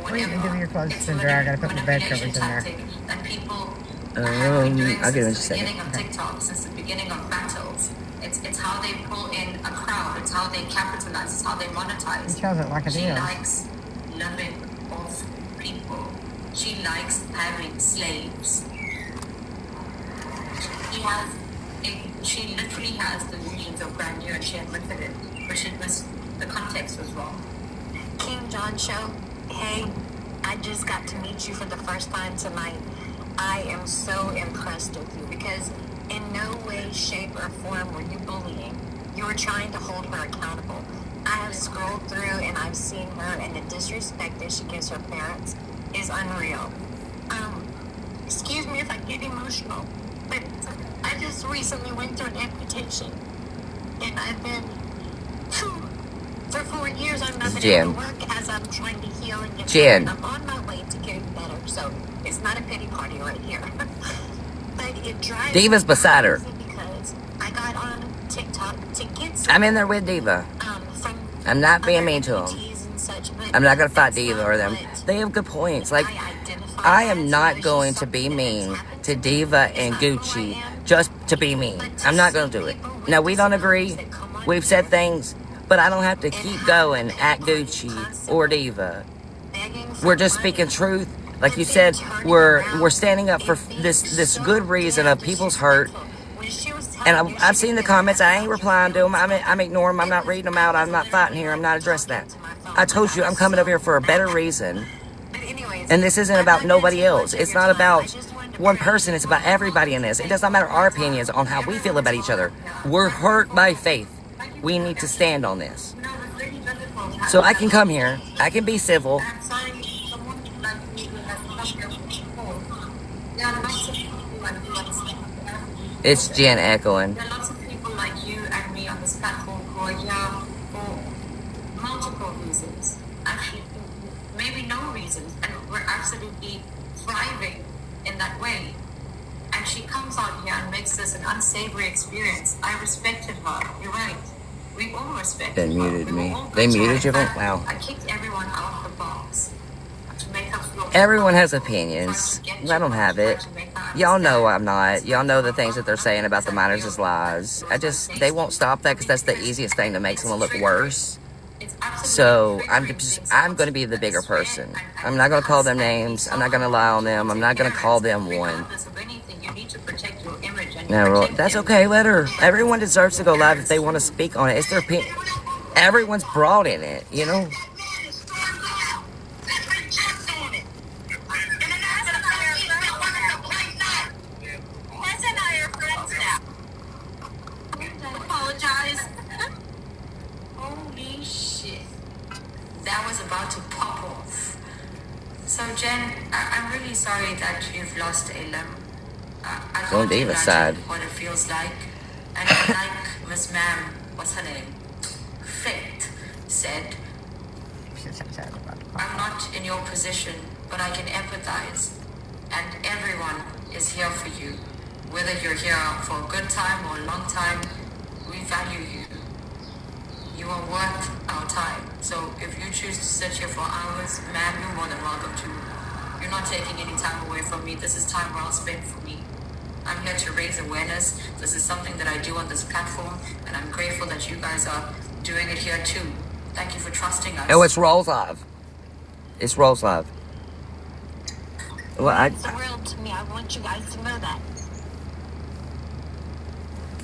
whatever. Give me your clothes in there. I gotta put my bed covers in there. That people have been doing since the beginning of TikTok, since the beginning of battles. It's how they pull in a crowd. It's how they capitalize. It's how they monetize. She tells it like it is. She likes loving off people. She likes having slaves. She literally has the illusions of grandeur, and she admitted it, but she missed the context was wrong. King John Show, hey, I just got to meet you for the first time tonight. I am so impressed with you because in no way, shape, or form were you bullying. You were trying to hold her accountable. I have scrolled through and I've seen her, and the disrespect that she gives her parents is unreal. Excuse me if I get emotional, but I just recently went through an amputation, and I've been, for 4 years, I've not been able to work as I'm trying to heal and get better. I'm on my way to getting better, so it's not a pity party right here. But it drives Diva's beside her. Because I got on TikTok to get I'm in there with Diva. I'm not being mean to them. I'm not going to fight Diva or them. They have good points. Like, I am not going to be mean to Diva and Gucci just to be mean. I'm not going to do it. Now, we don't agree. We've said things, but I don't have to keep going at Gucci or Diva. We're just speaking truth. Like you said, we're standing up for this good reason of people's hurt. And I've seen the comments. I ain't replying to them. I'm ignoring them. I'm not reading them out. I'm not fighting here. I'm not addressing that. I told you I'm coming over here for a better reason. And this isn't about nobody else. It's not about one person. It's about everybody in this. It does not matter our opinions on how we feel about each other. We're hurt by faith. We need to stand on this. So I can come here. I can be civil. It's Jen echoing. There are lots of people like you and me on this platform who are here for multiple reasons. Actually, maybe no reasons. And we're absolutely thriving in that way. And she comes out here and makes this an unsavory experience. I respected her. You're right. We all respected her. They muted me. They muted you? Wow. I kicked everyone out of the box. Everyone has opinions. I don't have it. Y'all know I'm not. Y'all know the things that they're saying about the minors is lies. They won't stop that because that's the easiest thing to make someone look worse. So I'm going to be the bigger person. I'm not going to call them names. I'm not going to lie on them. I'm not going to call them one. No, that's okay. Let her. Everyone deserves to go live if they want to speak on it. It's their opinion. Everyone's brought in it, you know? Holy shit. That was about to pop off. So Jen, I'm really sorry that you've lost a limb. I can't imagine what it feels like. And like Miss Ma'am, what's her name? Fate said, I'm not in your position, but I can empathize. And everyone is here for you. Whether you're here for a good time or a long time, we value you. You are worth our time. So if you choose to sit here for hours, ma'am, you're more than welcome to. You're not taking any time away from me. This is time well spent for me. I'm here to raise awareness. This is something that I do on this platform, and I'm grateful that you guys are doing it here too. Thank you for trusting us. Oh, it's Rolls Live. It's Rolls Live. Well, it's real to me. I want you guys to know that.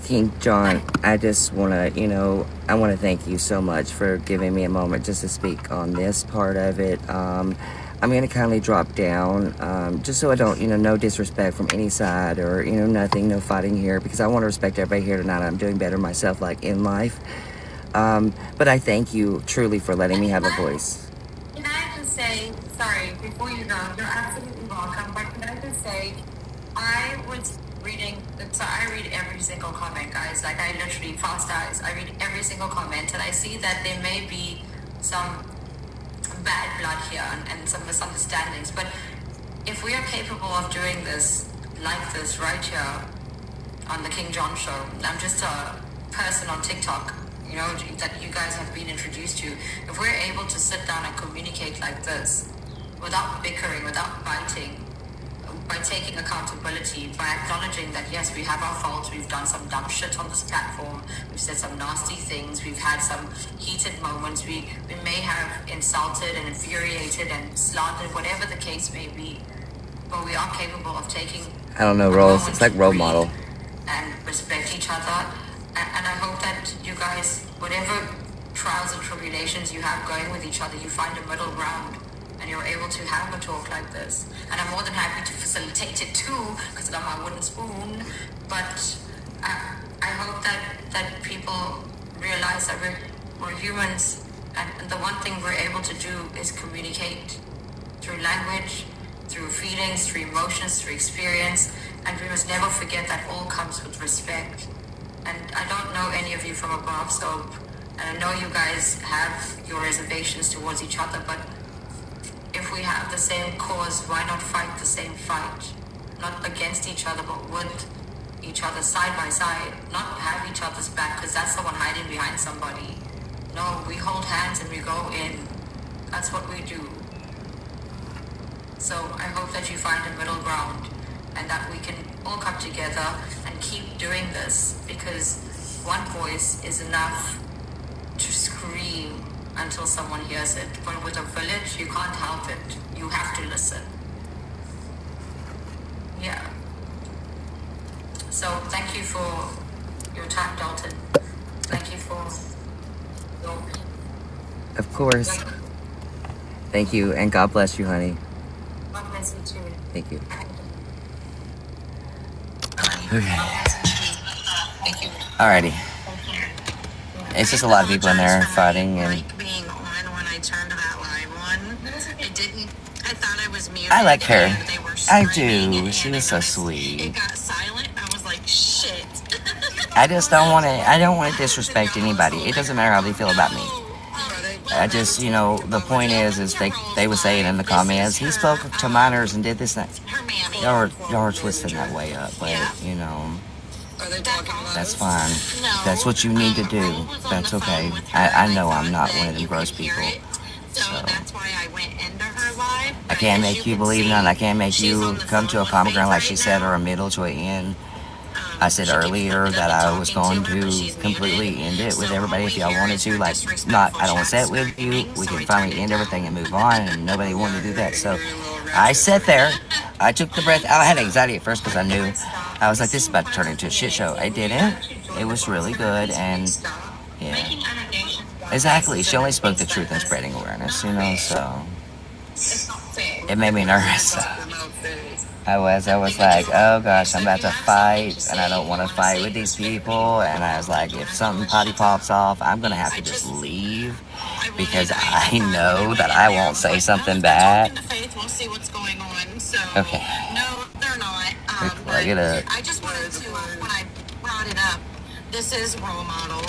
King John, I just want to, I want to thank you so much for giving me a moment just to speak on this part of it. I'm going to kindly drop down, just so I don't, no disrespect from any side or, nothing, no fighting here, because I want to respect everybody here tonight. I'm doing better myself, like, in life. But I thank you truly for letting me have a voice. Can I just say, sorry, before you go, you're absolutely welcome, but can I just say, I was reading, so I read every single comment, guys. Like, I literally, fast eyes, I read every single comment, and I see that there may be some bad blood here and some misunderstandings, but if we are capable of doing this, like this, right here, on the King John Show, I'm just a person on TikTok, that you guys have been introduced to, if we're able to sit down and communicate like this, without bickering, without biting, by taking accountability, by acknowledging that yes, we have our faults, we've done some dumb shit on this platform, we've said some nasty things, we've had some heated moments, we may have insulted and infuriated and slandered, whatever the case may be, but we are capable of taking, I don't know, roles. It's like role model. And respect each other. And I hope that you guys, whatever trials and tribulations you have going with each other, you find a middle ground and you're able to have a talk like this. And I'm more than happy to facilitate it too, because I'm my wooden spoon. But I hope that people realize that we're humans, and the one thing we're able to do is communicate through language, through feelings, through emotions, through experience, and we must never forget that all comes with respect. And I don't know any of you from above, so, and I know you guys have your reservations towards each other, but if we have the same cause, why not fight the same fight? Not against each other, but with each other side by side. Not have each other's back, because that's the one hiding behind somebody. No, we hold hands and we go in. That's what we do. So I hope that you find a middle ground and that we can all come together and keep doing this, because one voice is enough to scream until someone hears it. But with a village, you can't help it. You have to listen. Yeah. So thank you for your time, Dalton. Thank you for your... Of course. Thank you, and God bless you, honey. God bless you too. Thank you. Okay. Thank you. Alrighty. It's just a lot of people in there fighting, and Like being on when I turned to that live one. It didn't. I thought I was muted. I like her. and they were I screaming, do. She and was so It sweet. got silent. I was like, shit. I just don't want to. I don't want to disrespect anybody. It doesn't matter how they feel about me. I just, you know, the point is they were saying in the comments, he spoke to minors and did this and that. Her mammy. Y'all are twisting that way up, but you know, Are they talking about that's us? fine. No. That's what you need to do. Raoul was on That's the okay. phone with her, I and know I'm thought not that one of them you gross could hear people. it. So that's why I went into her live. I can't As make you can believe see, none. I can't make she's you on the come to phone a with common Faith ground like right she said, now. or a middle to an end. I said She keeps earlier coming up that and I was talking going to her, but to she's completely muted. end it with So everybody all if we y'all hear wanted is to. her Like, disrespectful not, I don't want to chat sit with you. screaming, We so can I finally turned it end down. everything and move on, and nobody wanted to do that. So You're a little I ratchet. sat there. I took the breath. I had anxiety at first because I knew I was like, this is about to turn into a shit show. I didn't. It was really good, and yeah, exactly. She only spoke the truth and spreading awareness, you know. So it made me nervous. I was like, oh gosh, I'm about to fight, and I don't want to fight with these people. And I was like, if something potty pops off, I'm gonna have to just leave, because I know that I won't say something bad. We'll see what's going on. So Okay. no, they're not. Plug it up. I just wanted to, when I brought it up, this is role model.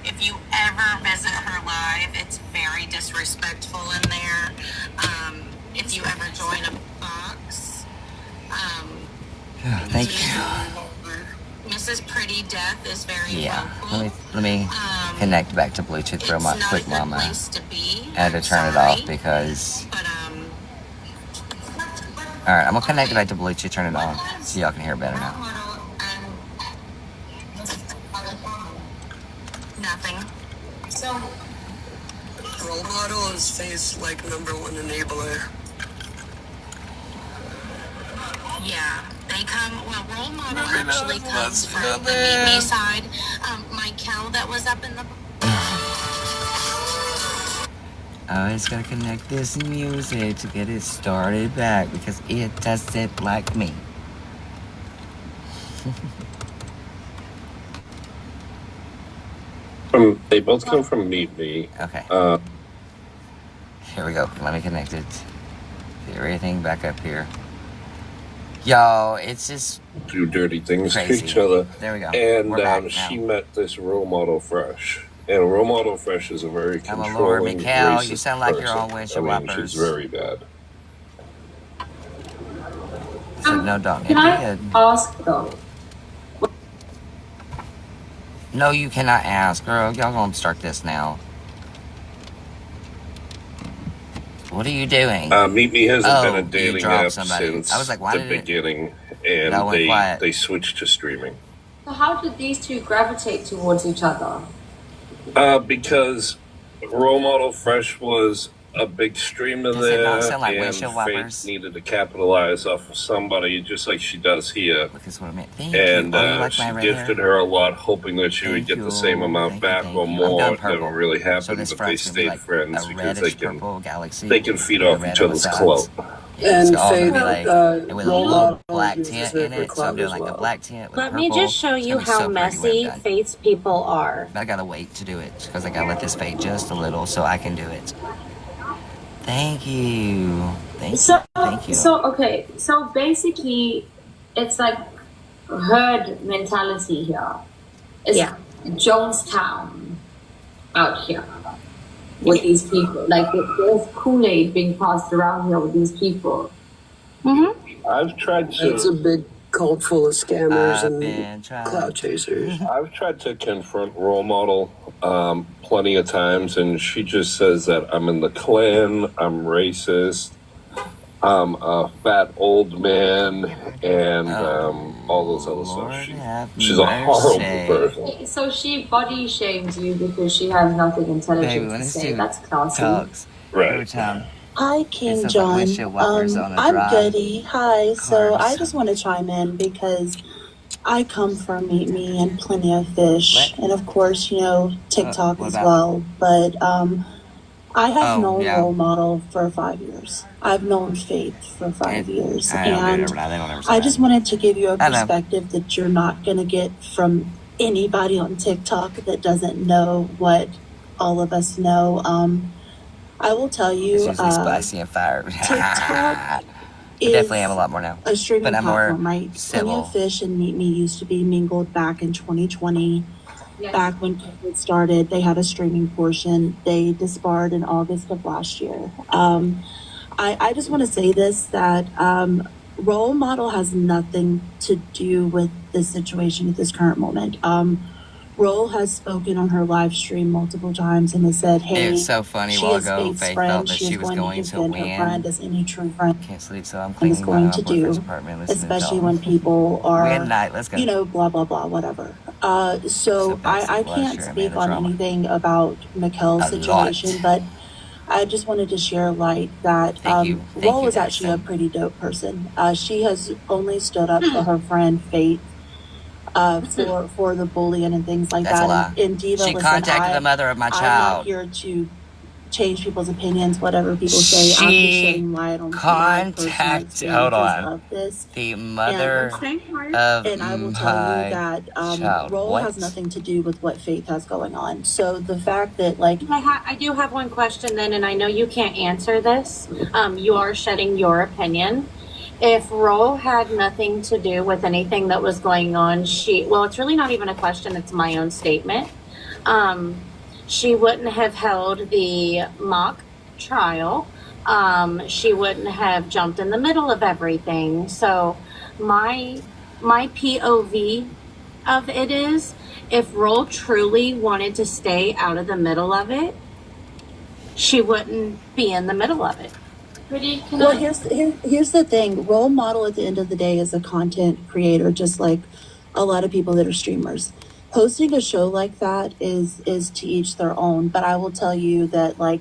If you ever visit her live, it's very disrespectful in there. If you ever join a box, Thank you. Mrs. Pretty Death is very Yeah. vocal. Let me connect back to Bluetooth real It's not quick, a good Mama. place to be. I had to I'm turn it sorry, off because. But All right, I'm gonna connect it back to Bluetooth. Turn it on, so y'all can hear better now. nothing. So, Role model is Faith's like #1 enabler. Yeah, they come. Well, role model actually comes from the meet me side. My cow that was up in the. I always gotta connect this music to get it started back because it doesn't like me. They both come from Meet Me. Okay. Here we go. Let me connect it. Get everything back up here. Y'all, it's just Do dirty things crazy. to each other. There we go. And We're back she now. met this role model Fresh. And role model Fresh is a very I'm a Lord controlling, Mikhail. racist You sound like person. you're on windshield she's wipers. very bad. So no, don't. Can I ask though? No, you cannot ask, girl. Y'all gonna start this now. What are you doing? Meet Me hasn't been a you dating dropped app somebody. since I was like, why the did it? beginning, It all went and quiet. they switched to streaming. So how did these two gravitate towards each other? Because Role Model Fresh was a big streamer Does it not there, sound like and windshield Faith wipers? needed to capitalize off of somebody just like she does here. Look, this is what I meant. Thank And you. Oh, you like she my red gifted hair? her a lot, hoping that she would Thank get you. the same amount Thank you, back thank or you. I'm more. done It never purple. really So happened, this but they front's gonna be stayed like friends a because reddish purple galaxy. they can feed with off the red each on the other's sides. clout. And It's all gonna be Faith, like, and with a Role little Model black uses tint her in for it. So I'm clout doing as like a well. black tint with Let purple. me just show It's you gonna be how so pretty when I'm messy done. Faith's people are. But I gotta wait to do it because I gotta let this fade just a little so I can do it. Thank you. Thank you. So basically, it's like herd mentality here. It's Yeah. Jonestown out here with these people. Like there's Kool-Aid being passed around here with these people. I've tried It's a to. big cult full of scammers I've and been trying. clout chasers. I've tried to confront Role Model plenty of times, and she just says that I'm in the Klan, I'm racist, I'm a fat old man, and all those other Lord stuff. have She's a horrible mercy. person. So she body shames you because she has nothing Baby, intelligent when to this say. dude That's classy. talks Right. every time. Hi, It King sounds like John. windshield wipers on a I'm drive. Goody. Hi. So I Carbs. just want to chime in because I come from Meet Me and Plenty of Fish, What? and of course, you know, TikTok what as about? well. But I have Oh, known yeah. Role Model for 5 years. I've known Faith for 5 years, I don't do it and every night. They don't ever say I that. just wanted to give you a I know. perspective that you're not going to get from anybody on TikTok that doesn't know what all of us know. I will tell It's you, usually spicy and fire. TikTok I definitely am a lot more now. a streaming But I'm more platform, right? Plenty civil. of Fish and Meet Me used to be mingled back in 2020. Yes. Back when COVID started, they had a streaming portion. They disbarred in August of last year. I just want to say this, that Role Model has nothing to do with this situation at this current moment. Role has spoken on her live stream multiple times and has said, It hey, was so funny a she while is ago. Faith's Faith friend. felt that She she is was going going to to defend her friend win. as any true friend Can't sleep, so I'm is cleaning going my to boyfriend's do, apartment, listening to especially Dalton. when people Good are, night. Let's go. you know, blah, blah, blah, whatever. So Except that's I the can't blusher, speak Amanda on Drama. anything about Mikkel's A situation, lot. but I just wanted to share light that Thank you. Thank Role you, is actually a Daxton. pretty dope person. She has only stood up for her friend Faith for the bullying and things like That's a that. lie. And Diva, She listen, contacted the mother of my I'm not child. here to change people's opinions, whatever people say. I'm just She shedding light on my personal contacted, hold experiences on, of this. the mother of And I will tell you my that child. Role What? has nothing to do with what Faith has going on. So the fact that, like, I do have one question then, and I know you can't answer this. You are shedding your opinion. If Role had nothing to do with anything that was going on, well, it's really not even a question, it's my own statement. She wouldn't have held the mock trial. She wouldn't have jumped in the middle of everything. So my POV of it is, if Role truly wanted to stay out of the middle of it, she wouldn't be in the middle of it. well, here's the thing. Role Model at the end of the day is a content creator, just like a lot of people that are streamers. Hosting a show like that is to each their own. But I will tell you that, like,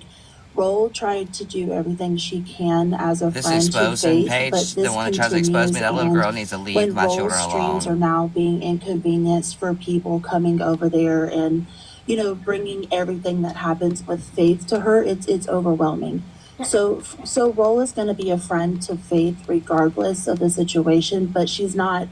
Role tried to do everything she can as a This friend to exposing Faith, page, but the this one that tries to expose me, continues. that little And girl needs to leave when my Role children streams are alone. now being inconvenienced for people coming over there and, you know, bringing everything that happens with Faith to her, it's overwhelming. So Role is going to be a friend to Faith regardless of the situation, but she's not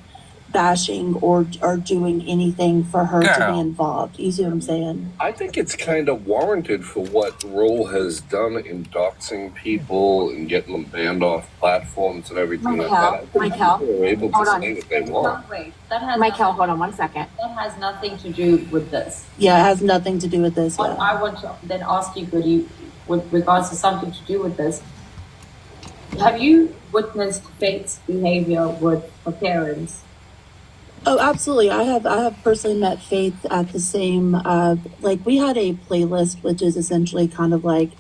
bashing or doing anything for her to be Girl. involved. You see what I'm saying? I think it's kind of warranted for what Role has done in doxing people and getting them banned off platforms and everything like that. I think Michael, people are able hold to on. say what they want. Wait, that has Michael, hold on one second. that has nothing to do with this. Yeah, it has nothing to do with this. What Yeah. I want to then ask you, Goody, with regards to something to do with this, have you witnessed Faith's behavior with her parents? Oh, absolutely. I have personally met Faith at the same, like, we had a playlist, which is essentially kind of like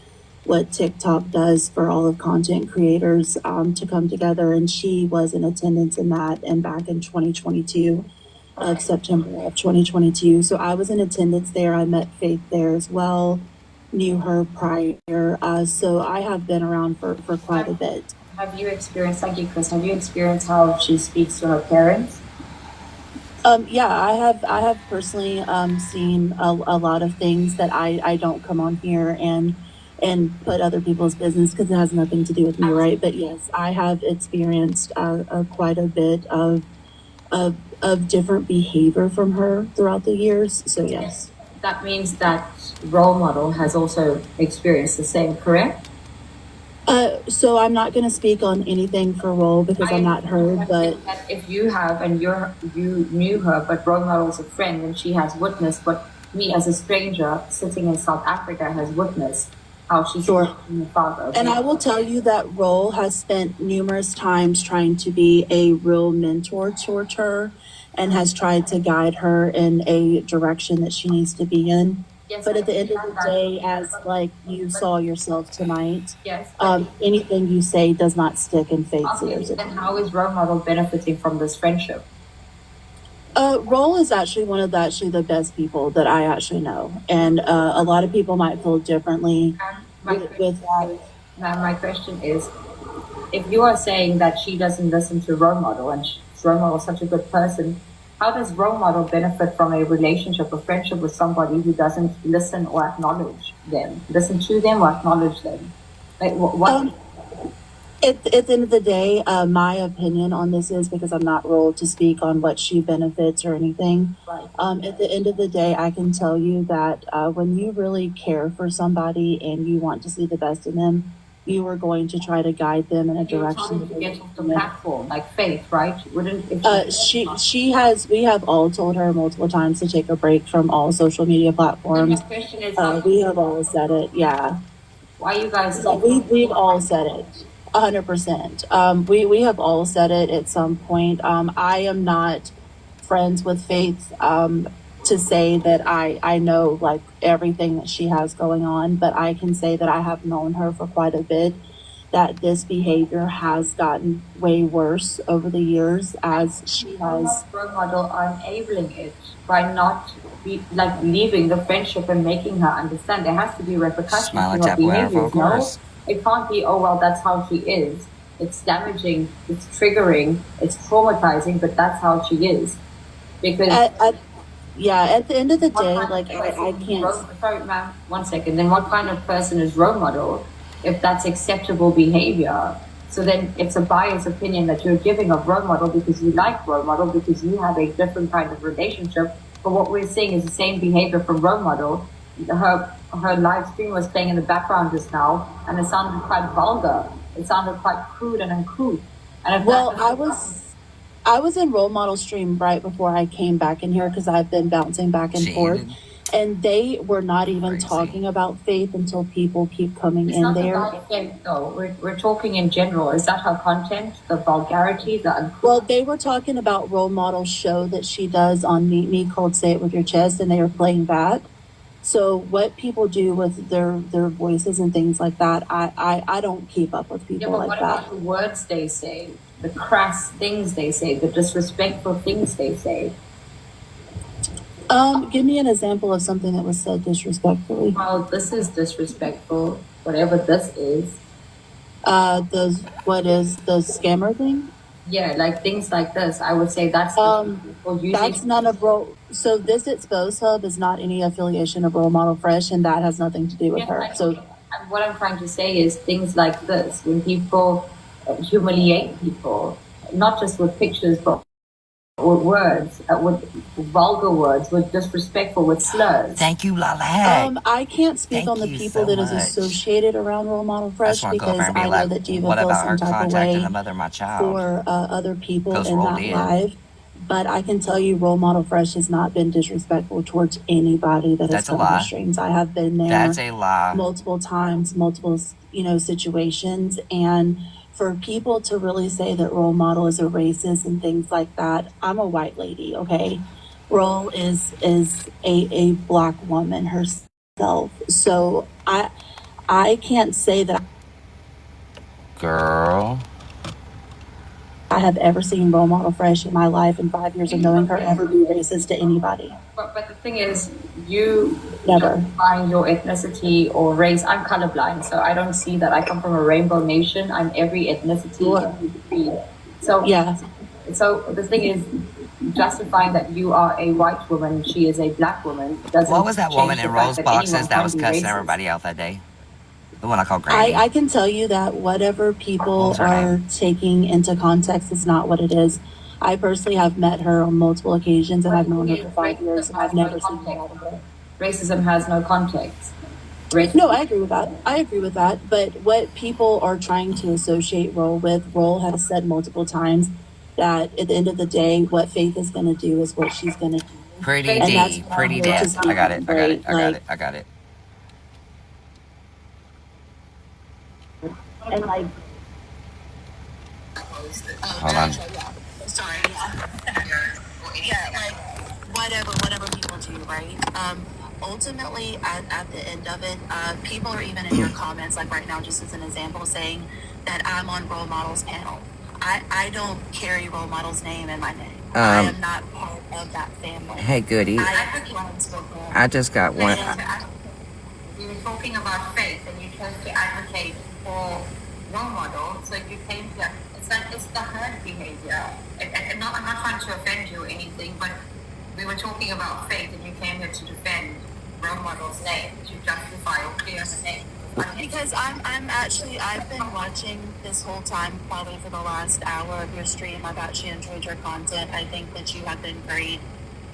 what TikTok does for all of content creators to come together. And she was in attendance in that, and back in 2022, of September of 2022. So I was in attendance there. I met Faith there as well, knew her prior. So I have been around for quite a bit. Have you experienced, thank you, Chris, have you experienced how she speaks to her parents? Yeah, I have personally seen a lot of things that I don't come on here and put other people's business, because it has nothing to do with me, right? But yes, I have experienced quite a bit of different behavior from her throughout the years. So yes. That means that role model has also experienced the same, correct? So I'm not going to speak on anything for Role because I'm not her, but if you have and you knew her, but role model's a friend, and she has witnessed what me as a stranger sitting in South Africa has witnessed how she's sure. her father. Okay? And I will tell you that Role has spent numerous times trying to be a real mentor towards her and has tried to guide her in a direction that she needs to be in. Yes, but at the end of the day, as like you saw yourself tonight, yes, anything you say does not stick in Faith's ears. And how is role model benefiting from this friendship? Role is actually one of the best people that I actually know, and a lot of people might feel differently with that. Now, my question is, if you are saying that she doesn't listen to role model, and role model is such a good person, how does role model benefit from a relationship or friendship with somebody who doesn't listen or acknowledge them, listen to them or acknowledge them? Like what? At the end of the day, my opinion on this is, because I'm not Role to speak on what she benefits or anything. Right. At the end of the day, I can tell you that when you really care for somebody and you want to see the best in them, you are going to try to guide them in a direction. To get off the platform, like Faith, right? We have all told her multiple times to take a break from all social media platforms. My question is, we have all said it, yeah. Why you guys? We've all said it. 100%. We have all said it at some point. I am not friends with Faith to say that I know like everything that she has going on, but I can say that I have known her for quite a bit, that this behavior has gotten way worse over the years as she has. Role model are enabling it by not leaving the friendship and making her understand there has to be repercussions to her behavior. No, it can't be, oh well, that's how she is. It's damaging, it's triggering, it's traumatizing, but that's how she is. Because at the end of the day, like I can't. Sorry, ma'am, 1 second. Then what kind of person is role model if that's acceptable behavior? So then it's a biased opinion that you're giving of role model because you like role model, because you have a different kind of relationship. But what we're seeing is the same behavior from role model. Her live stream was playing in the background just now, and it sounded quite vulgar. It sounded quite crude and uncouth. And I was in Role Model stream right before I came back in here because I've been bouncing back and forth. And they were not even talking about Faith until people keep coming in there. It's not about Faith, though. We're talking in general. Is that her content? The vulgarity? The uncouth? Well, they were talking about Role Model show that she does on Meet Me called Say It With Your Chest, and they were playing that. So what people do with their voices and things like that, I don't keep up with people like that. What about the words they say? The crass things they say, the disrespectful things they say. Give me an example of something that was said disrespectfully. Well, this is disrespectful, whatever this is. What is the scammer thing? Yeah, like things like this. I would say that's none of Role. So this Exposed Hub is not any affiliation of Role Model Fresh, and that has nothing to do with her. So what I'm trying to say is things like this, when people humiliate people, not just with pictures, but with words, with vulgar words, with disrespectful, with slurs. Thank you, Lala. I can't speak on the people that is associated around Role Model Fresh because I know that Diva feels some type of way for other people in that live. But I can tell you, Role Model Fresh has not been disrespectful towards anybody that has come to the streams. I have been there multiple times, multiple situations, and for people to really say that Role Model is a racist and things like that, I'm a white lady, okay? Role is a Black woman herself. So I can't say that Girl. I have ever seen Role Model Fresh in my life in 5 years of knowing her ever be racist to anybody. But the thing is, you Never. find your ethnicity or race. I'm colorblind, so I don't see that. I come from a rainbow nation. I'm every ethnicity, every creed. So Yeah. So the thing is, justifying that you are a white woman, she is a black woman, doesn't. What was that change woman the in fact Rose that Boxes anyone that can was be cussing racist. everybody out that day? The one I called Granny. I can tell you that whatever people What's her are name? taking into context is not what it is. I personally have met her on multiple occasions, and I've known her for 5 years, and I've never seen her. Racism has no context. No, I agree with that. I agree with that. But what people are trying to associate Roll with, Roll has said multiple times that at the end of the day, what Faith is going to do is what she's going to do. Pretty And that's D. why Pretty I'm D. here to I speak got it. I got it. right, I got like- it. I got it. And like, Hold on. Sorry, yeah, like whatever people do, right? Ultimately, at the end of it, people are even in your comments, like right now, just as an example, saying that I'm on Role Models panel. I don't carry Role Models name in my name. I am not part of that family. Hey, Goody. I have friends with them. I just got one. We were talking about faith, and you chose to advocate for role model, so you came here. It's the herd behavior. I'm not trying to offend you or anything, but we were talking about faith, and you came here to defend role model's name, to justify or clear the name. Because I've been watching this whole time, probably for the last hour of your stream. I've actually enjoyed your content. I think that you have been great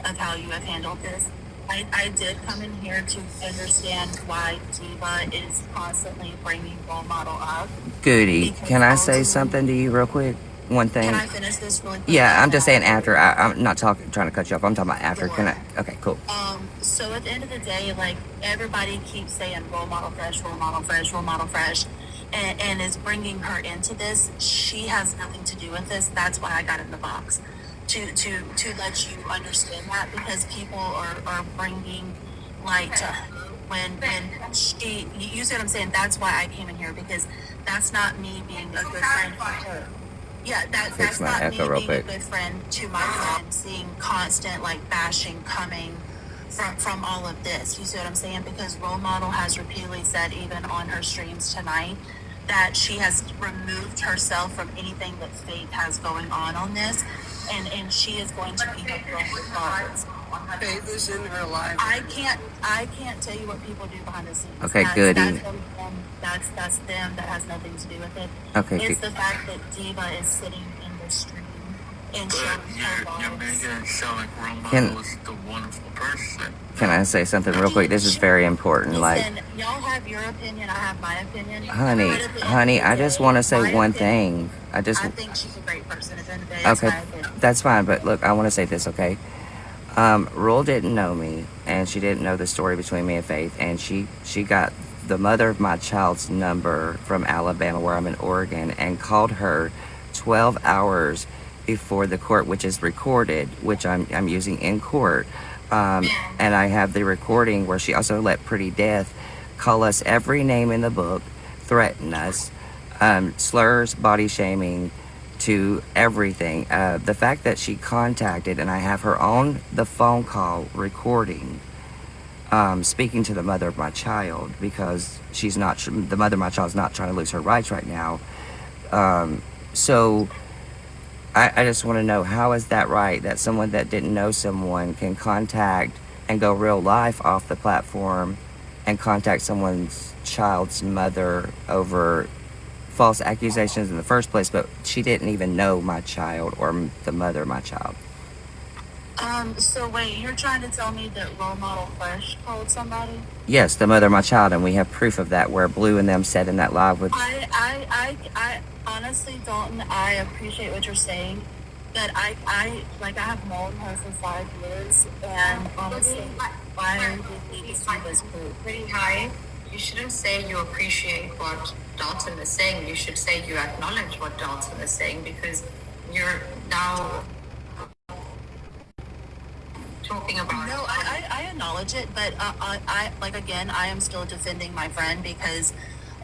of how you have handled this. I did come in here to understand why Diva is constantly bringing Role Model up. Goody, can I say something to you real quick? One thing. Can I finish this really quick? Yeah, I'm just saying after. I'm not trying to cut you off. I'm talking about after. Can I? Okay, cool. So at the end of the day, like, everybody keeps saying Role Model Fresh, Role Model Fresh, Role Model Fresh, and is bringing her into this. She has nothing to do with this. That's why I got in the box. To let you understand that, because people are bringing light to her when she, you see what I'm saying? That's why I came in here, because that's not me being a good friend for her. Yeah, that's my not me echo real being quick. a good friend to my friend, seeing constant like bashing coming from all of this. You see what I'm saying? Because Role Model has repeatedly said, even on her streams tonight, that she has removed herself from anything that Faith has going on this. And she is going to be her friend regardless. Faith is in her life. I can't tell you what people do behind the scenes. Okay, Goody. That's them. That has nothing to do with it. Okay, It's good. the fact that Diva is sitting in the stream and showing her You're making vibes. it sound like Role Can- Model is the wonderful person. Can I say something real quick? This is very important. Like, Listen, y'all have your opinion. I have my opinion. honey, But at the end honey, of the I just day, want to say my one opinion, thing. I think she's a great person. At the end of the day, that's okay, my opinion. that's fine. But look, I want to say this, okay? Rule didn't know me, and she didn't know the story between me and Faith, and she got the mother of my child's number from Alabama, where I'm in Oregon, and called her 12 hours before the court, which is recorded, which I'm using in court. And I have the recording where she also let Pretty Death call us every name in the book, threaten us, slurs, body shaming, to everything. The fact that she contacted, and I have her on the phone call recording, speaking to the mother of my child, because she's not, the mother of my child is not trying to lose her rights right now. So I just want to know, how is that right, that someone that didn't know someone can contact and go real life off the platform and contact someone's child's mother over false accusations in the first place, but she didn't even know my child or the mother of my child? So wait, you're trying to tell me that Role Model Fresh called somebody? Yes, the mother of my child, and we have proof of that, where Blue and them said in that live with... I honestly, Dalton, I appreciate what you're saying, but I have known her for 5 years, and honestly, I would need to see this proof. Pretty high. You shouldn't say you appreciate what Dalton is saying. You should say you acknowledge what Dalton is saying, because you're now talking about. No, I I acknowledge it, but I am still defending my friend because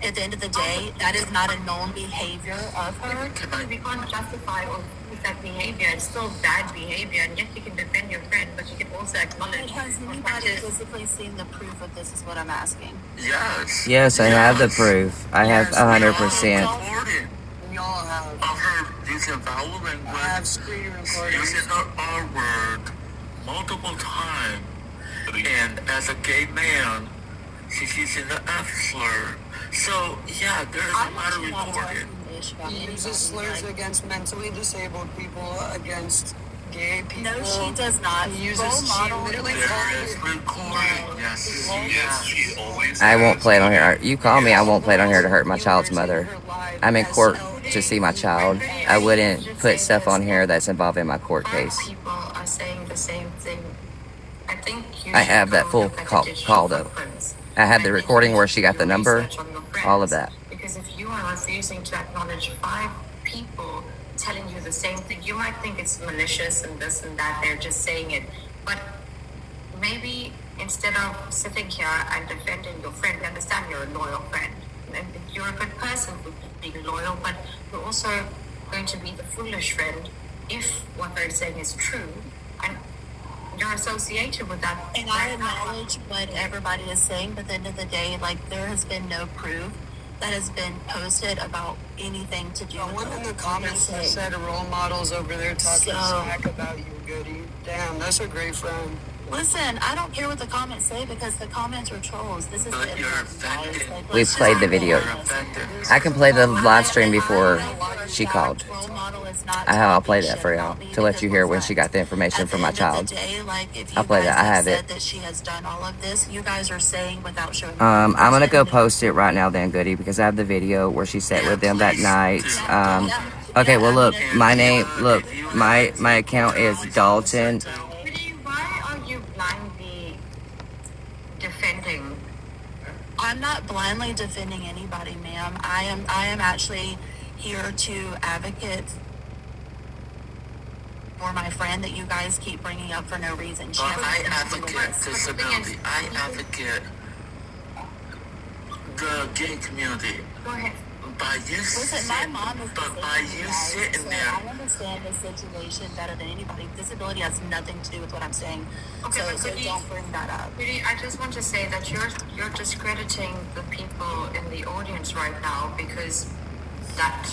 at the end of the day, that is not a known behavior of her. We can't justify or use that behavior. It's still bad behavior, and yes, you can defend your friend, but you can also acknowledge. Has anybody physically seen the proof of this? Is what I'm asking. Yes. Yes, I have the proof. I have 100%. Recorded Y'all have. of her using foul language, I have screen recordings. using the R word multiple times. And as a gay man, she's using the F slur. So, yeah, there's a lot of recorded. He uses slurs against mentally disabled people, against gay people. No, she does not. He uses, Role model. she literally There is recording. Yes, Yes, she always. I won't play it on here. You call me, I won't play it on here to hurt my child's mother. I'm in court to see my child. I wouldn't put stuff on here that's involved in my court case. People are saying the same thing. I think you I should have that go full look at the call digital though. footprints. I have the And recording then where she got do the number, research on your all of friends. that. Because if you are refusing to acknowledge 5 people telling you the same thing, you might think it's malicious and this and that. They're just saying it. But maybe instead of sitting here and defending your friend, I understand you're a loyal friend. And you're a good person for being loyal, but you're also going to be the foolish friend if what they're saying is true. And you're associated with that. And I acknowledge what everybody is saying, but at the end of the day, like, there has been no proof that has been posted about anything to do The with one in the what comments they're that saying. said role models over there talking So- smack about you, Goody. Damn, that's a great friend. Listen, I don't care what the comments say because the comments are trolls. This is But the you're internet, offended. guys. Like, We let's played just the be video. honest. I can play the live stream before she That called. role model is not I'll play talking that for shit y'all about me to let because you hear we're when she got the information At from the my end child. of the day, like, if you I'll play guys that. I have have said it. that she has done all of this, you guys are saying without showing. I'm gonna go post it right now then, Goody, because I have the video where she sat with them that night. Okay, well look, my account is Dalton. Really, why are you blindly defending? I'm not blindly defending anybody, ma'am. I am actually here to advocate for my friend that you guys keep bringing up for no reason. She has I nothing to do with advocate this. disability. I advocate the gay community. Go ahead. By you Listen, my mom is but by disabled, you guys, sitting so there. I understand the situation better than anybody. Disability has nothing to do with what I'm saying. Okay, but So Goody- don't bring that up. Really, I just want to say that you're discrediting the people in the audience right now because that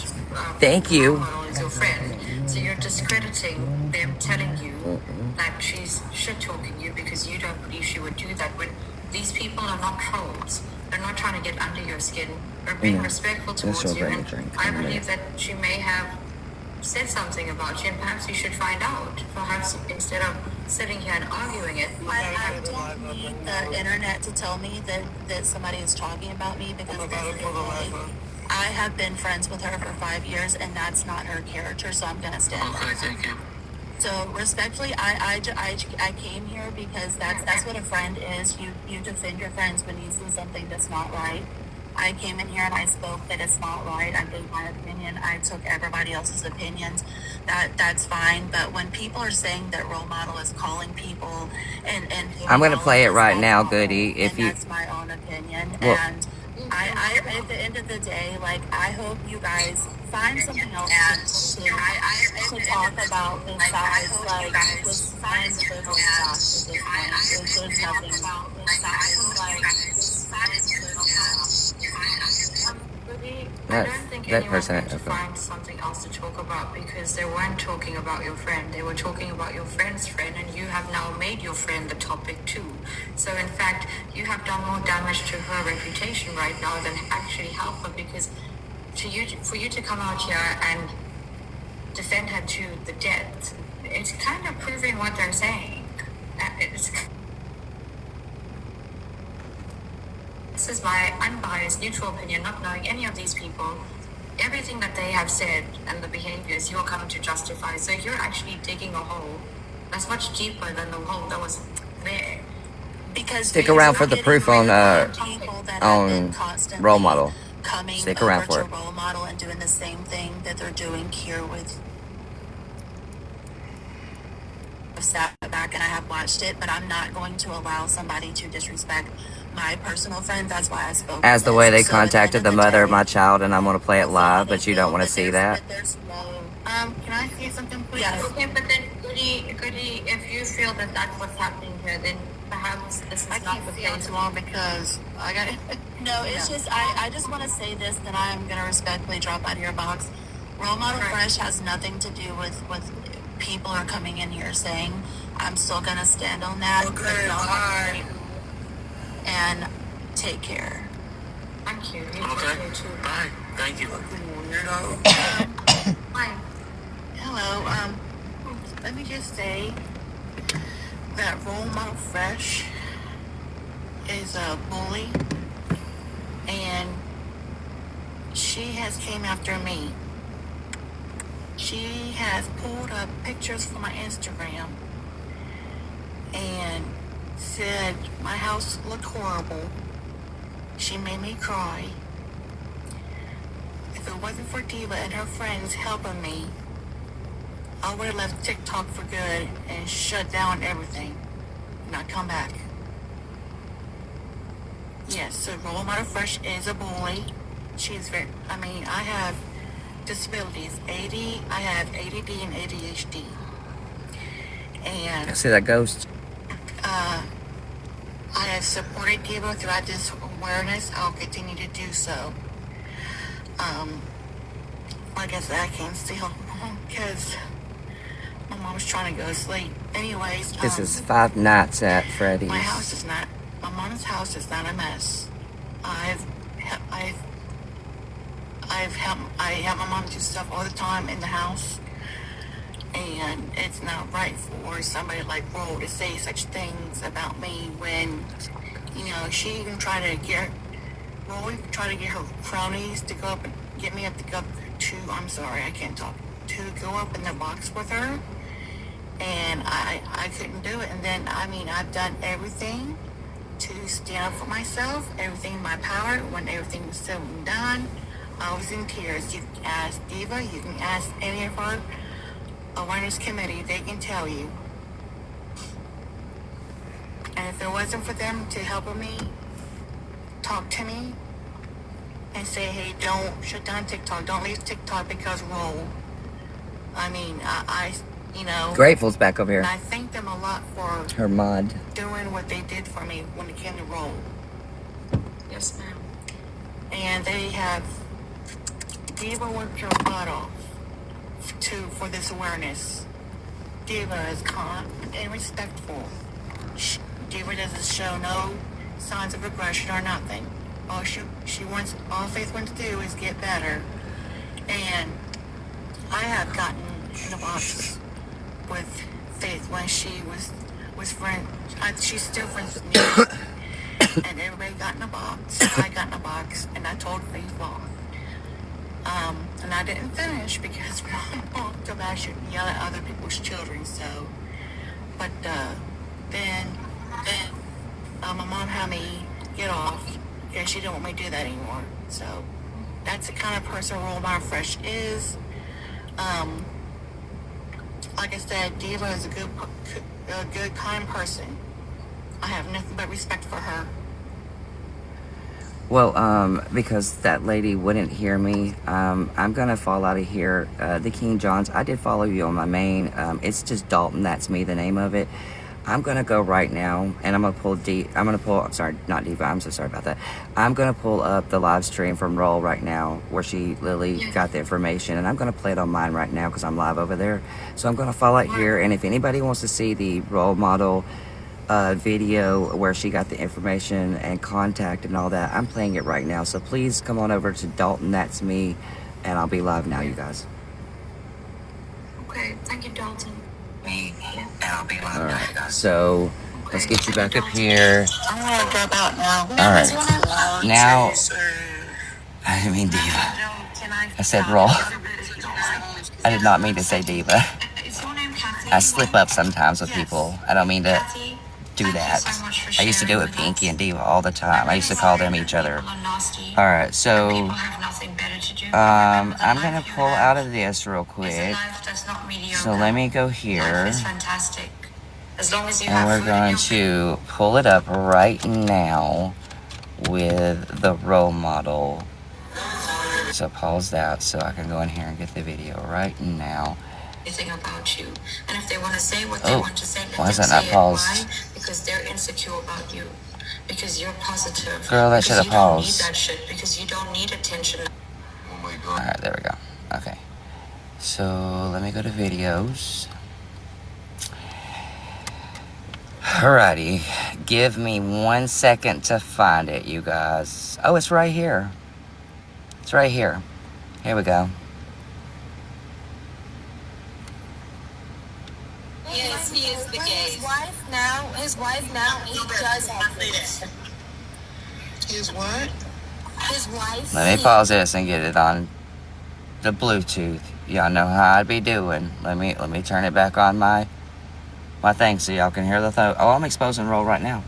Thank you. role model is your friend. So you're discrediting them, telling you that she's shit talking you because you don't believe she would do that. When these people are not trolls, they're not trying to get under your skin. They're being respectful towards she'll you, bring a and drink I in a believe that she may have said something about you, and perhaps you should find out. Perhaps instead of sitting here and arguing it. I don't need the internet to tell me that somebody is talking about me because I'm about to pull the live up. I have been friends with her for 5 years and that's not her character, so I'm gonna stand. Okay, thank you. So respectfully, I came here because that's what a friend is. You defend your friends when you see something that's not right. I came in here and I spoke that it's not right. I gave my opinion. I took everybody else's opinions. That's fine. But when people are saying that role model is calling people and I'm gonna play it right now, Goody. and If you that's my own opinion. Well- And I at the end of the day, like, I hope you guys find something else to talk about besides, like, just find the liberal stuff at this point. There's nothing besides, I don't think that anyone person- had to okay. find something else to talk about because they weren't talking about your friend. They were talking about your friend's friend, and you have now made your friend the topic too. So in fact, you have done more damage to her reputation right now than actually help her because for you to come out here and defend her to the death, it's kind of proving what they're saying. This is my unbiased, neutral opinion, not knowing any of these people. Everything that they have said and the behaviors you're coming to justify. So you're actually digging a hole that's much deeper than the hole that was there. because Stick because around we're for the getting proof rid on, of people that have been constantly role model. coming Stick over around for to it. role model and doing the same thing that they're doing here with sat back and I have watched it, but I'm not going to allow somebody to disrespect my personal friend. That's why I spoke. As the way they contacted the mother of my child, and I'm going to play it live, but you don't want to see that. Can I say something, please? Yes. Okay, but then, Goody, if you feel that that's what's happening here, then perhaps this is not the place. Too long because I got it. No, it's just, I just want to say this, then I'm going to respectfully drop out of your box. Role Model Fresh has nothing to do with what people are coming in here saying. I'm still going to stand on that. Okay, bye. And take care. Thank you. You Okay. take care too. Bye. Thank you. Fine. Hello, let me just say that Role Model Fresh is a bully, and she has came after me. She has pulled up pictures from my Instagram and said my house looked horrible. She made me cry. If it wasn't for Diva and her friends helping me, I would have left TikTok for good and shut down everything. Not come back. Yes, so Role Model Fresh is a bully. She's very, I have disabilities. I have ADD and ADHD. And See that ghost? I have supported Diva throughout this awareness. I'll continue to do so. Like I said, I can't stay home because my mom's trying to go to sleep. Anyways, This is 5 Nights at Freddy's. my mom's house is not a mess. I help my mom do stuff all the time in the house, and it's not right for somebody like Ro to say such things about me when, she even tried to get her cronies to go up and get me up to go to, I'm sorry, I can't talk, to go up in the box with her, and I couldn't do it. And then, I've done everything to stand up for myself, everything in my power. When everything was said and done, I was in tears. You can ask Diva, you can ask any of our awareness committee, they can tell you. And if it wasn't for them to help me, talk to me, and say, hey, don't shut down TikTok, don't leave TikTok because Roll. Grateful's back over And here. I thank them a lot for Her mod. doing what they did for me when it came to Roll. Yes, ma'am. And they have Diva worked her butt off for this awareness. Diva is calm and respectful. Diva doesn't show no signs of aggression or nothing. All Faith wants to do is get better. And I have gotten in the box with Faith when she was friends. She's still friends with me. And everybody got in a box. I got in a box, and I told Faith off. And I didn't finish because Mom told me I shouldn't yell at other people's children. So, but then my mom had me get off because she didn't want me to do that anymore. So that's the kind of person Role Model Fresh is. Like I said, Diva is a good, kind person. I have nothing but respect for her. Well, because that lady wouldn't hear me, I'm gonna fall out of here. The King Johns, I did follow you on my main. It's just Dalton, that's me, the name of it. I'm gonna go right now, and I'm sorry, not Diva, I'm so sorry about that. I'm gonna pull up the live stream from Roll right now, where Lily got the information, and I'm gonna play it on mine right now, because I'm live over there. So I'm gonna fall out here, and if anybody wants to see the Role Model video where she got the information and contact and all that, I'm playing it right now. So please come on over to Dalton, that's me, and I'll be live now, you guys. Okay, thank you, Dalton. Me, and I'll be live now, you guys. So let's get you back up here. I'm gonna drop out now. All right. Now, I didn't mean Diva. I said Roll. I did not mean to say Diva. I slip up sometimes with people. I don't mean to do that. I used to do it with Pinky and Diva all the time. I used to call them each other. All right, so I'm gonna pull out of this real quick. So let me go here. As long as you And have we're food in going your to pull it up right now with the role model. So pause that so I can go in here and get the video right now. anything about you. And if they want to say what they want to say, let why is them that not say it. paused? Why? Because they're insecure about you. Because you're positive. Girl, that should have paused. You don't need that shit. Because you don't need attention. Oh my God. Alright, there we go. Okay. So let me go to videos. Alrighty. Give me 1 second to find it, you guys. Oh, it's right here. It's right here. Here we go. Yes, he is the gay. His wife now, he does have this. His what? His wife. Let me pause this and get it on the Bluetooth. Y'all know how I'd be doing. Let me turn it back on my thing so y'all can hear the thing. Oh, I'm exposing roll right now.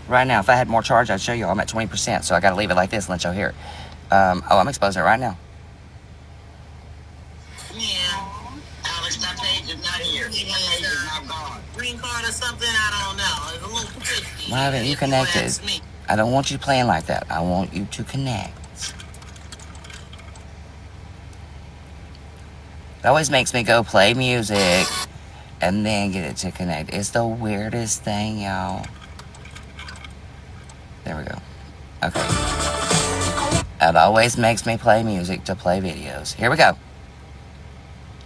Right now. If I had more charge, I'd show you. I'm at 20%, so I gotta leave it like this and let y'all hear it. Oh, I'm exposing it right now. Yeah. Alex, that page is not here. That page is now gone. Green card or something? I don't know. It's a little fishy. Why haven't you connected? I don't want you playing like that. I want you to connect. It always makes me go play music and then get it to connect. It's the weirdest thing, y'all. There we go. Okay. It always makes me play music to play videos. Here we go.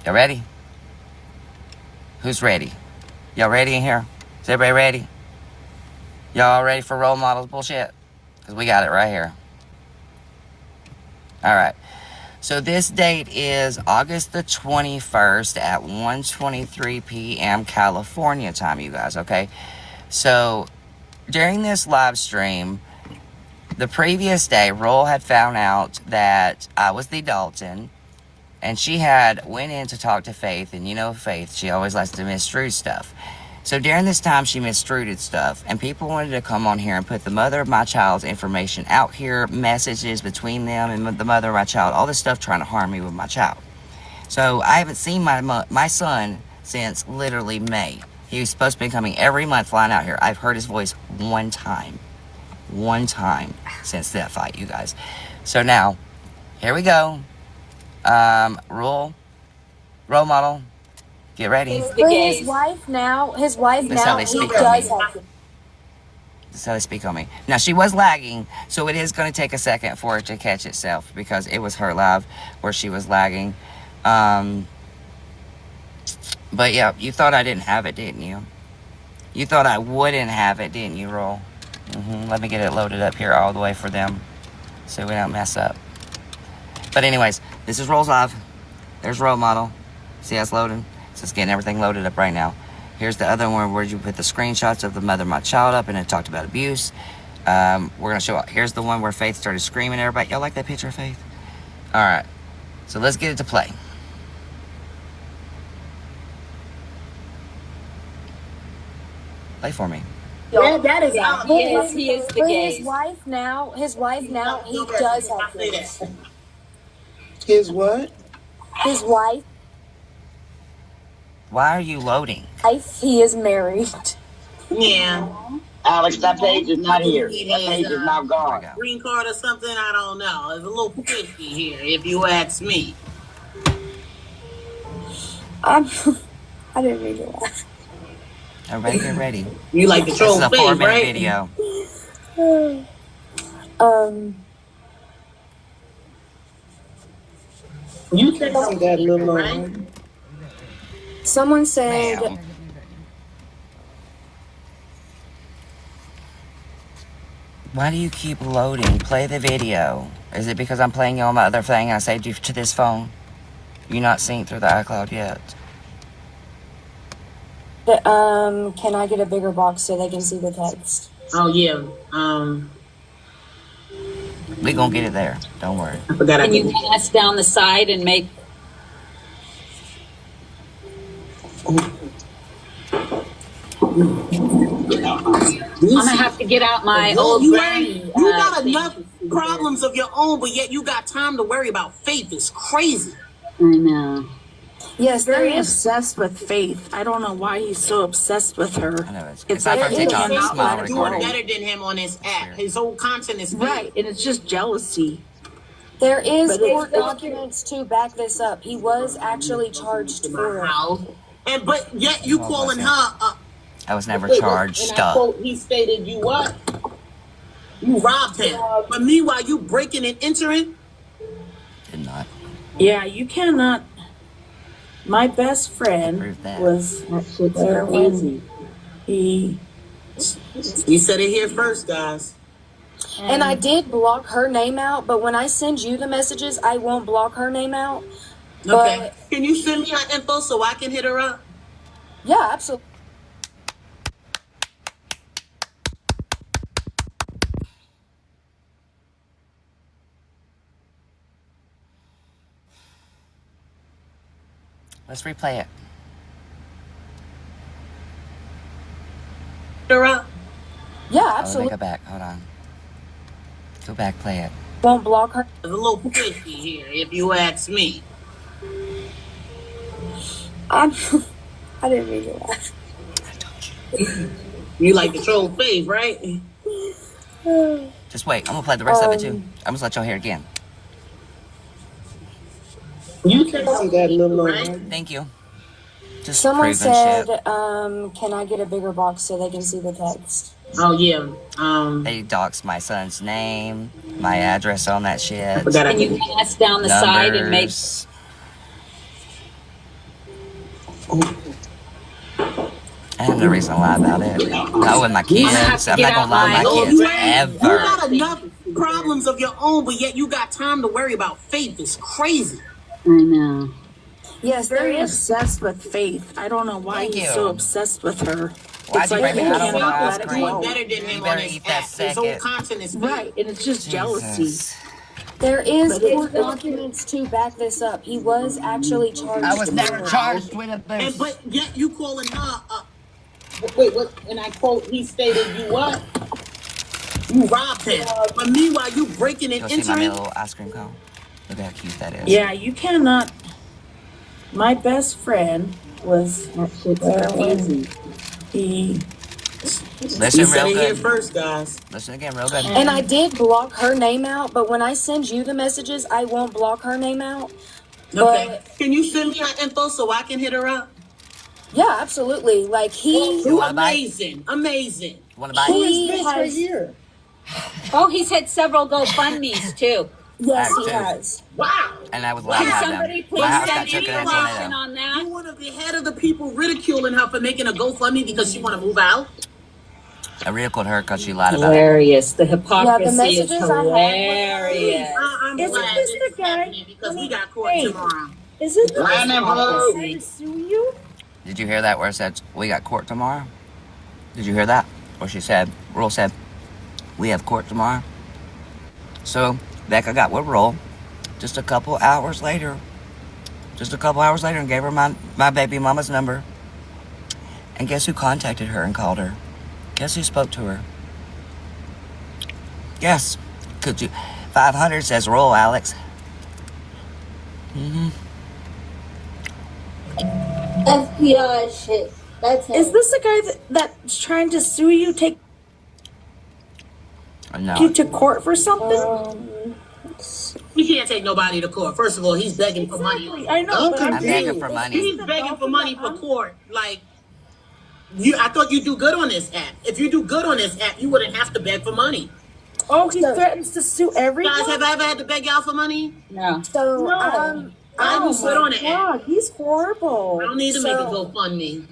Y'all ready? Who's ready? Y'all ready in here? Is everybody ready? Y'all ready for role models bullshit? Because we got it right here. Alright. So this date is August the 21st at 1:23 p.m. California time, you guys, okay? So during this live stream, the previous day, Roll had found out that I was the Dalton, and she had went in to talk to Faith, and you know Faith, she always likes to misconstrue stuff. So during this time, she misconstrued stuff, and people wanted to come on here and put the mother of my child's information out here, messages between them and the mother of my child, all this stuff trying to harm me with my child. So I haven't seen my son since literally May. He was supposed to be coming every month flying out here. I've heard his voice one time since that fight, you guys. So now, here we go. Role model. Get ready. His wife now, he does have this. That's how they speak on me. Now, she was lagging, so it is going to take a second for it to catch itself because it was her live where she was lagging. But yeah, you thought I didn't have it, didn't you? You thought I wouldn't have it, didn't you, Roll? Let me get it loaded up here all the way for them so we don't mess up. But anyways, this is Roll's live. There's role model. See how it's loading? So it's getting everything loaded up right now. Here's the other one where you put the screenshots of the mother of my child up and it talked about abuse. We're going to show, here's the one where Faith started screaming at everybody. Y'all like that picture of Faith? All right. So let's get it to play. Play for me. Yeah, that is out. Yes, he is the gay. His wife now, he does have this. His what? His wife, Why are you loading? he is married. Yeah. Alex, that page is not here. That page is now gone. Green card or something? I don't know. It's a little fishy here, if you ask me. I didn't mean to laugh. Everybody get ready. You like the This troll is a face, 4-minute right? video. You said I got a little right? Someone said, Ma'am. Why do you keep loading? Play the video. Is it because I'm playing you on my other thing and I saved you to this phone? You're not synced through the iCloud yet. can I get a bigger box so they can see the text? Oh yeah. We gonna get it there. Don't worry. I forgot. Can you pass down the side and make? I'm gonna have to get out my old granny. You got enough problems of your own, but yet you got time to worry about Faith. It's crazy. I know. Yes, there Very is. obsessed with Faith. I don't know why he's so obsessed with her. I know it's It's not like from he TikTok. cannot It's small let it Doing recording. go. better than him on his app. His whole content is fake. Right, and it's just jealousy. There is But it's- court documents to back this up. He was actually charged for it. House. And but yet you calling her I was never wait, charged. and I quote, he stated you what? You robbed him. But meanwhile you breaking and entering? Did not. Yeah, you cannot. My best friend Prove that. was there when he. You said it here first, guys. And I did block her name out, but when I send you the messages, I won't block her name out. Okay. But Can you send me her info so I can hit her up? yeah, absolutely. Let's replay it. Hit her up? Yeah, Oh, let me absolutely. go back. Hold on. Go back, play it. Won't block her. It's a little fishy here, if you ask me. I didn't mean to laugh. You like to troll Faith, right? Just wait. I'm gonna play the rest of it too. I'm gonna let y'all hear it again. You can see that little right? Thank you. Just Someone proving said, shit. can I get a bigger box so they can see the text? Oh yeah. They doxed my son's name, my address on that shit. forgot I And you did. pass down the side and make. Numbers. I have no reason to lie about it. Not with my kids. I'm not gonna lie to my No, kids you ever. got enough problems of your own, but yet you got time to worry about Faith. It's crazy. I know. Yes, there Very is. obsessed with Faith. I don't know why Thank he's you. so obsessed with her. Why'd It's you like bring he me out of cannot ice let it cream? go. Better than him You on better his eat that app. His whole second. content is fake. Right, and it's just jealousy. Jesus. There is But it's- court documents to back this up. He was actually charged. I was never for it. charged with a And boost. but yet you calling her wait, what? And I quote, he stated you what? You robbed him. But meanwhile you breaking and You'll see my entering? little ice cream cone. Look how cute that is. Yeah, you cannot. My best friend was there when he. Listen You said real it here good. first, guys. Listen again real good. And I did block her name out, but when I send you the messages, I won't block her name out. Okay. But Can you send me her info so I can hit her up? yeah, absolutely. Like You wanna bite? Amazing. Amazing. Wanna bite? he has. here? Oh, he's had several GoFundMe's too. Yes, he Active. has. Wow. And I was allowed to Can have somebody them. please My house send got me taken in a information tornado. on that? You want to be ahead of the people ridiculing her for making a GoFundMe because she want to move out? I ridiculed her because she lied about it. Hilarious. The hypocrisy is messages I had were- hilarious. I'm Isn't glad this this the is guy- happening because we got court Hey. tomorrow. Is it the Line them up. trying to sue you? Did you hear that where it said, we got court tomorrow? Did you hear that? Where she said, Rule said, we have court tomorrow? So, Becca got with Roll just a couple hours later. And gave her my baby mama's number. And guess who contacted her and called her? Guess who spoke to her? Guess. Could you? 500 says Roll, Alex. FBI shit. That's him. Is this the guy that's trying to sue you, take you No. to court for something? We can't take nobody to court. First of all, he's begging for money. Exactly, I know, but I'm begging for money. He's begging for money for court. Like, I thought you do good on this app. If you do good on this app, you wouldn't have to beg for money. Oh, he threatens to sue everyone? Guys, have I ever had to beg y'all for money? No. So, No. I do good on my the app. God, he's horrible. I don't need to make a GoFundMe.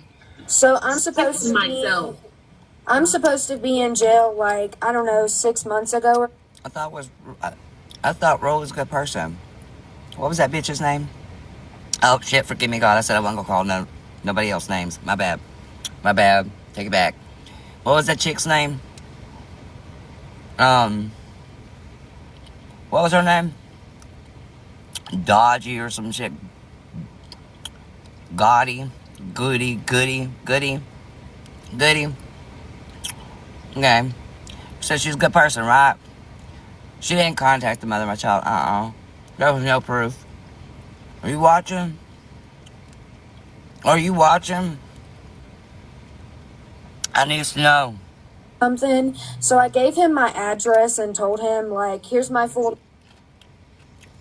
so I'm supposed to be. Myself. I'm supposed to be in jail like, I don't know, 6 months ago. I thought Roll was a good person. What was that bitch's name? Oh shit! Forgive me, God. I said I wasn't gonna call nobody else's names. My bad. Take it back. What was that chick's name? What was her name? Dodgy or some shit. Goody. Okay. Said she's a good person, right? She didn't contact the mother of my child. There was no proof. Are you watching? Are you watching? I need to know. Something. So I gave him my address and told him, like, here's my full...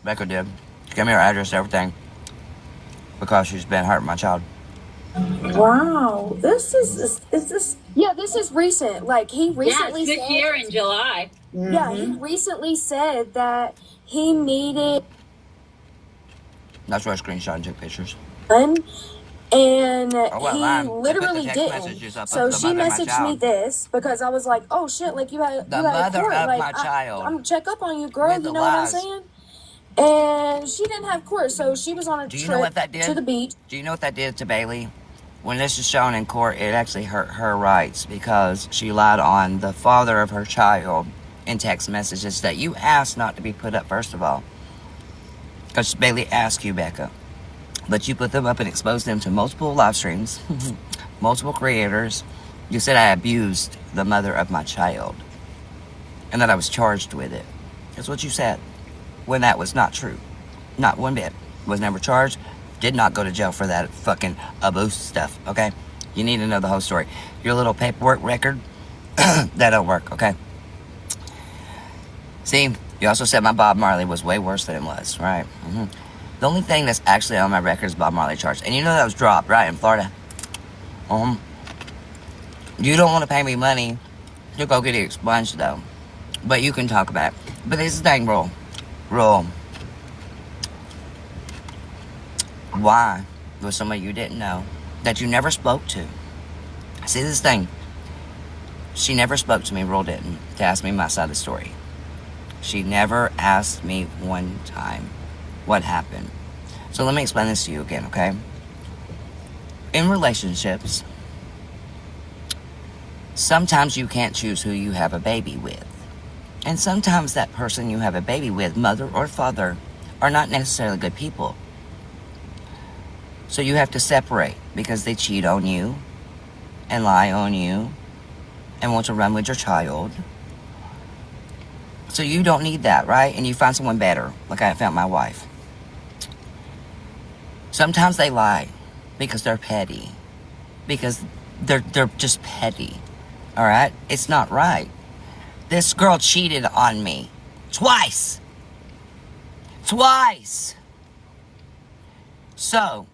Becca did. She gave me her address and everything. Because she's been hurting my child. Wow. This is this... Yeah, this is recent. Like, he recently Yeah, 6 year in July. Yeah, he recently said that he needed... That's why I screenshot and took pictures. And well, he literally didn't. So she messaged me this because I was like, "Oh shit! Like you had The you had mother court. of Like my child. I'm gonna check up on you, girl. With You the know what I'm lies. saying?" And she didn't have court, so she was on a Do you know what that trip did? to the beach. Do you know what that did to Bailey? When this is shown in court, it actually hurt her rights because she lied on the father of her child in text messages that you asked not to be put up, first of all. Because Bailey asked you, Becca. But you put them up and exposed them to multiple live streams, multiple creators. You said I abused the mother of my child and that I was charged with it. That's what you said. When that was not true. Not one bit. Was never charged. Did not go to jail for that fucking abuse stuff, okay? You need to know the whole story. Your little paperwork record, that don't work, okay? See, you also said my Bob Marley was way worse than it was, right? The only thing that's actually on my record is Bob Marley charge. And you know that was dropped, right, in Florida? You don't want to pay me money to go get it expunged, though. But you can talk about it. But this is the thing, Rule. Why was somebody you didn't know that you never spoke to? See, this thing. She never spoke to me, Rule didn't, to ask me my side of the story. She never asked me one time what happened. So let me explain this to you again, okay? In relationships, sometimes you can't choose who you have a baby with. And sometimes that person you have a baby with, mother or father, are not necessarily good people. So you have to separate because they cheat on you and lie on you and want to run with your child. So you don't need that, right? And you find someone better, like I found my wife. Sometimes they lie because they're petty. Because they're just petty. Alright? It's not right. This girl cheated on me. Twice. So,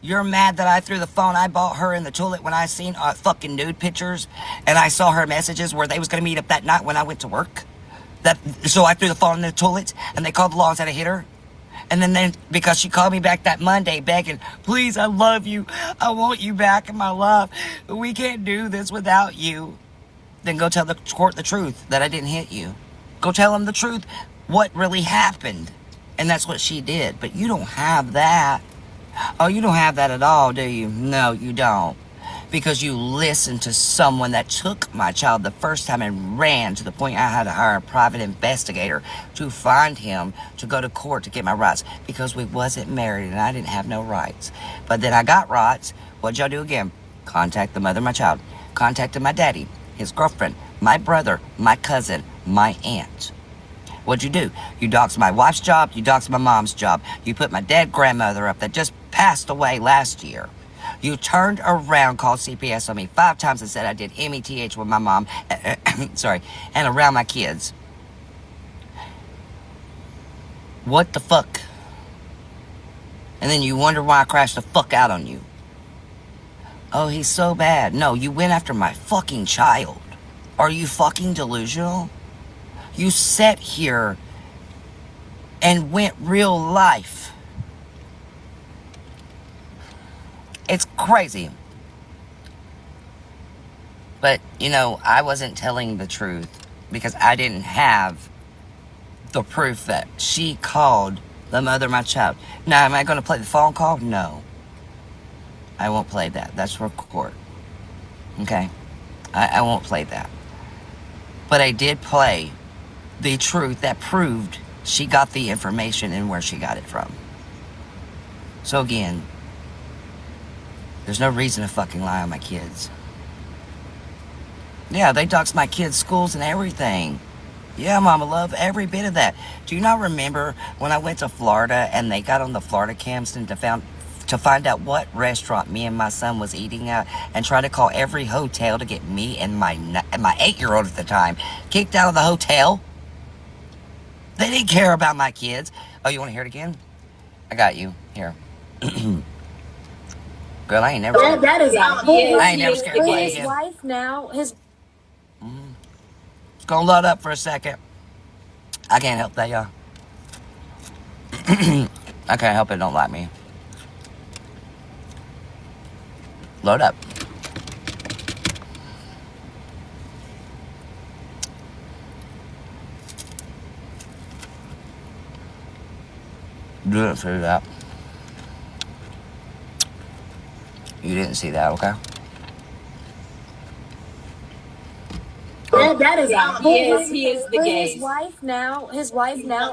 you're mad that I threw the phone I bought her in the toilet when I seen fucking nude pictures and I saw her messages where they was going to meet up that night when I went to work? So I threw the phone in the toilet and they called the law and said I hit her? And then because she called me back that Monday begging, please, I love you. I want you back in my life. We can't do this without you. Then go tell the court the truth, that I didn't hit you. Go tell them the truth, what really happened. And that's what she did. But you don't have that. Oh, you don't have that at all, do you? No, you don't. Because you listened to someone that took my child the first time and ran to the point I had to hire a private investigator to find him to go to court to get my rights. Because we wasn't married and I didn't have no rights. But then I got rights. What'd y'all do again? Contact the mother of my child. Contacted my daddy, his girlfriend, my brother, my cousin, my aunt. What'd you do? You doxed my wife's job. You doxed my mom's job. You put my dead grandmother up that just passed away last year. You turned around, called CPS on me 5 times and said I did METH with my mom, sorry, and around my kids. What the fuck? And then you wonder why I crashed the fuck out on you. Oh, he's so bad. No, you went after my fucking child. Are you fucking delusional? You sat here and went real life. It's crazy. But, you know, I wasn't telling the truth because I didn't have the proof that she called the mother of my child. Now, am I going to play the phone call? No. I won't play that. That's for court. Okay? I won't play that. But I did play the truth that proved she got the information and where she got it from. So again, there's no reason to fucking lie on my kids. Yeah, they doxed my kids' schools and everything. Yeah, Mama, love every bit of that. Do you not remember when I went to Florida and they got on the Florida cams and found to find out what restaurant me and my son was eating at and try to call every hotel to get me and my 8-year-old at the time kicked out of the hotel. They didn't care about my kids. Oh, you want to hear it again? I got you. Here. Girl, I ain't never scared. That is I ain't never scared to play His again. wife now, his It's gonna load up for a second. I can't help that, y'all. I can't help it, don't like me. Load up. Didn't see that. You didn't see that, okay? That is He is the but gay. his wife now,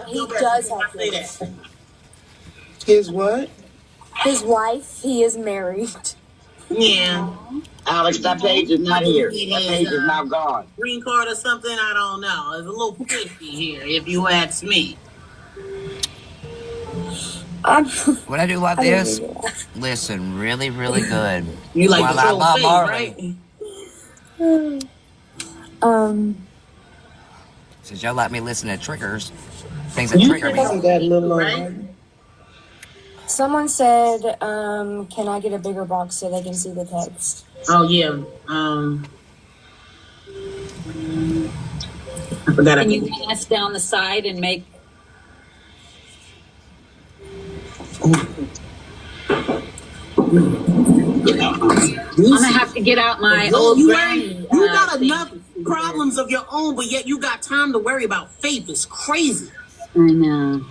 he does have kids. His what? His wife, he is married. Yeah. Alex, that page is not here. That page is now gone. Green card or something? I don't know. It's a little fishy here, if you ask me. When I do like this, listen really, really good. You like While the I whole love thing, Marley. right? Since y'all let me listen to triggers, things that trigger me. That little right? Someone said, can I get a bigger box so they can see the text? Oh yeah. I forgot. Can you pass down the side and make? I'm gonna have to get out my old granny. You got enough problems of your own, but yet you got time to worry about Faith. It's crazy. I know.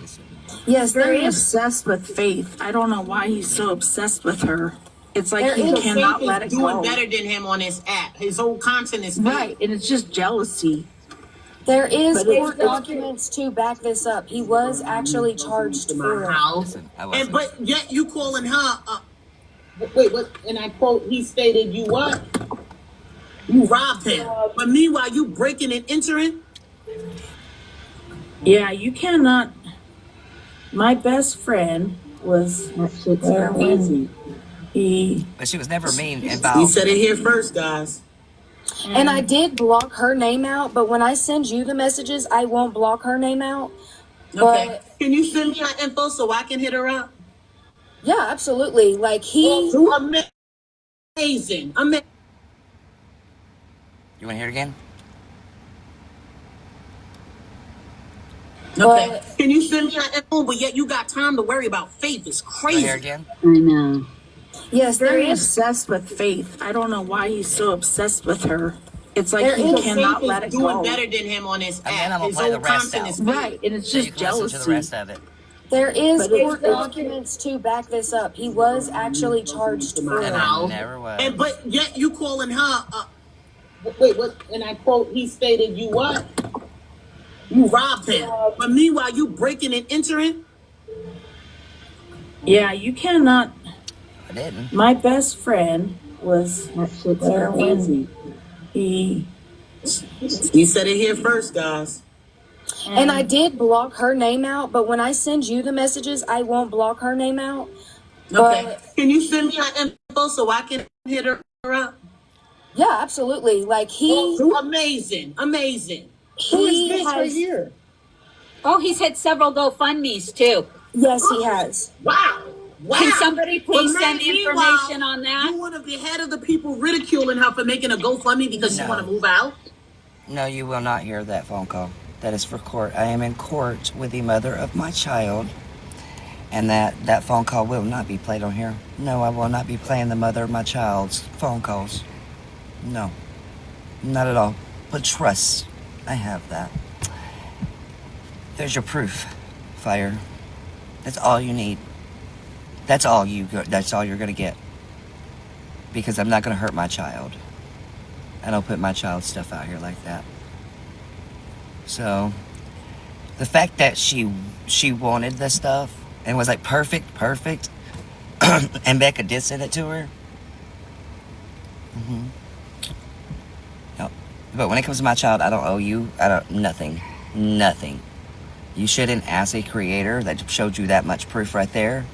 Yes, they're obsessed with Faith. I don't know why he's so obsessed with her. It's like he cannot let it doing go. better than him on this app. His whole content is right, and it's just jealousy. There is court documents to back this up. He was actually charged for it. And but yet you calling her. Wait, what? And I quote: "He stated you what? You robbed him." But meanwhile, you breaking and entering. Yeah, you cannot. My best friend was there when But she was never mean You involved. said it here first, guys. And I did block her name out, but when I send you the messages, I won't block her name out. Okay. But Can you send me her info so I can hit her up? yeah, absolutely. Like he Amazing. You want to hear it again? Okay. Can you send me her info, but yet you got time to worry about Faith? It's crazy. Here again? I know. yes, they're obsessed with Faith. I don't know why he's so obsessed with her. It's like There he is cannot Faith let is it doing go. better than him on this And then app. I'm gonna His play the whole rest content out. is Right, and it's So you just can listen to the jealousy. rest of it. there is But court documents to back this up. He was actually charged for And it. I never was. And but yet you calling her. Wait, what? And I quote: "He stated you what? You robbed him." But meanwhile, you breaking and entering. Yeah, you cannot. I didn't. My best friend was there when he. You said it here first, guys. And I did block her name out, but when I send you the messages, I won't block her name out. Okay. But Can you send me her info so I can hit her up? yeah, absolutely. Like Amazing. he has. here? Oh, he's had several GoFundMe's too. Yes, he has. Wow. Can somebody please But send meanwhile, information on that? You want to be head of the people ridiculing her for making a GoFundMe because she No. want to move out? No, you will not hear that phone call. That is for court. I am in court with the mother of my child. And that phone call will not be played on here. No, I will not be playing the mother of my child's phone calls. No. Not at all. But trust, I have that. There's your proof, Fire. That's all you need. That's all you're going to get. Because I'm not going to hurt my child. I don't put my child's stuff out here like that. So, the fact that she wanted the stuff and was like, perfect, and Becca did send it to her. No. But when it comes to my child, I don't owe you. Nothing. You shouldn't, as a creator that showed you that much proof right there,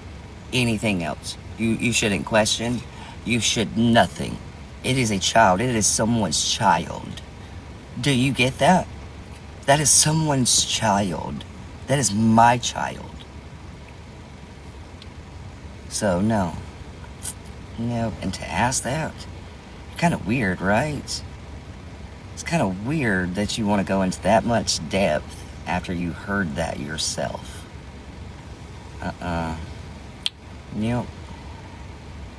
anything else. You shouldn't question. You should nothing. It is a child. It is someone's child. Do you get that? That is someone's child. That is my child. So, no. No, and to ask that, kind of weird, right? It's kind of weird that you want to go into that much depth after you heard that yourself. Yep.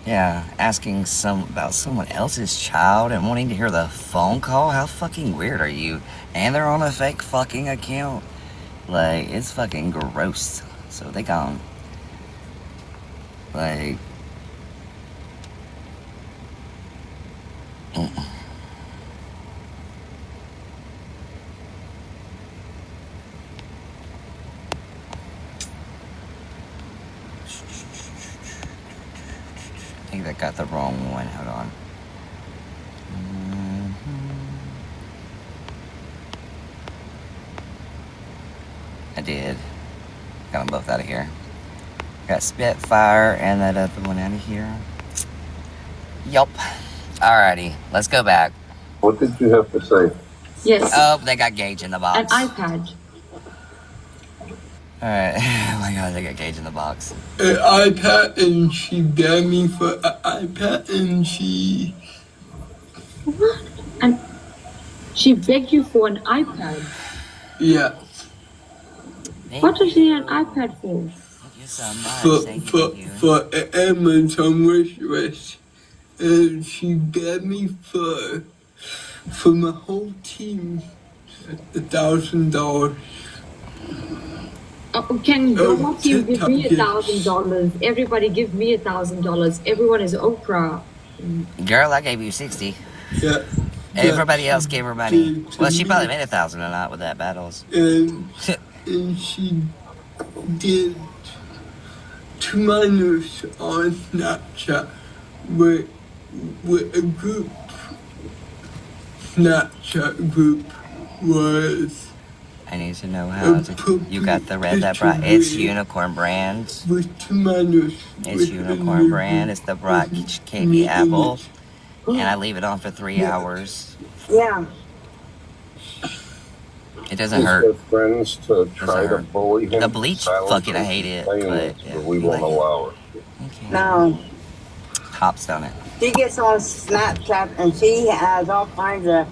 Yeah, asking about someone else's child and wanting to hear the phone call? How fucking weird are you? And they're on a fake fucking account. Like, it's fucking gross. So they gone. Like... I think I got the wrong one. Hold on. I did. Got them both out of here. Got Spitfire and that other one out of here. Yup. Alrighty, let's go back. What did you have to say? Yes. Oh, they got Gage in the box. An iPad. Alright. Oh my god, they got Gage in the box. An iPad, and she begged me for an iPad, and she... What? And she begged you for an iPad? Yeah. What does she need an iPad for? Thank you so much. For an Amazon wish list. And she begged me for my whole team $1,000. Can your team give me $1,000? Everybody give me $1,000. Everyone is Oprah. Girl, I gave you 60. Yeah. Everybody else gave her money. Well, she probably made 1,000 or not with that battles. And she did 2 minors on Snapchat with a group. Snapchat group was... I need to know how to... You got the red that brought... It's Unicorn Brand. With 2 minors. It's Unicorn Brand. It's the Brock Candy Apple. And I leave it on for 3 hours. Yeah. It doesn't hurt. Friends to try to bully him. The bleach, fucking, I hate it. But yeah, we won't allow it. No. Hops on it. She gets on Snapchat and she has all kinds of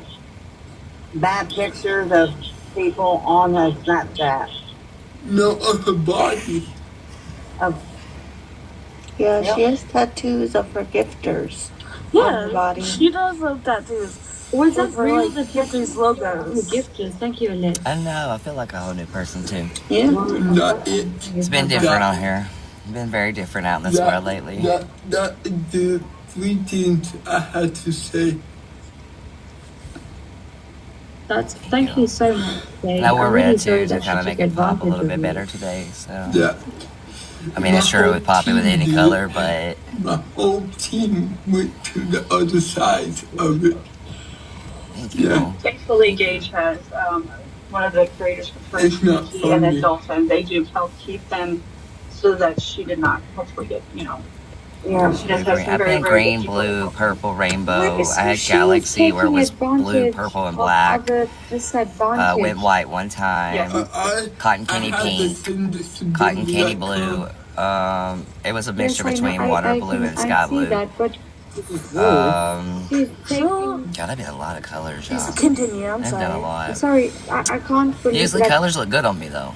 bad pictures of people on her Snapchat. No, of her body. Yeah, Yep. she has tattoos of her gifters on her Yeah, body. she does love tattoos. Was that For, really like, the gifters logos? gifters? Thank you, Annette. I know, I feel like a whole new person too. Yeah. Not it. It's been different on here. It's been very different out in this world lately. That the 3 things I had to say. Thank you so much, Dave. Now we're I really red sorry too to that kind of she make took it pop a little advantage bit of better you. today. So Yeah. I mean, it's sure it would pop it with any color, but My whole team went to the other side of it. thank you. Yeah. Thankfully, Gage has one of the creators for It's not Free and funny. then Dalton. They do help keep them so that she did not hopefully get, Yeah. she does have I've some very, been very green, good people. blue, purple, rainbow. Like, so I had she Galaxy where it was taking blue, advantage purple, and of black. other disadvantage. Went white one time. Yeah. Cotton candy pink. Cotton candy blue. It was a mixture between water blue and sky blue. That, but She's taking... God, that'd be a lot of colors, y'all. Continue, I'm I've done a sorry. lot. Sorry, I can't believe Usually that. colors look good on me though.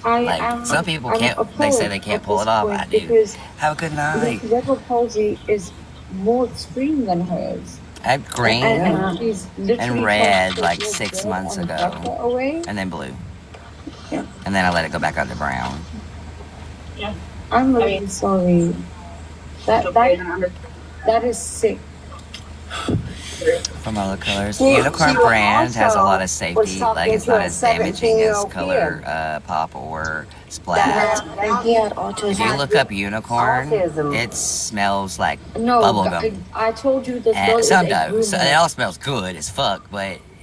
Some people can't. They say they can't pull it off. I do. Because Have a good night. cerebral palsy is more extreme than hers. I had green And she's literally and red tossed like the 6 red months and ago, butter away. and then blue, and then I let it go back onto brown. Yeah. I'm really sorry. That is sick. From all the colors, She Unicorn was Brand has a lot of was safety. talking Like it's to not a as damaging as 17-year-old color pop or splat. And he had autism. If you look up unicorn, Autism. it smells like No, bubble gum. I told you this girl And is some a do. groomer. So it all smells good as fuck, but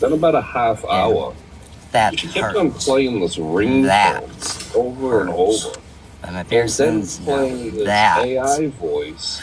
Then about a half hour, That she kept on playing this ringtone over and over. And And then playing this AI voice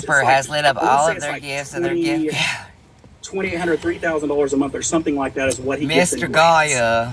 Shaper has lit up all of their gifts and their gifts. $2,800, $3,000 a month or something like that is what he gets in Mr. grants. Gaia.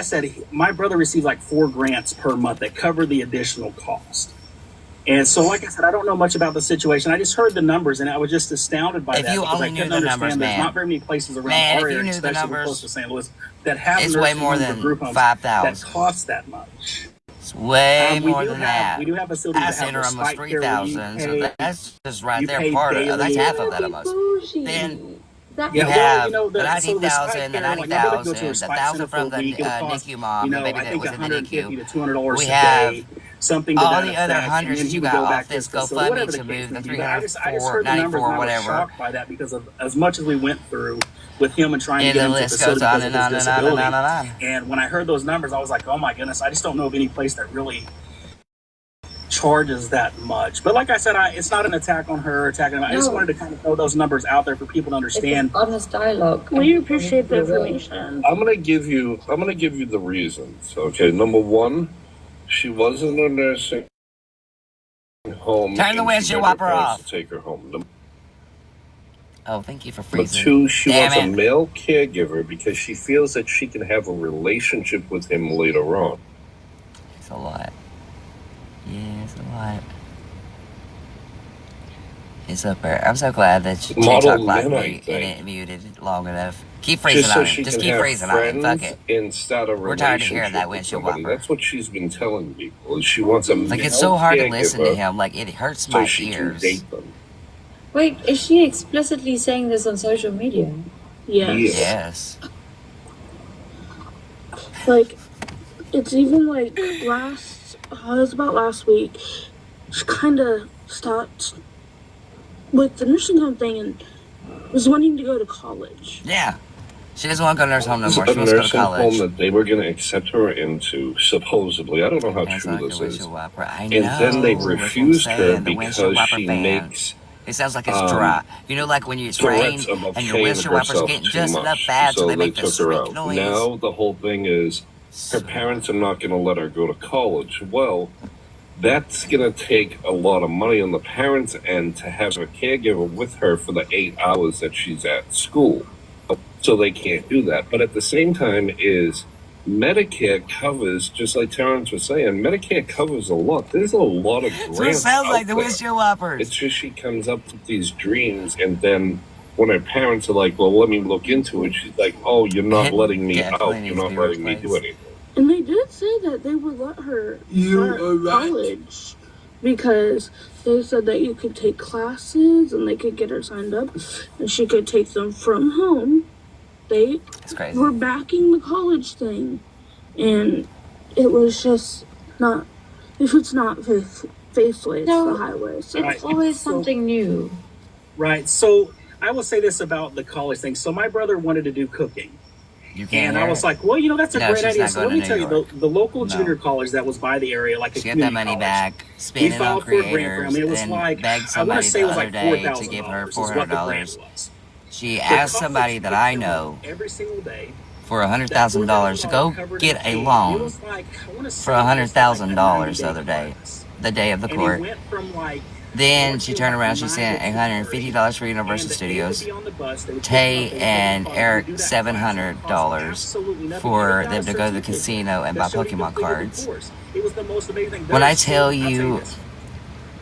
I said, my brother received like 4 grants per month that cover the additional cost. And so, like I said, I don't know much about the situation. I just heard the numbers, and I was just astounded by If that. you because only I knew couldn't the understand numbers, there's man. not very many places around Man, our if you area, knew the especially numbers, close to St. Louis, that have it's way nursing more homes or than group homes 5,000. that cost that much. It's way We more do than have that. we do have facilities That's that in have almost respite care where you 3,000. So pay that's just right you there. pay Part of that's daily. half of that almost. Bougie. Then That you Yeah, well, have the so respite 90,000, the care, like my brother could go to a 90,000, the respite center 1,000 for a from the week. It'll cost, NICU mom, the baby I that think was in the $150 NICU. to $200 We a have day, something to all that the other effect, and hundreds then that he you would got go off back to this his facility, GoFundMe whatever the to case move may the be. But I just 304, heard the numbers 94, and I was whatever. shocked by that because of as much as we went through with him and trying to And get the him to list facility goes on because of and his on and on and disability. on and on. And when I heard those numbers, I was like, oh my goodness, I just don't know of any place that really charges that much. But like I said, it's not an attack on her, attacking him. I just wanted to kind of throw those numbers out there for people to understand. It's an honest dialogue. We appreciate the information. I'm gonna give you the reasons. Okay, number one, she was in a nursing home. Turn the and she windshield begged her wiper parents off. to take her home. Oh, thank you for Number freezing. two, she wants a Damn it. male caregiver because she feels that she can have a relationship with him later on. It's a lot. Yeah, it's a lot. It's up there. I'm so glad that she Model talked like men, I me and think. it muted long enough. Keep freezing Just so on she it. Just can keep have freezing on it. Fuck friends it. instead of We're tired of hearing relationship that with windshield somebody. wiper. That's what she's been telling people. She wants a Like, male it's so hard to listen to caregiver him. Like, it hurts so my she can ears. date them. Wait, is she explicitly saying this on social media? Yes. Yes. Like, it's even like it was about last week, she kind of stopped with the nursing home thing and was wanting to go to college. Yeah. She doesn't want to go to nursing home no This more. is She a wants to go to nursing home college. that they were going to accept her into, supposedly. I don't know how That's true like this the is. windshield wiper. I And know. then they That's what I'm refused her saying. The windshield because wiper she fan. makes It sounds like it's dry. You know, like when it's rain threats about and your paying windshield wipers herself getting too just enough much. bad so So they they make this took her squeak out. noise. Now the whole thing is her parents are not going to let her go to college. Well, that's going to take a lot of money on the parents' end to have a caregiver with her for the 8 hours that she's at school. So they can't do that. But at the same time is Medicare covers, just like Terrence was saying, Medicare covers a lot. There's a lot of grants So it sounds out like the there. windshield wipers. It's just she comes up with these dreams, and then when her parents are like, well, let me look into it, she's like, oh, you're not It letting me definitely out. needs You're to not be letting me do replaced. anything. And they did say that they would let her You start are right. college because they said that you could take classes and they could get her signed up and she could take them from home. They It's crazy. were backing the college thing, and it was just not. If it's not faithful, it's No, the highway. So It's Right. always So- something new. Right. So I will say this about the college thing. So my brother wanted to do cooking. You can't And hear I was it. like, well, that's a No, great she's idea. not So going let me to tell New you, York. the local No. junior college that was by the area, like a She got that community money college, back, we spent it on filed for a grant for creators, him. It was and like, begged I somebody want to say the it was other like day to $4,000 give her is what the grant $400. was. She The asked college somebody that picked I him know up every single day. for That $100,000 to go covered get his a fee. It loan was like, I want to say for it was like a $100,000 the 90-day other day, class. the day of the And he court. went from like Then she 4 turned to around, she 9 sent to $850 for 2:30. Universal And they would Studios. be on the bus. They would pick him up, Tay they would take him and to college. They Eric would do that class. It $700 cost absolutely nothing. for And he got them a to go to the certificate casino and that buy showed he Pokemon completed the cards. course. It was the most amazing thing. When There I are so- tell I'll tell you this.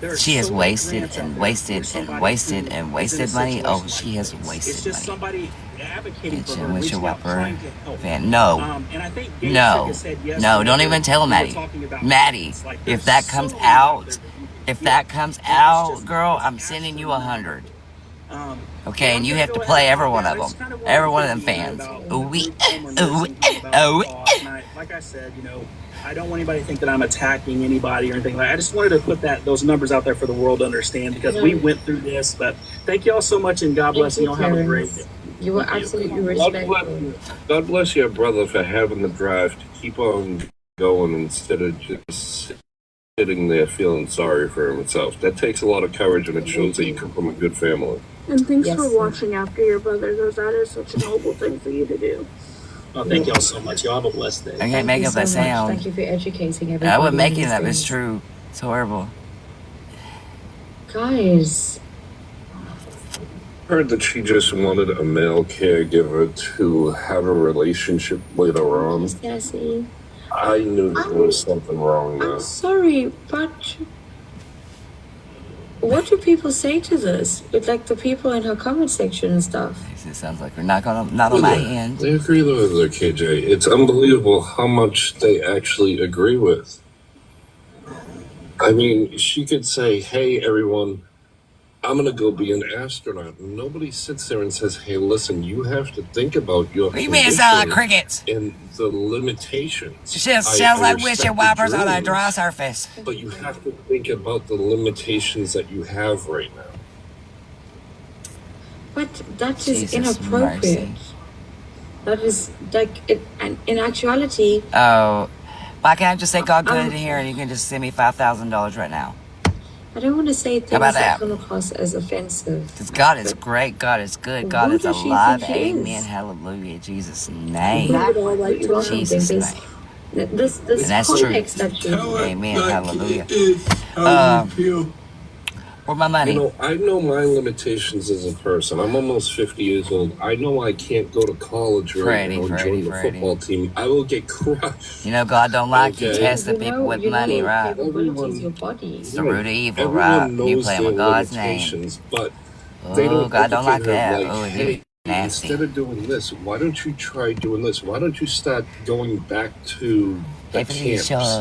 There are she has so many wasted grants out and there wasted for and somebody wasted who and is in a wasted money, oh, situation she like has this. It's wasted just money. somebody advocating for Bitch, her, and reaching out, whistle trying wipper to help. fan. No. And I think Gabe No. Sick said yes No, don't whenever even tell we were Maddie. talking about Maddie, grants. Like, if there's that so comes many out out, there. if Yeah. that comes And it's out, just girl, I'm sending you 100. I'm Okay, and you gonna have go to ahead play and every pop one out. of I just them. kinda wanted Every to one of them give you fans. about Ooh wee, group home or ooh nursing wee, home, about ooh my thoughts. And like I said, I don't want anybody to think that I'm attacking anybody or anything like that. I just wanted to put those numbers out there for the world to understand because we went through this. But thank you all so much and God bless you. Y'all have a great day. You were absolutely God bless respectful. you. God bless your brother for having the drive to keep on going instead of just sitting there feeling sorry for himself. That takes a lot of courage, and it shows that you come from a good family. and thanks Yes, for sir. watching after your brother, because that is such a noble thing for you to do. Oh, thank y'all so much. Y'all have a blessed day. I can't Thank make you up so that much. sound. Thank you for educating everybody. I wouldn't make on it these up. It's things. true. It's horrible. Guys, Heard that she just wanted a male caregiver to have a relationship later on. Sassy. I knew there was something wrong there. I'm sorry, but what do people say to this? With like the people in her comment section and stuff. It sounds like we're not on my end. They agree with her, KJ. It's unbelievable how much they actually agree with. I mean, she could say, hey, everyone, I'm going to go be an astronaut. Nobody sits there and says, hey, listen, you have to think about your condition crickets and the limitations. It sounds like windshield wipers on a dry surface. But you have to think about the limitations that you have right now. But that is Jesus inappropriate. mercy. That is like, and in actuality, Oh, why can't I just say God good in here and you can just send me $5,000 right now? I don't want to say things about that that? come across as offensive. Because God is great, God is good, God Who is does she alive. think she is? Amen. Hallelujah. In Jesus' name. Jesus' Jesus' name. This And that's true. context that you Amen. Hallelujah. How you feel. Where my money? You know, I know my limitations as a person. I'm almost 50 years old. I know I can't go to college right now and join the football team. I will get crushed. You know God don't like you Okay. testing people with money, right? your body. It's the root of evil, Everyone right? knows You playing their with God's name. limitations, but they Oh, don't God don't like educate her that. like, Oh, hey, it's nasty. instead of doing this, why don't you try doing this? Why don't you start going back to the camps,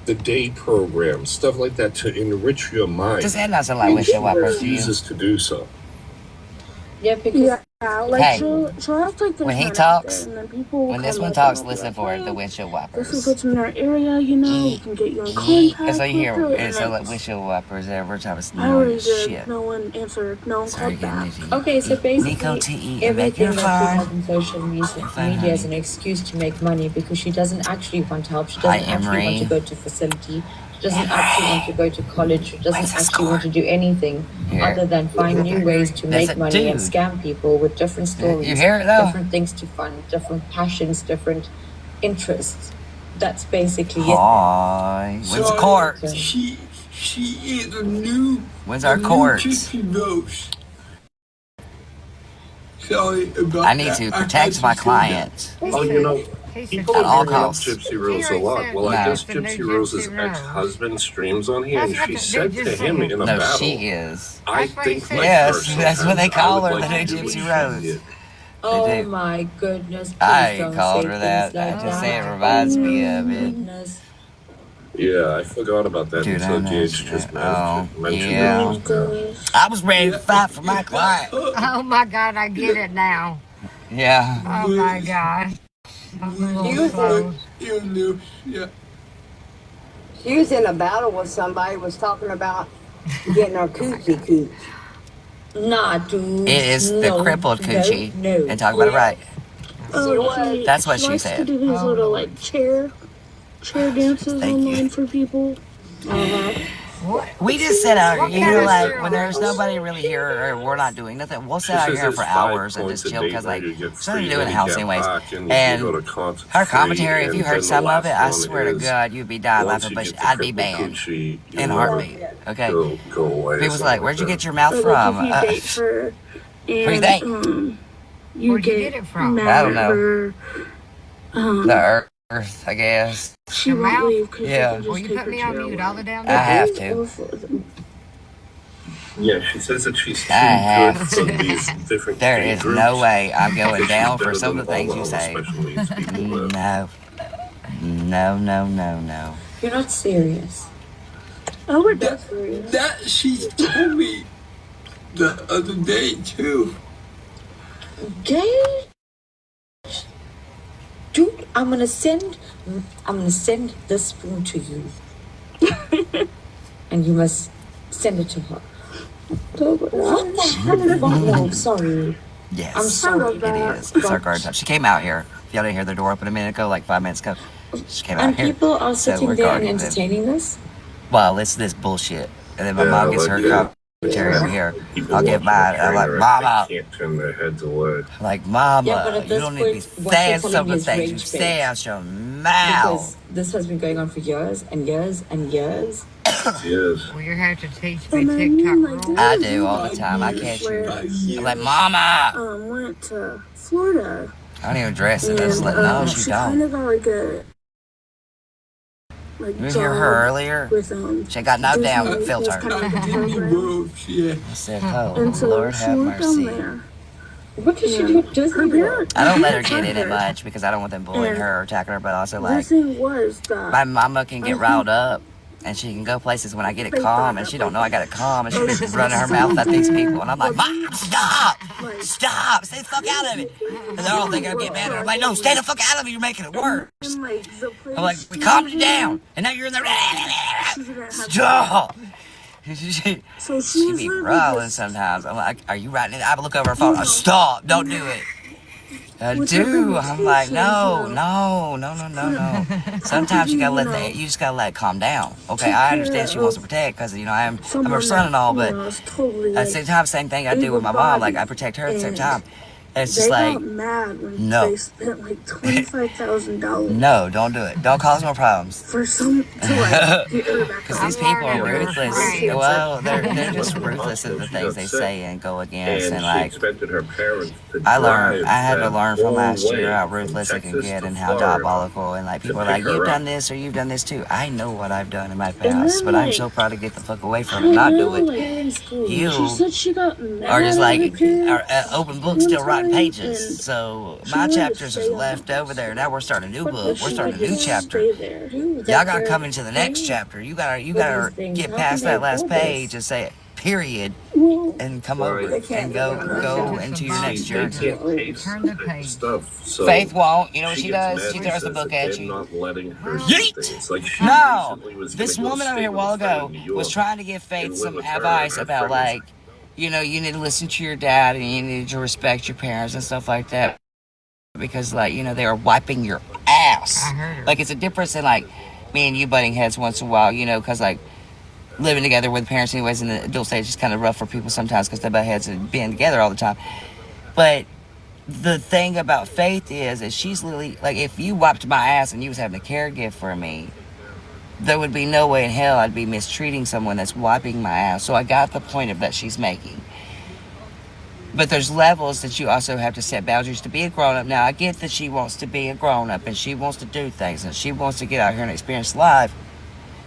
the day program, stuff like that to enrich your mind? Does that not sound like windshield wipers to you? refuses to do so. Yeah, because like Hey, she'll have like this when he one out talks, there, and then people will when this come one up talks, and they'll be listen like, for it, the "Well, windshield this is wipers. what's in our area, you know, we can get you in contact That's all you hear. with it," It's and like then windshield wipers every time it's I already annoying as did. shit. No one answered. No one Sorry, called back. getting Okay, so basically, Nico T.E. and make everything your that she fine. has on social media is an excuse to make money because she doesn't actually want help. She Hi, doesn't actually want to Emery. go to facility. She doesn't actually want to go to college. She doesn't What's the actually want to do anything Here. other than find new ways to There's make a money and dude. scam people with different stories, You hear it, though? different things to fund, different passions, different interests. That's basically it. Hi. When's the court? She is a new. When's our a new court? Gypsy Rose. Sorry about I need that. to I protect had my to say that. clients. Oh, you know, people At all are bringing up costs. Gypsy Rose a lot. Well, I guess Gypsy Rose's ex-husband streams on here, and she said to him in a No, battle, she is. I think like her. Yes, that's what they Sometimes I call would her, the like new to do what Gypsy she Rose. did. Oh do. my goodness! Please I ain't don't called say her things that. like I just say it that. reminds me Oh of my it. goodness. Yeah, I forgot about that Dude, I until know. GH just Oh, mentioned yeah. it. I was ready to fight for my client. Oh my God, I get it now. Yeah. Oh my God. I'm a He little was slow. Yeah. She was in a battle with somebody, was talking about getting her coochie cooch. Nah, dude. It is the crippled coochie. No. And talk about it right. Oh, That's what she likes said. to do these little like chair dances Thank you. online for people. We just sit out What here, kind of like, cereal? when there's nobody really here or we're not doing nothing, we'll sit She out says here there's for 5 hours and points just a chill date because, where like, you get there's nothing free to do in the house handicap anyways. parking, you can And go to concerts her free, commentary, if and you heard then the some of it, last I one swear to is, God, you'd be dying once laughing, you but get the I'd be crippled banned coochie, in a heartbeat. Okay? Go away. or People's something like, where'd you that. get your mouth Or from? like if you date her What do you and think? you Where'd you get get it from? mad I don't at know. her, The earth, I guess. she Your won't mouth? leave because Yeah. you can Will just you take put her me on chair mute away. all the damn I time? have It's to. awful. Yeah, she says that she's too I have good for to. these different There age is groups. no way I'm going She's down for better some of the than things all you the say. special needs people live. No. No, no, no, no. You're not serious. Oh, we're dead serious. That she told me the other day too. Gay? Dude, I'm gonna send this spoon to you. And you must send it to her. What the hell? No, sorry. Yes. I'm sorry. It is. It's our guard time. She came out here. If y'all didn't hear the door open a minute ago, like 5 minutes ago, she came out And here. people are So sitting we're there and guarding them. entertaining this? Well, it's this bullshit. And then my Yeah, mom gets like, her commentary over here. People I'll give watching mine. the I'm like, trainer, Mama. they can't turn their heads away. Like, Mama, Yeah, but at you this don't need to be point, what you're saying telling some me of is the things you rage say bait. out your mouth. Because this has been going on for years and years and years. Yes. Well, you have to teach me And then TikTok like rules. I do all the time. I catch you. I'm like, Mama. went to Florida. I don't even dress it. And I just let no, she she kind don't. of got like a You hear her earlier? with She ain't got no Disney. damn It was filter. kind of like a program. I said, oh, And so Lord she have went down mercy. there. What did she And do? her parents I don't let her took get in it much because I don't want them bullying And her or attacking her, but also the like thing was that my mama can get riled up And she can go places when I get it calm, and she don't know I got it calm, and she's just running her mouth at these people, and I'm like, Mom, stop! Stop! Stay the fuck out of it! And they're all thinking I'm getting mad at her. I'm like, no, stay the fuck out of it, you're making it worse. I'm like, we calmed you down, and now you're in there. Stop! She be rolling sometimes. I'm like, are you writing it? I look over her phone, stop, don't do it. I do. I'm like, no. Sometimes you just gotta let it calm down. Okay, I understand she wants to protect because I'm her son and all, but at the same time, same thing I do with my mom. Like I protect her at the same time. And it's just like, got mad when no. they spent like $25,000. No, don't do it. Don't cause more problems. For some to like get her back. Because these people are ruthless. Well, they're just ruthless at the things they say and go against. And like, I had to learn from last year how ruthless it can get and how diabolical. And like, people are like, you've done this or you've done this too. I know what I've done in my past, but I'm so proud to get the fuck away from it, not do it. You She said she got mad are just like, at her open book, still writing pages. So my chapters are left over there. Now we're starting a new book. We're starting a new chapter. Y'all gotta come into the next chapter. You gotta get past that last page and say period and come over and go into your next journey. Turn the page. Faith won't. You know what she does? She throws the book at you. Yeet! No! This woman over here a while ago was trying to give Faith some advice about like, you need to listen to your dad and you need to respect your parents and stuff like that. Because, like, they are wiping your ass. I heard her. Like, it's a difference in, like, me and you butting heads once in a while, because, like, living together with parents anyways in the adult stage is kind of rough for people sometimes because they butt heads and being together all the time. But the thing about Faith is she's literally, like, if you wiped my ass and you was having a caregiver for me, there would be no way in hell I'd be mistreating someone that's wiping my ass. So I got the point of that she's making. But there's levels that you also have to set boundaries to be a grown-up. Now, I get that she wants to be a grown-up and she wants to do things and she wants to get out here and experience life.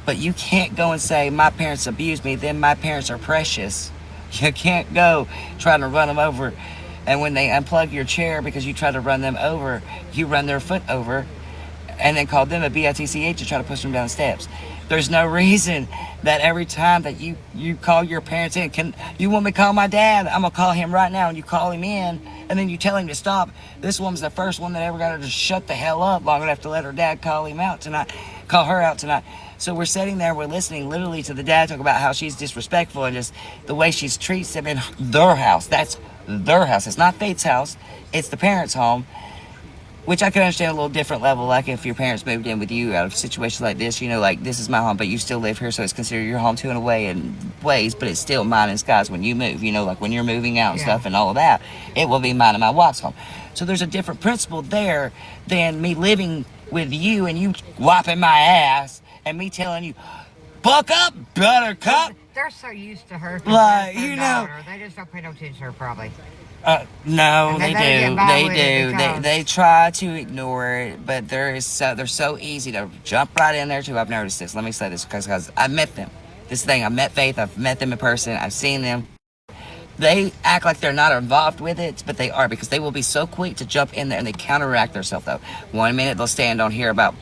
But you can't go and say, my parents abused me, then my parents are precious. You can't go trying to run them over. And when they unplug your chair because you try to run them over, you run their foot over and then call them a bitch to try to push them down the steps. There's no reason that every time that you call your parents in, you want me to call my dad? I'm going to call him right now, and you call him in, and then you tell him to stop. This woman's the first one that ever got her to shut the hell up long enough to let her dad call her out tonight. So we're sitting there, we're listening literally to the dad talk about how she's disrespectful and just the way she treats them in their house. That's their house. It's not Faith's house. It's the parents' home. Which I can understand a little different level, like if your parents moved in with you out of a situation like this, like this is my home, but you still live here, so it's considered your home too in a way, in ways, but it's still mine and Sky's when you move, like when you're moving out and stuff and all of that, it will be mine and my wife's home. So there's a different principle there than me living with you and you wiping my ass and me telling you, buck up, buttercup. They're so used to her. Like, they just don't pay no attention to her, probably. No, they do. They They try to ignore it, but they're so easy to jump right in there too. I've noticed this. Let me say this because I met them. This thing, I met Faith. I've met them in person. I've seen them. They act like they're not involved with it, but they are because they will be so quick to jump in there and they counteract themselves though. 1 minute they'll stand on here about,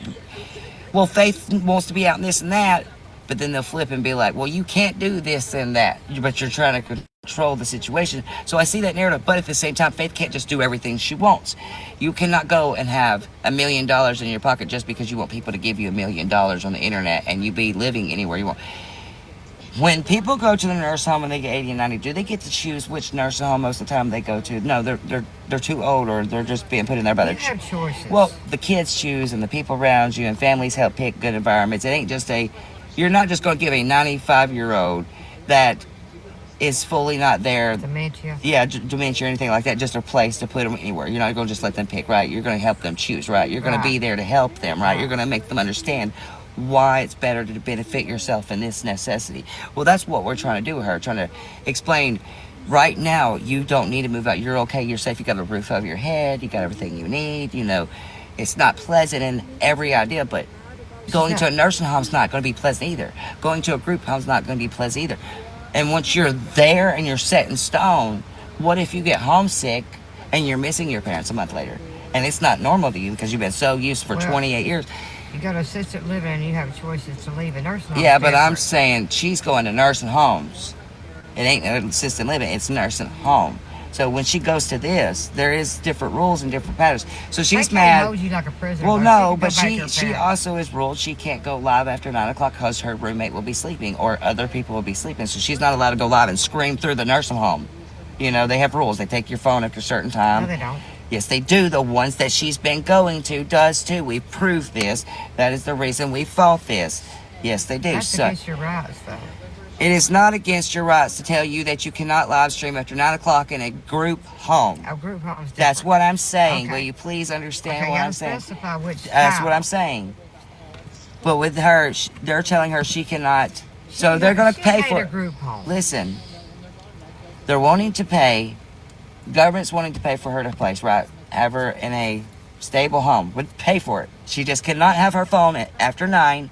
well, Faith wants to be out in this and that, but then they'll flip and be like, well, you can't do this and that, but you're trying to control the situation. So I see that narrative, but at the same time, Faith can't just do everything she wants. You cannot go and have $1 million in your pocket just because you want people to give you $1 million on the internet and you be living anywhere you want. When people go to the nurse home and they get 80 and 90, do they get to choose which nursing home most of the time they go to? No, they're too old or they're just being put in there by their have choices. Well, the kids choose and the people around you and families help pick good environments. It ain't just you're not just going to give a 95-year-old that is fully not there. Dementia. Yeah, dementia or anything like that. Just a place to put them anywhere. You're not going to just let them pick, right? You're going to help them choose, right? You're going to be there to help them, right? You're going to make them understand why it's better to benefit yourself in this necessity. Well, that's what we're trying to do with her. Trying to explain, right now, you don't need to move out. You're okay. You're safe. You got a roof over your head. You got everything you need. It's not pleasant in every idea, but going to a nursing home is not going to be pleasant either. Going to a group home is not going to be pleasant either. And once you're there and you're set in stone, what if you get homesick and you're missing your parents a month later? And it's not normal to you because you've been so used for 28 years. You go to assisted living and you have choices to leave a nursing home. Yeah, but I'm saying she's going to nursing homes. It ain't assisted living, it's nursing home. So when she goes to this, there is different rules and different patterns. So she's they mad. Hold you like a prisoner. Well, no, but she also is ruled she can't go live after 9 o'clock because her roommate will be sleeping or other people will be sleeping. So she's not allowed to go live and scream through the nursing home. You know, they have rules. They take your phone after a certain time. No, they don't. Yes, they do. The ones that she's been going to does too. We've proved this. That is the reason we fought this. Yes, they do. That's against your rights, though. It is not against your rights to tell you that you cannot live stream after 9 o'clock in a group home. A group home is different. That's what I'm saying. Okay. Will you please understand Okay, what I'm saying? Specify which That's type. what I'm saying. But with her, they're telling her she cannot. So they're going to pay for a group home. Listen, they're wanting to pay. Government's wanting to pay for her to place, right? Have her in a stable home. Would pay for it. She just cannot have her phone after 9.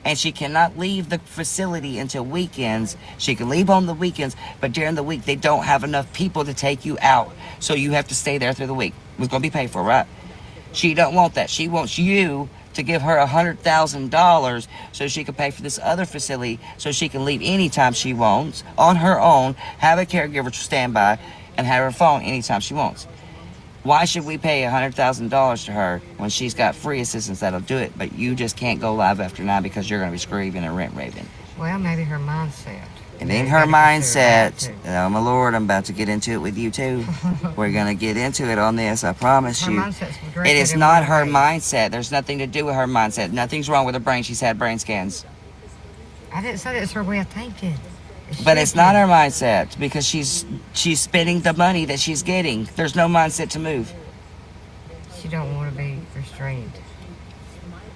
And she cannot leave the facility until weekends. She can leave on the weekends, but during the week, they don't have enough people to take you out. So you have to stay there through the week. It's going to be paid for, right? She don't want that. She wants you to give her $100,000 so she can pay for this other facility so she can leave anytime she wants on her own, have a caregiver to stand by, and have her phone anytime she wants. Why should we pay $100,000 to her when she's got free assistants that'll do it, but you just can't go live after 9 because you're going to be screaming and rent raving? Well, maybe her mindset. It ain't her mindset. Oh, my Lord, I'm about to get into it with you, too. We're going to get into it on this, I promise Her you. mindset's It is directed not in her one way. mindset. There's nothing to do with her mindset. Nothing's wrong with her brain. She's had brain scans. I didn't say that's her way of thinking. But it's not her mindset because she's spending the money that she's getting. There's no mindset to move. She don't want to be restrained.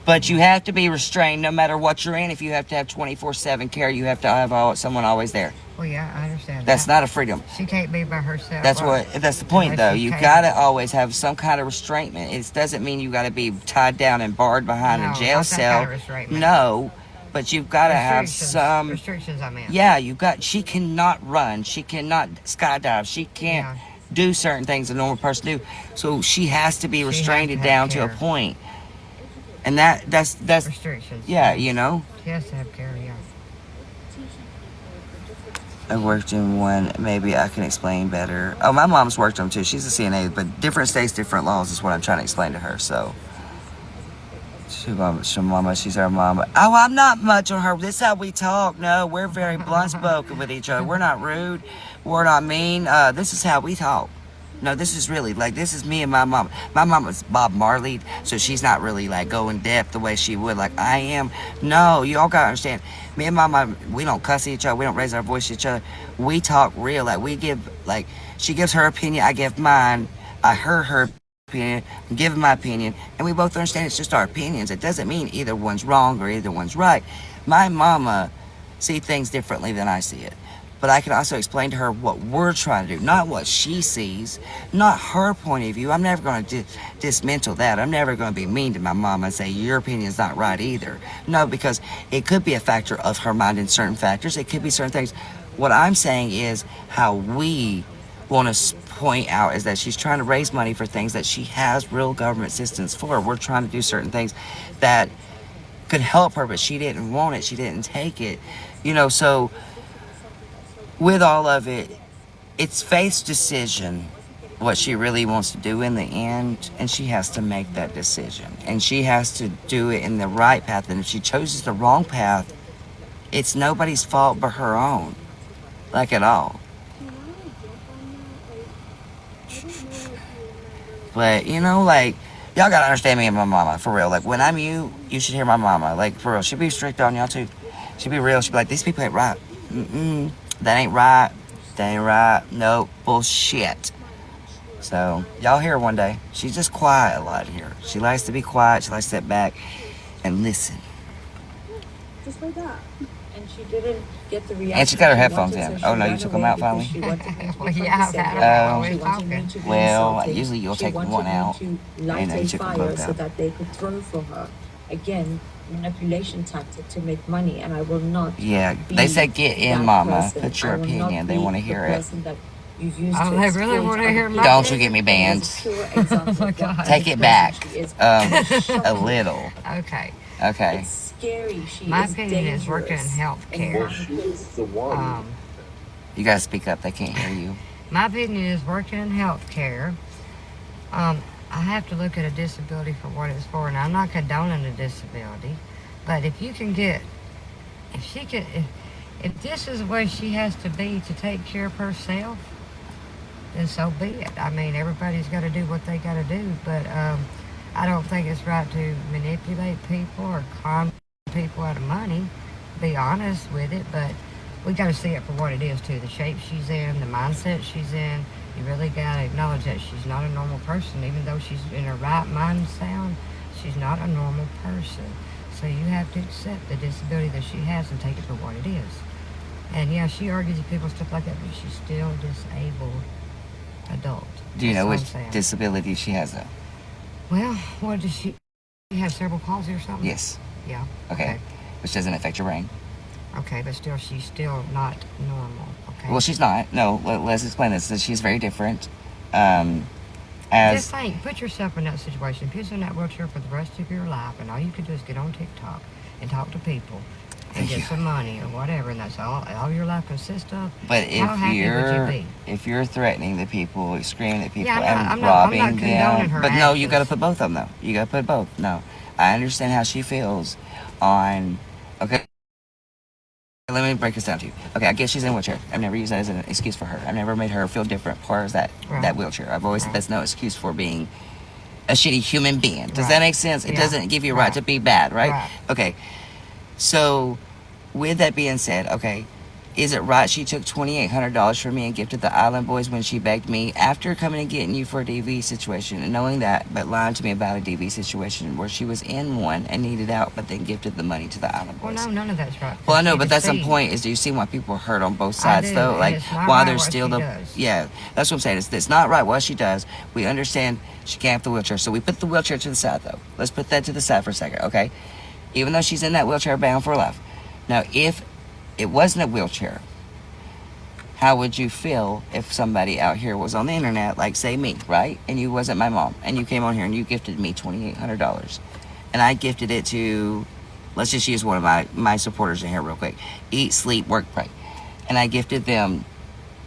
But you have to be restrained no matter what you're in. If you have to have 24/7 care, you have to have someone always there. Well, yeah, I understand That's that. not a freedom. She can't be by herself. That's the point, Unless though. she's You capable. gotta always have some kind of restraintment. It doesn't mean you gotta be tied down and barred behind No, a jail not that cell. kind of restraintment. No, but you've gotta have Restrictions. some Restrictions, I mean. Yeah, she cannot run. She cannot skydive. She can't do certain things a normal person do. So she has to be restrained have down to a care. point. And that's Restrictions. Yeah, you know. She has to have care, yeah. I worked in one. Maybe I can explain better. Oh, my mom's worked them too. She's a CNA, but different states, different laws is what I'm trying to explain to her. So, she's our mama. Oh, I'm not much on her. This is how we talk. No, we're very blunt spoken with each other. We're not rude. We're not mean. This is how we talk. No, this is really this is me and my mom. My mom was Bob Marley, so she's not really go in depth the way she would like I am. No, you all gotta understand. Me and my mom, we don't cuss at each other. We don't raise our voice at each other. We talk real. We give she gives her opinion, I give mine. I heard her opinion, I'm giving my opinion, and we both understand it's just our opinions. It doesn't mean either one's wrong or either one's right. My mama see things differently than I see it. But I can also explain to her what we're trying to do, not what she sees, not her point of view. I'm never going to dismantle that. I'm never going to be mean to my mom and say, your opinion's not right either. No, because it could be a factor of her mind in certain factors. It could be certain things. What I'm saying is how we want to point out is that she's trying to raise money for things that she has real government assistance for. We're trying to do certain things that could help her, but she didn't want it. She didn't take it. So with all of it, it's Faith's decision what she really wants to do in the end, and she has to make that decision. And she has to do it in the right path. And if she chooses the wrong path, it's nobody's fault but her own. At all. But, y'all gotta understand me and my mama, for real. When I'm you should hear my mama. For real, she'd be strict on y'all too. She'd be real. She'd be like, these people ain't right. That ain't right. That ain't right. Nope. Bullshit. So, y'all hear her one day. She's just quiet a lot here. She likes to be quiet. She likes to sit back and listen. Just like that. And she didn't get the reaction. And she's got her she headphones wanted, in. so Oh, she no, you ran took them away out finally? because she wanted me to Well, be yeah, I've condescending. had them always She wanted me talking. to be Well, insulting. usually you'll She take wanted one me out. to light And a you took them fire both so out. that they could throw for her. Again, manipulation tactic to make money, and I will not Yeah, be they said get in, that mama. person. That's your I will not opinion. They be want to the hear it. person that You've used Oh, to they really exploit want to other hear my people. Don't you get me banned. As a pure example Oh, my of what God. kind Take of it back. person she is. A little. Okay. Okay. It's scary. She My is opinion is working in dangerous. healthcare. Well, she's the one. You gotta speak up. They can't hear you. My opinion is working in healthcare. I have to look at a disability for what it's for, and I'm not condoning a disability. But if you can get, if she can, if this is the way she has to be to take care of herself, then so be it. I mean, everybody's got to do what they got to do, but I don't think it's right to manipulate people or con people out of money. Be honest with it, but we got to see it for what it is too. The shape she's in, the mindset she's in. You really got to acknowledge that she's not a normal person, even though she's in her right mind sound. She's not a normal person. So you have to accept the disability that she has and take it for what it is. And yeah, she argues with people, stuff like that, but she's still disabled adult. Do you know That's which what I'm saying. disability she has though? Well, what does she have, cerebral palsy or something? Yes. Yeah. Okay. Which doesn't affect your brain. Okay, but still, she's still not normal. Okay. Well, she's not. No, let's explain this. She's very different. Just think, put yourself in that situation. If you're in that wheelchair for the rest of your life, and all you could do is get on TikTok and talk to people and get some money or whatever, and that's all your life consists of. But how happy would you be? if you're threatening the people, screaming at people, Yeah, and I'm robbing not condoning them, her but no, you actions. got to put both of them though. You got to put both. No, I understand how she feels on. Okay. Let me break this down to you. Okay, I guess she's in a wheelchair. I've never used that as an excuse for her. I've never made her feel different far as that wheelchair. I've always said that's no excuse for being a shitty human being. Does that make sense? It doesn't give you a right to be bad, right? Okay. So, with that being said, okay, is it right she took $2,800 from me and gifted the Island Boys when she begged me after coming and getting you for a DV situation and knowing that, but lying to me about a DV situation where she was in one and needed out, but then gifted the money to the Island Boys? Well, no, none of that's right. Well, I know, She but that's the deceived. point. Is do you see why people are hurt on both sides, do, though? and Like, it's not why right there's what still she the does. yeah. That's what I'm saying. It's not right what she does. We understand she can't have the wheelchair, so we put the wheelchair to the side, though. Let's put that to the side for a second, okay? Even though she's in that wheelchair bound for life. Now, if it wasn't a wheelchair, how would you feel if somebody out here was on the internet, like say me, right? And you wasn't my mom, and you came on here and you gifted me $2,800, and I gifted it to, let's just use one of my supporters in here real quick, Eat, Sleep, Work, Pray, and I gifted them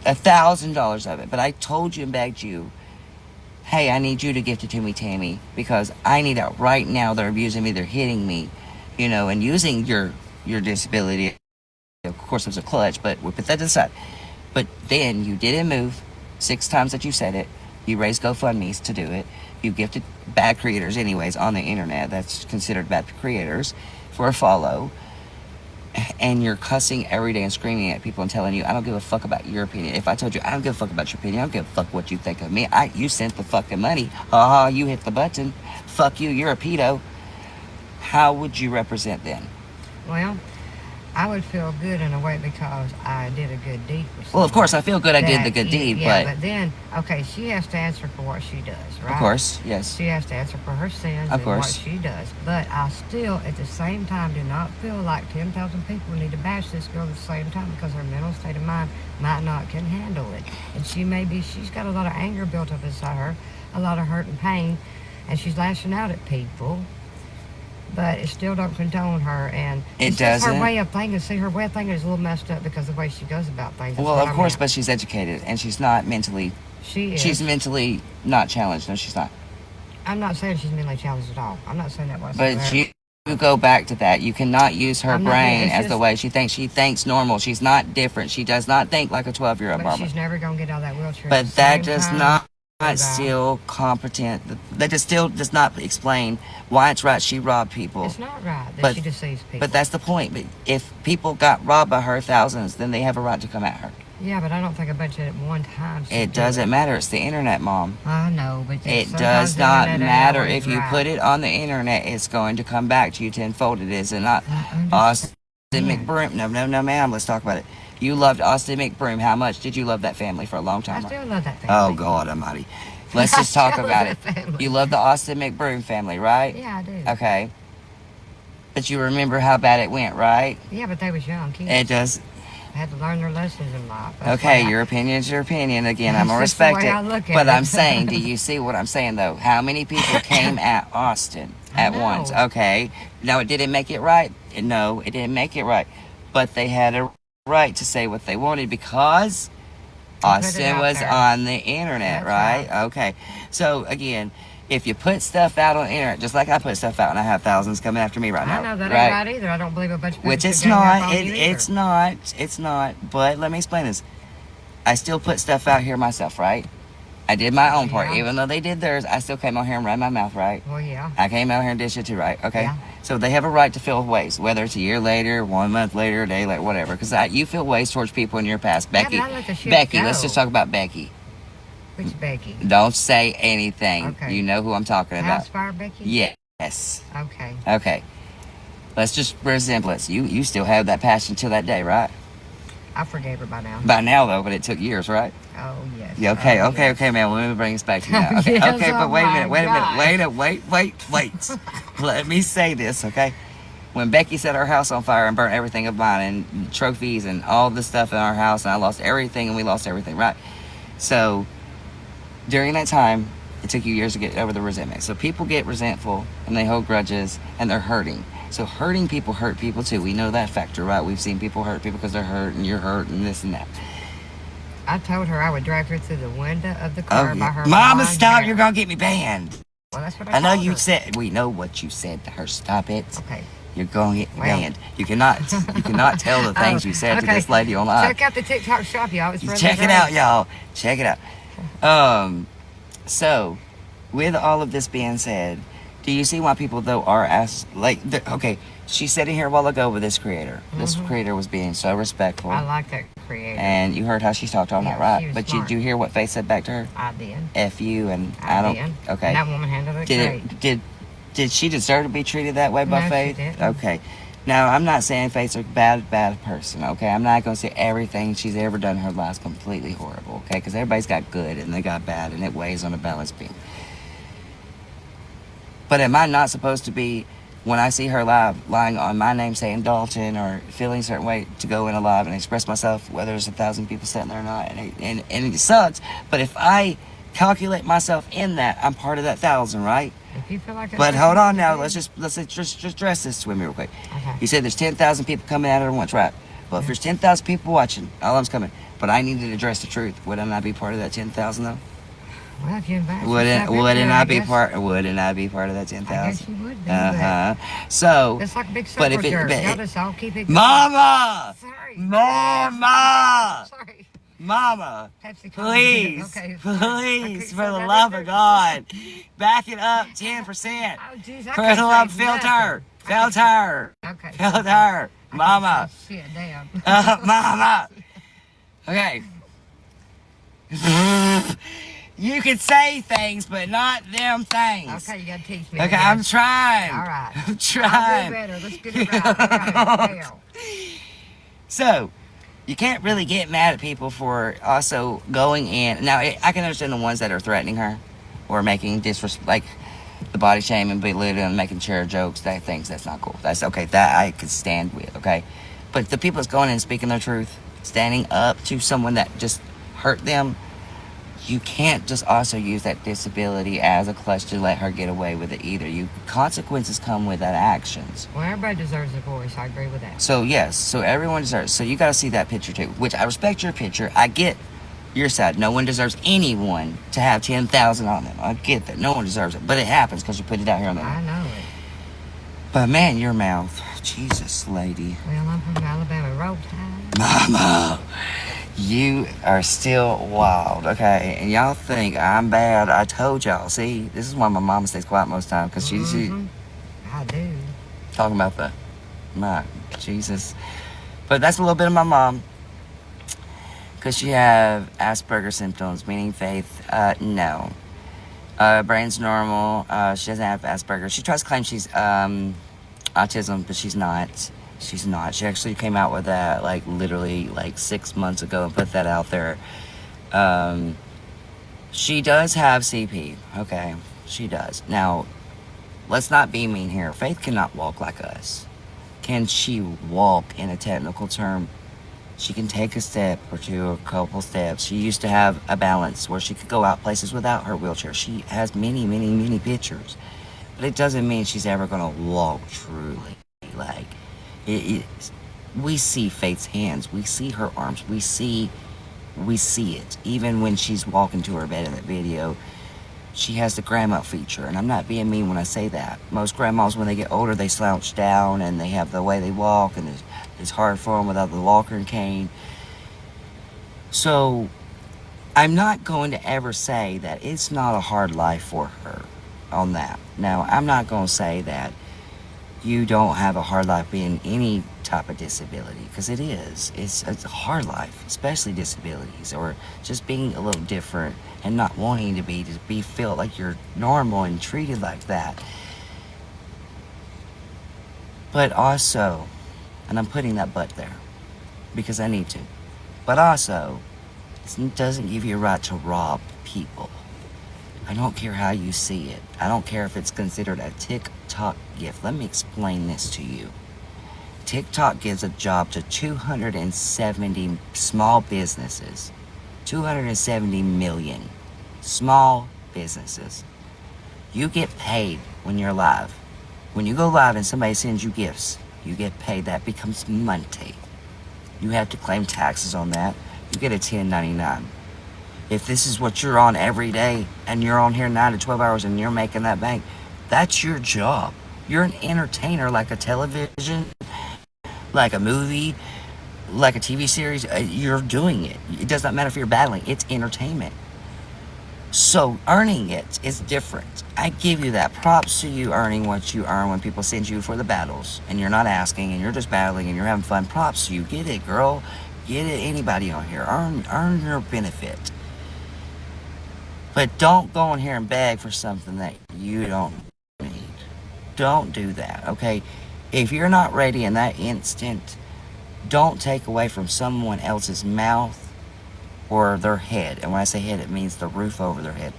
$1,000 of it, but I told you and begged you, hey, I need you to gift it to me, Tammy, because I need out right now. They're abusing me, they're hitting me, you know, and using your disability. Of course, it was a clutch, but we put that to the side. But then you didn't move 6 times that you said it. You raised GoFundMe's to do it. You gifted bad creators anyways on the internet. That's considered bad creators for a follow. And you're cussing every day and screaming at people and telling you, I don't give a fuck about your opinion. If I told you, I don't give a fuck about your opinion, I don't give a fuck what you think of me. You sent the fucking money. You hit the button. Fuck you, you're a pedo. How would you represent then? Well, I would feel good in a way because I did a good deed for someone. Well, of course, I feel good I did the good deed, but then, okay, she has to answer for what she does, right? Of course, yes. She has to answer for her sins Of and course. what she does. But I still, at the same time, do not feel like 10,000 people need to bash this girl at the same time because her mental state of mind might not can handle it. And she's got a lot of anger built up inside her, a lot of hurt and pain, and she's lashing out at people. But it still don't condone her, and It it's just doesn't? her way of thinking. See, her way of thinking is a little messed up because of the way she goes about things. That's Well, what of I course, meant. but she's educated and she's not mentally. She is. She's mentally not challenged. No, she's not. I'm not saying she's mentally challenged at all. I'm not saying that whatsoever. But you go back to that. You cannot use her I'm not- brain it's as the just- way she thinks. She thinks normal. She's not different. She does not think like a 12-year-old But Barbara. she's never gonna get out of that wheelchair. But at the that same does time. not Levi. still competent. That just still does not explain why it's right she robbed people. It's not right that But- she deceives people. But that's the point. But if people got robbed by her thousands, then they have a right to come at her. Yeah, but I don't think a bunch at one time. should It do doesn't matter. It's the internet, Mom. I know, but It sometimes does the not internet ain't matter. always If you right. put it on the internet, it's going to come back to you tenfold. It is not Austin McBroom. No, ma'am. Let's talk about it. You loved Austin McBroom. How much did you love that family for a long I time? still love that family. Oh, God almighty. Let's just talk still about love it. that family. You love the Austin McBroom family, right? Yeah, I do. Okay. But you remember how bad it went, right? Yeah, but they was young kids. It does. had to learn their lessons in life. Okay, your opinion is your opinion. Again, I'm going to respect it. But I'm saying, do you see what I'm saying, though? How many people came at Austin at once? Okay. No, it didn't make it right. No, it didn't make it right. But they had a right to say what they wanted because Austin was on the internet, right? Okay. So, again, if you put stuff out on the internet, just like I put stuff out and I have thousands coming after me right now. I know that ain't right either. I don't believe a bunch of people. Which it's not. It's not. It's not. But let me explain this. I still put stuff out here myself, right? I did my own part. Even though they did theirs, I still came out here and ran my mouth, right? Well, yeah. I came out here and did shit too, right? Okay. Yeah. So they have a right to feel ways, whether it's a year later, 1 month later, a day later, whatever. Because you feel ways towards people in your past. Becky, let's just talk about Becky. Which Becky? Don't say anything. Okay. You know who I'm talking about. House Fire Becky? Yes. Okay. Okay. Let's just resemble it. You still have that passion till that day, right? I forgave her by now. By now, though, but it took years, right? Oh, yes. Yeah, okay, man. Well, let me bring us back to now. Okay, Yes, okay, but wait a minute. Wait. Let me say this, okay? When Becky set our house on fire and burnt everything of mine and trophies and all the stuff in our house, and I lost everything and we lost everything, right? So, during that time, it took you years to get over the resentment. So people get resentful and they hold grudges and they're hurting. So hurting people hurt people too. We know that factor, right? We've seen people hurt people because they're hurt and you're hurt and this and that. I told her I would drag her through the window of the car by her. Mama, stop! Hair. You're gonna get me banned. Well, that's what I know you said. We know what you said to her. Stop it. Okay. You're gonna get banned. You cannot tell the things you said to this lady online. Check out the TikTok shop, y'all. It's Check it out, y'all. Check it out. So, with all of this being said, do you see why people though are asked okay? She said in here a while ago with this creator. Mm-hmm. This creator was being so respectful. I like that creator. And you heard how she talked all night, right? But smart. Did you hear what Faith said back to her? I did. F you and I don't. Did. Okay. And that woman handled it great. Did she deserve to be treated that way by Faith? She didn't. Okay. Now, I'm not saying Faith's a bad person, okay? I'm not going to say everything she's ever done in her life is completely horrible, okay? Because everybody's got good and they got bad, and it weighs on a balance beam. But am I not supposed to be, when I see her live, lying on my name saying Dalton or feeling a certain way, to go in a live and express myself, whether there's 1,000 people sitting there or not? And it sucks. But if I calculate myself in that, I'm part of that 1,000, right? If you feel like but hold on now, let's just address this with me real quick. Okay. You said there's 10,000 people coming at her at once, right? Well, if there's 10,000 people watching, all of them's coming. But I need to address the truth. Wouldn't I be part of that 10,000 though? Well, if you invite Wouldn't I be part of that 10,000? I guess you would be. So it's like a big but circle jerk. Y'all just all keep it going. Mama! Sorry. Mama! Sorry. Mama, please, okay. please, for the love of God, back it up 10%. Oh, geez, for the love, filter. Okay. Filter. Mama. Shit, damn. Mama. Okay. You can say things, but not them things. Okay, you gotta teach me. Okay, I'm trying. All right. I'm trying. I'll do better. Let's get it right. So, you can't really get mad at people for also going in. Now, I can understand the ones that are threatening her or making like the body shame and belittling and making chair jokes. That's not cool. That's okay. That I could stand with, okay? But the people that's going in and speaking their truth, standing up to someone that just hurt them, you can't just also use that disability as a clutch to let her get away with it either. Consequences come with that actions. Well, everybody deserves a voice. I agree with that. So yes, so everyone deserves. So you got to see that picture too. Which I respect your picture. I get your side. No one deserves anyone to have 10,000 on them. I get that. No one deserves it, but it happens because you put it out here on the. I know it. But man, your mouth, Jesus, lady. Well, I'm from Alabama. Roll Tide. Mama. You are still wild, okay? And y'all think I'm bad. I told y'all. See, this is why my mama stays quiet most of the time, because she I do. Talking about my Jesus. But that's a little bit of my mom. Because she have Asperger's symptoms, meaning Faith, no. Brain's normal. She doesn't have Asperger's. She tries to claim she's autism, but she's not. She's not. She actually came out with that literally 6 months ago and put that out there. She does have CP. Okay, she does. Now, let's not be mean here. Faith cannot walk like us. Can she walk in a technical term? She can take a step or two, a couple steps. She used to have a balance where she could go out places without her wheelchair. She has many, many, many pictures. But it doesn't mean she's ever going to walk truly. Like, we see Faith's hands. We see her arms. We see it. Even when she's walking to her bed in that video, she has the grandma feature. And I'm not being mean when I say that. Most grandmas, when they get older, they slouch down and they have the way they walk, and it's hard for them without the walker and cane. So I'm not going to ever say that it's not a hard life for her on that. Now, I'm not going to say that you don't have a hard life being any type of disability, because it is. It's a hard life, especially disabilities, or just being a little different and not wanting to be felt like you're normal and treated like that. But also, and I'm putting that but there because I need to, but also, it doesn't give you a right to rob people. I don't care how you see it. I don't care if it's considered a TikTok gift. Let me explain this to you. TikTok gives a job to 270 small businesses. 270 million small businesses. You get paid when you're live. When you go live and somebody sends you gifts, you get paid. That becomes money. You have to claim taxes on that. You get a 1099. If this is what you're on every day and you're on here 9 to 12 hours and you're making that bank, that's your job. You're an entertainer, like a television, like a movie, like a TV series. You're doing it. It does not matter if you're battling. It's entertainment. So earning it is different. I give you that. Props to you earning what you earn when people send you for the battles and you're not asking and you're just battling and you're having fun. Props to you. Get it, girl. Get it. Anybody on here. Earn your benefit. But don't go in here and beg for something that you don't need. Don't do that, okay? If you're not ready in that instant, don't take away from someone else's mouth or their head. And when I say head, it means the roof over their head.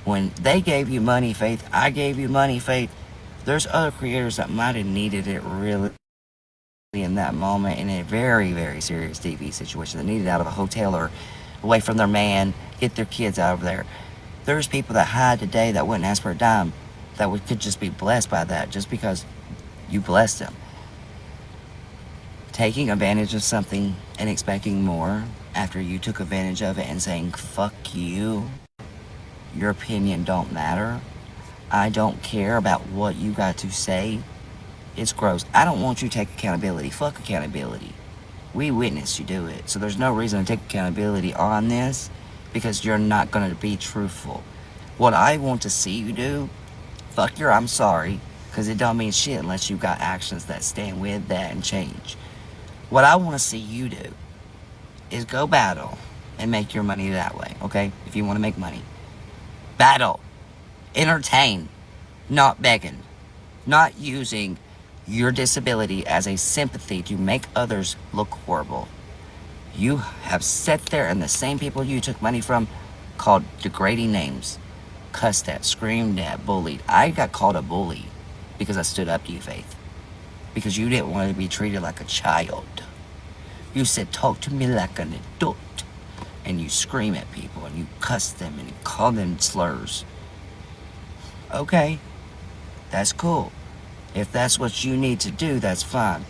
When they gave you money, Faith, I gave you money, Faith, there's other creators that might have needed it really in that moment in a very, very serious TV situation. They needed out of a hotel or away from their man, get their kids out of there. There's people that hide today that wouldn't ask for a dime, that could just be blessed by that just because you blessed them. Taking advantage of something and expecting more after you took advantage of it and saying, fuck you, your opinion don't matter, I don't care about what you got to say, it's gross. I don't want you to take accountability. Fuck accountability. We witnessed you do it. So there's no reason to take accountability on this because you're not going to be truthful. What I want to see you do, fuck your I'm sorry, because it don't mean shit unless you got actions that stand with that and change. What I want to see you do is go battle and make your money that way, okay? If you want to make money. Battle. Entertain. Not begging. Not using your disability as a sympathy to make others look horrible. You have sat there and the same people you took money from called degrading names, cussed at, screamed at, bullied. I got called a bully because I stood up to you, Faith. Because you didn't want to be treated like a child. You said, talk to me like an adult. And you scream at people and you cuss them and call them slurs. Okay, that's cool. If that's what you need to do, that's fine.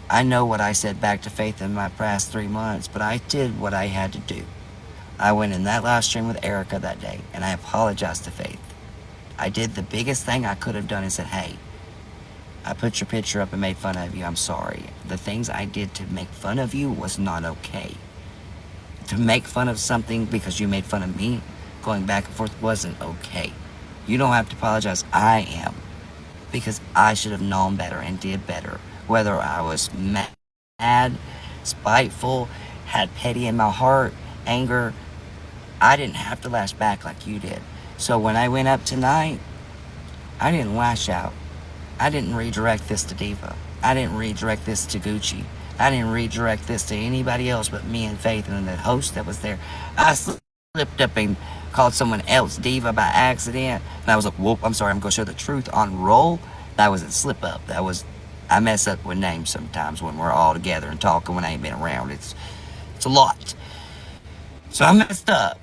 I know what I said back to Faith in my past 3 months, but I did what I had to do. I went in that live stream with Erica that day, and I apologized to Faith. I did the biggest thing I could have done and said, hey, I put your picture up and made fun of you. I'm sorry. The things I did to make fun of you was not okay. To make fun of something because you made fun of me, going back and forth, wasn't okay. You don't have to apologize. I am. Because I should have known better and did better. Whether I was mad, spiteful, had petty in my heart, anger, I didn't have to lash back like you did. So when I went up tonight, I didn't lash out. I didn't redirect this to Diva. I didn't redirect this to Gucci. I didn't redirect this to anybody else but me and Faith and the host that was there. I slipped up and called someone else Diva by accident. And I was like, whoop, I'm sorry, I'm going to show the truth on roll. That was a slip up. I mess up with names sometimes when we're all together and talking when I ain't been around. It's a lot. So I messed up.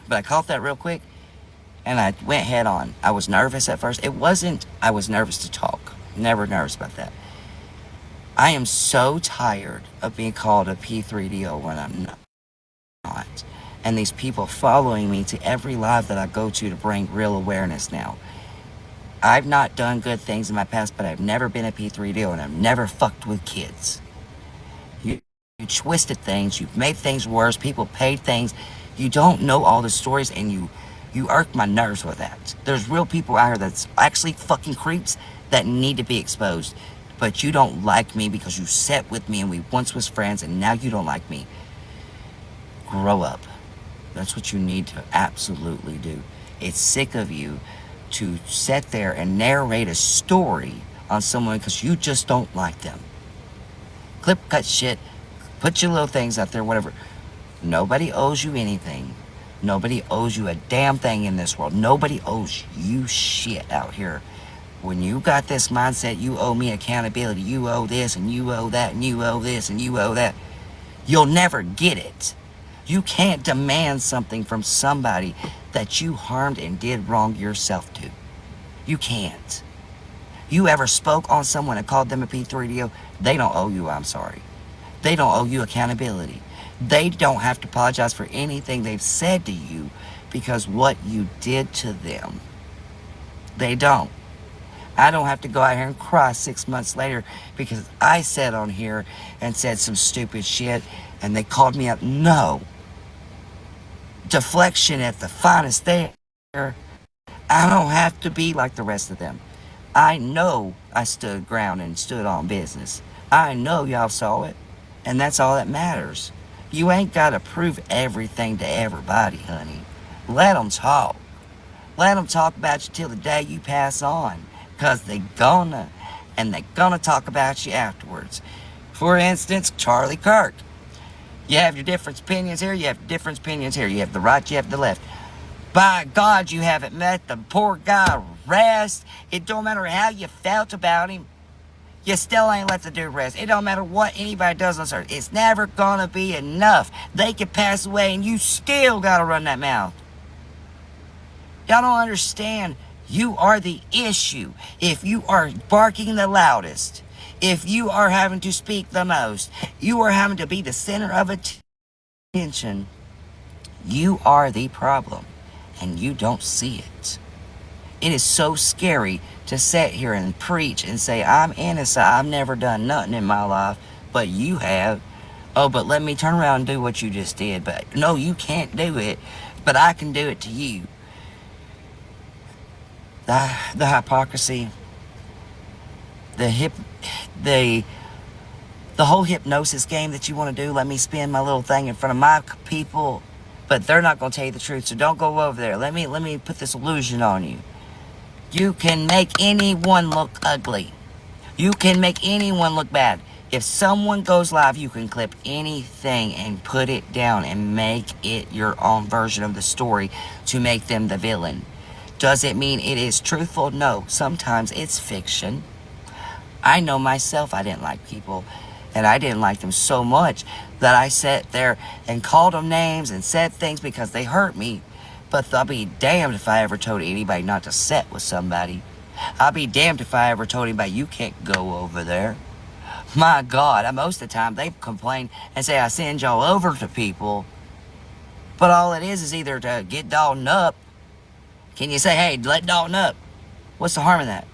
But I caught that real quick, and I went head on. I was nervous at first. It wasn't I was nervous to talk. Never nervous about that. I am so tired of being called a P3DO when I'm not. And these people following me to every live that I go to bring real awareness now. I've not done good things in my past, but I've never been a P3DO, and I've never fucked with kids. You twisted things. You've made things worse. People paid things. You don't know all the stories, and you irk my nerves with that. There's real people out here that's actually fucking creeps that need to be exposed. But you don't like me because you sat with me and we once was friends, and now you don't like me. Grow up. That's what you need to absolutely do. It's sick of you to sit there and narrate a story on someone because you just don't like them. Clip, cut shit, put your little things out there, whatever. Nobody owes you anything. Nobody owes you a damn thing in this world. Nobody owes you shit out here. When you got this mindset, you owe me accountability, you owe this, and you owe that, and you owe this, and you owe that, you'll never get it. You can't demand something from somebody that you harmed and did wrong yourself to. You can't. You ever spoke on someone and called them a P3DO, they don't owe you I'm sorry. They don't owe you accountability. They don't have to apologize for anything they've said to you because what you did to them. They don't. I don't have to go out here and cry 6 months later because I sat on here and said some stupid shit and they called me out. No. Deflection at the finest there. I don't have to be like the rest of them. I know I stood ground and stood on business. I know y'all saw it, and that's all that matters. You ain't got to prove everything to everybody, honey. Let them talk. Let them talk about you till the day you pass on, because they're gonna talk about you afterwards. For instance, Charlie Kirk. You have your different opinions here, you have different opinions here. You have the right, you have the left. By God, you haven't met the poor guy rest. It don't matter how you felt about him. You still ain't let the dude rest. It don't matter what anybody does on this earth. It's never gonna be enough. They could pass away and you still gotta run that mouth. Y'all don't understand. You are the issue. If you are barking the loudest, if you are having to speak the most, you are having to be the center of attention, you are the problem. And you don't see it. It is so scary to sit here and preach and say, I'm innocent, I've never done nothing in my life, but you have. Oh, but let me turn around and do what you just did. But no, you can't do it, but I can do it to you. The hypocrisy, the whole hypnosis game that you want to do, let me spin my little thing in front of my people, but they're not going to tell you the truth, so don't go over there. Let me put this illusion on you. You can make anyone look ugly. You can make anyone look bad. If someone goes live, you can clip anything and put it down and make it your own version of the story to make them the villain. Does it mean it is truthful? No. Sometimes it's fiction. I know myself I didn't like people, and I didn't like them so much that I sat there and called them names and said things because they hurt me. But I'll be damned if I ever told anybody not to sit with somebody. I'll be damned if I ever told anybody, you can't go over there. My God, most of the time they complain and say I send y'all over to people. But all it is either to get Dalton up. Can you say, hey, let Dalton up? What's the harm in that?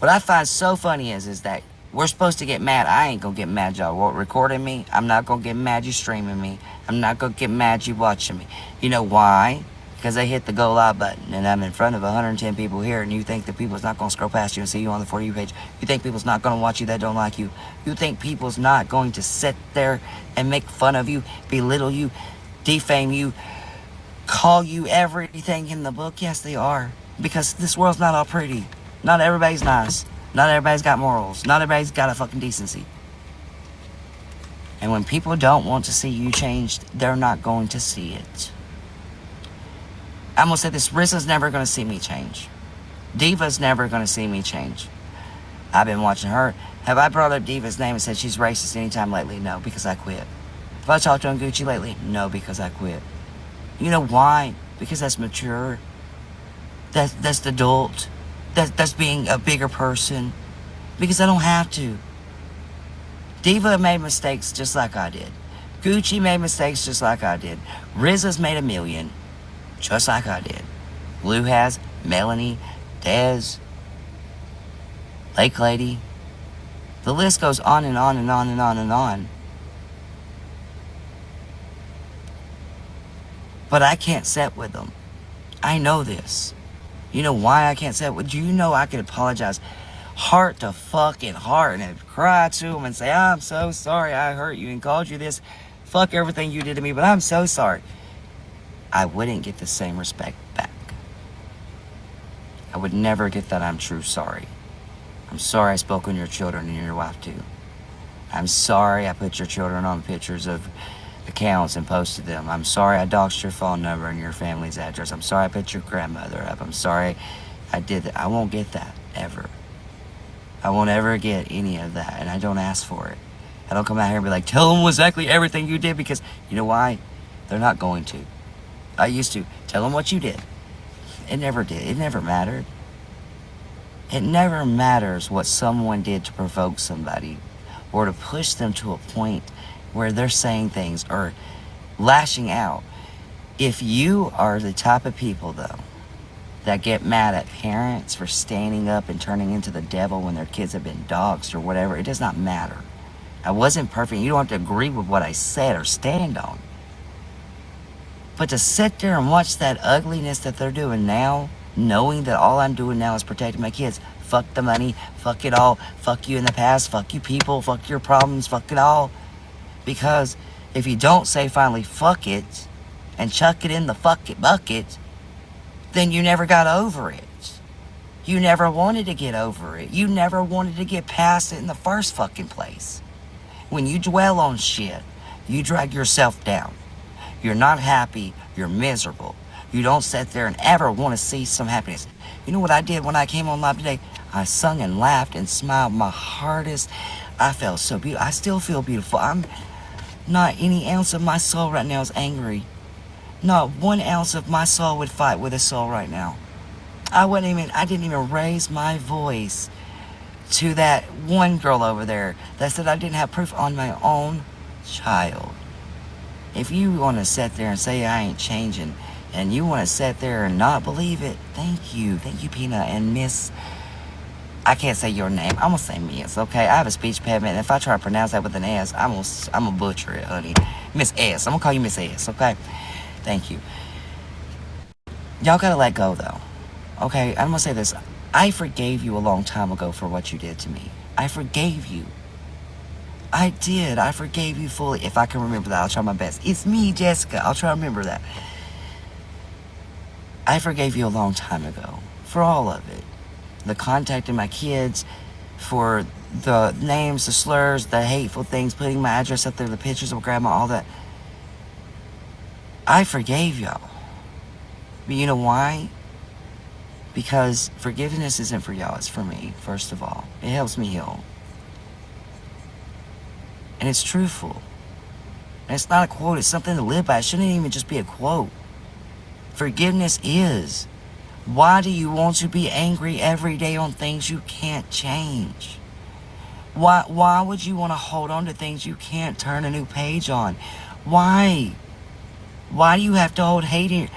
What I find so funny is that we're supposed to get mad. I ain't gonna get mad y'all recording me. I'm not gonna get mad you streaming me. I'm not gonna get mad you watching me. You know why? Because they hit the go live button and I'm in front of 110 people here, and you think that people's not gonna scroll past you and see you on the For You page. You think people's not gonna watch you that don't like you. You think people's not going to sit there and make fun of you, belittle you, defame you, call you everything in the book? Yes, they are. Because this world's not all pretty. Not everybody's nice. Not everybody's got morals. Not everybody's got a fucking decency. And when people don't want to see you changed, they're not going to see it. I'm going to say this. Rizzo's never going to see me change. Diva's never going to see me change. I've been watching her. Have I brought up Diva's name and said she's racist anytime lately? No, because I quit. Have I talked on Gucci lately? No, because I quit. You know why? Because that's mature. That's the adult. That's being a bigger person. Because I don't have to. Diva made mistakes just like I did. Gucci made mistakes just like I did. RZA's made a million just like I did. Blue has, Melanie, Dez, Lake Lady. The list goes on and on and on and on and on. But I can't sit with them. I know this. You know why I can't sit with you? You know I could apologize heart to fucking heart and cry to them and say, I'm so sorry I hurt you and called you this. Fuck everything you did to me, but I'm so sorry. I wouldn't get the same respect back. I would never get that I'm true sorry. I'm sorry I spoke on your children and your wife too. I'm sorry I put your children on pictures of accounts and posted them. I'm sorry I doxed your phone number and your family's address. I'm sorry I put your grandmother up. I'm sorry I did that. I won't get that, ever. I won't ever get any of that, and I don't ask for it. I don't come out here and be like, tell them exactly everything you did, because you know why? They're not going to. I used to. Tell them what you did. It never did. It never mattered. It never matters what someone did to provoke somebody or to push them to a point where they're saying things or lashing out. If you are the type of people, though, that get mad at parents for standing up and turning into the devil when their kids have been doxxed or whatever, it does not matter. I wasn't perfect. You don't have to agree with what I said or stand on. But to sit there and watch that ugliness that they're doing now, knowing that all I'm doing now is protecting my kids. Fuck the money. Fuck it all. Fuck you in the past. Fuck you people. Fuck your problems. Fuck it all. Because if you don't say finally fuck it and chuck it in the fuck it bucket, then you never got over it. You never wanted to get over it. You never wanted to get past it in the first fucking place. When you dwell on shit, you drag yourself down. You're not happy. You're miserable. You don't sit there and ever want to see some happiness. You know what I did when I came on live today? I sung and laughed and smiled my hardest. I felt so beautiful. I still feel beautiful. I'm not any ounce of my soul right now is angry. Not 1 ounce of my soul would fight with a soul right now. I didn't even raise my voice to that one girl over there that said I didn't have proof on my own child. If you want to sit there and say I ain't changing, and you want to sit there and not believe it, thank you, Peanut and Miss. I can't say your name. I'm gonna say Miss, okay? I have a speech impediment, and if I try to pronounce that with an S, I'm gonna butcher it, honey. Miss S. I'm gonna call you Miss S, okay? Thank you. Y'all gotta let go, though. Okay, I'm gonna say this. I forgave you a long time ago for what you did to me. I forgave you. I did. I forgave you fully. If I can remember that, I'll try my best. It's me, Jessica. I'll try to remember that. I forgave you a long time ago for all of it. The contacting my kids, for the names, the slurs, the hateful things, putting my address up there, the pictures of grandma, all that. I forgave y'all. But you know why? Because forgiveness isn't for y'all, it's for me, first of all. It helps me heal. And it's truthful. And it's not a quote, it's something to live by. It shouldn't even just be a quote. Forgiveness is. Why do you want to be angry every day on things you can't change? Why would you want to hold on to things you can't turn a new page on? Why? Why do you have to hold hate in?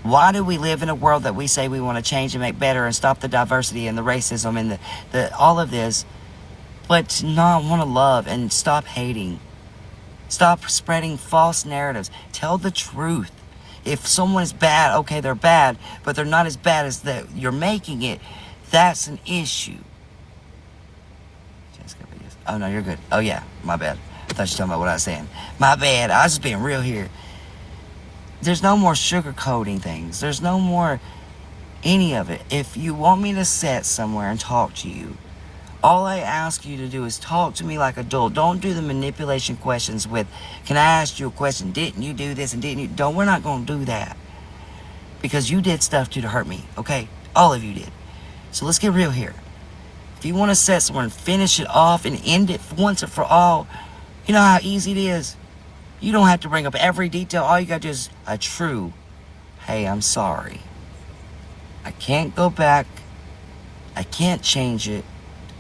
Why do we live in a world that we say we want to change and make better and stop the diversity and the racism and the all of this, but to not want to love and stop hating? Stop spreading false narratives. Tell the truth. If someone is bad, okay, they're bad, but they're not as bad as that you're making it. That's an issue. Oh, no, you're good. Oh, yeah, my bad. I thought you were talking about what I was saying. My bad. I was just being real here. There's no more sugarcoating things. There's no more any of it. If you want me to sit somewhere and talk to you, all I ask you to do is talk to me like an adult. Don't do the manipulation questions with, can I ask you a question? Didn't you do this and didn't you? Don't. We're not going to do that. Because you did stuff to hurt me, okay? All of you did. So let's get real here. If you want to set someone and finish it off and end it once and for all, you know how easy it is? You don't have to bring up every detail. All you got to do is a true, hey, I'm sorry. I can't go back. I can't change it.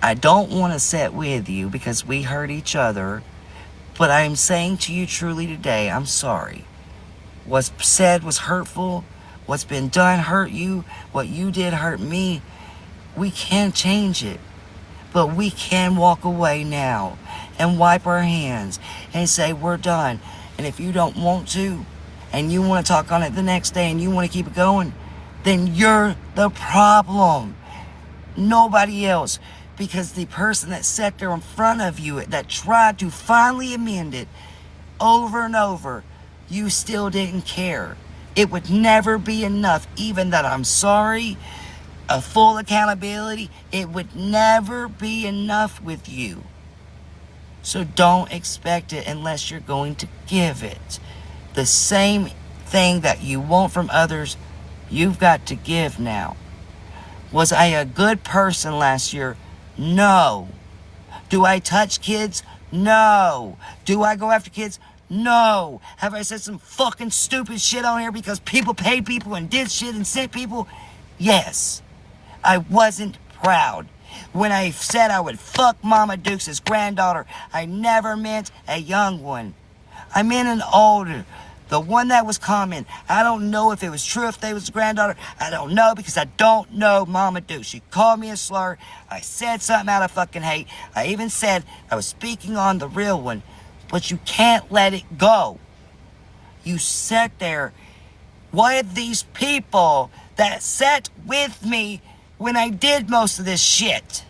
I don't want to sit with you because we hurt each other. But I'm saying to you truly today, I'm sorry. What's said was hurtful. What's been done hurt you. What you did hurt me. We can't change it. But we can walk away now and wipe our hands and say we're done. And if you don't want to, and you want to talk on it the next day and you want to keep it going, then you're the problem. Nobody else. Because the person that sat there in front of you that tried to finally amend it over and over, you still didn't care. It would never be enough, even that I'm sorry, a full accountability, it would never be enough with you. So don't expect it unless you're going to give it. The same thing that you want from others, you've got to give now. Was I a good person last year? No. Do I touch kids? No. Do I go after kids? No. Have I said some fucking stupid shit on here because people paid people and did shit and sent people? Yes. I wasn't proud. When I said I would fuck Mama Dukes' granddaughter, I never meant a young one. I meant an older. The one that was common. I don't know if it was true if they was a granddaughter. I don't know because I don't know Mama Dukes. She called me a slur. I said something out of fucking hate. I even said I was speaking on the real one. But you can't let it go. You sat there with these people that sat with me when I did most of this shit.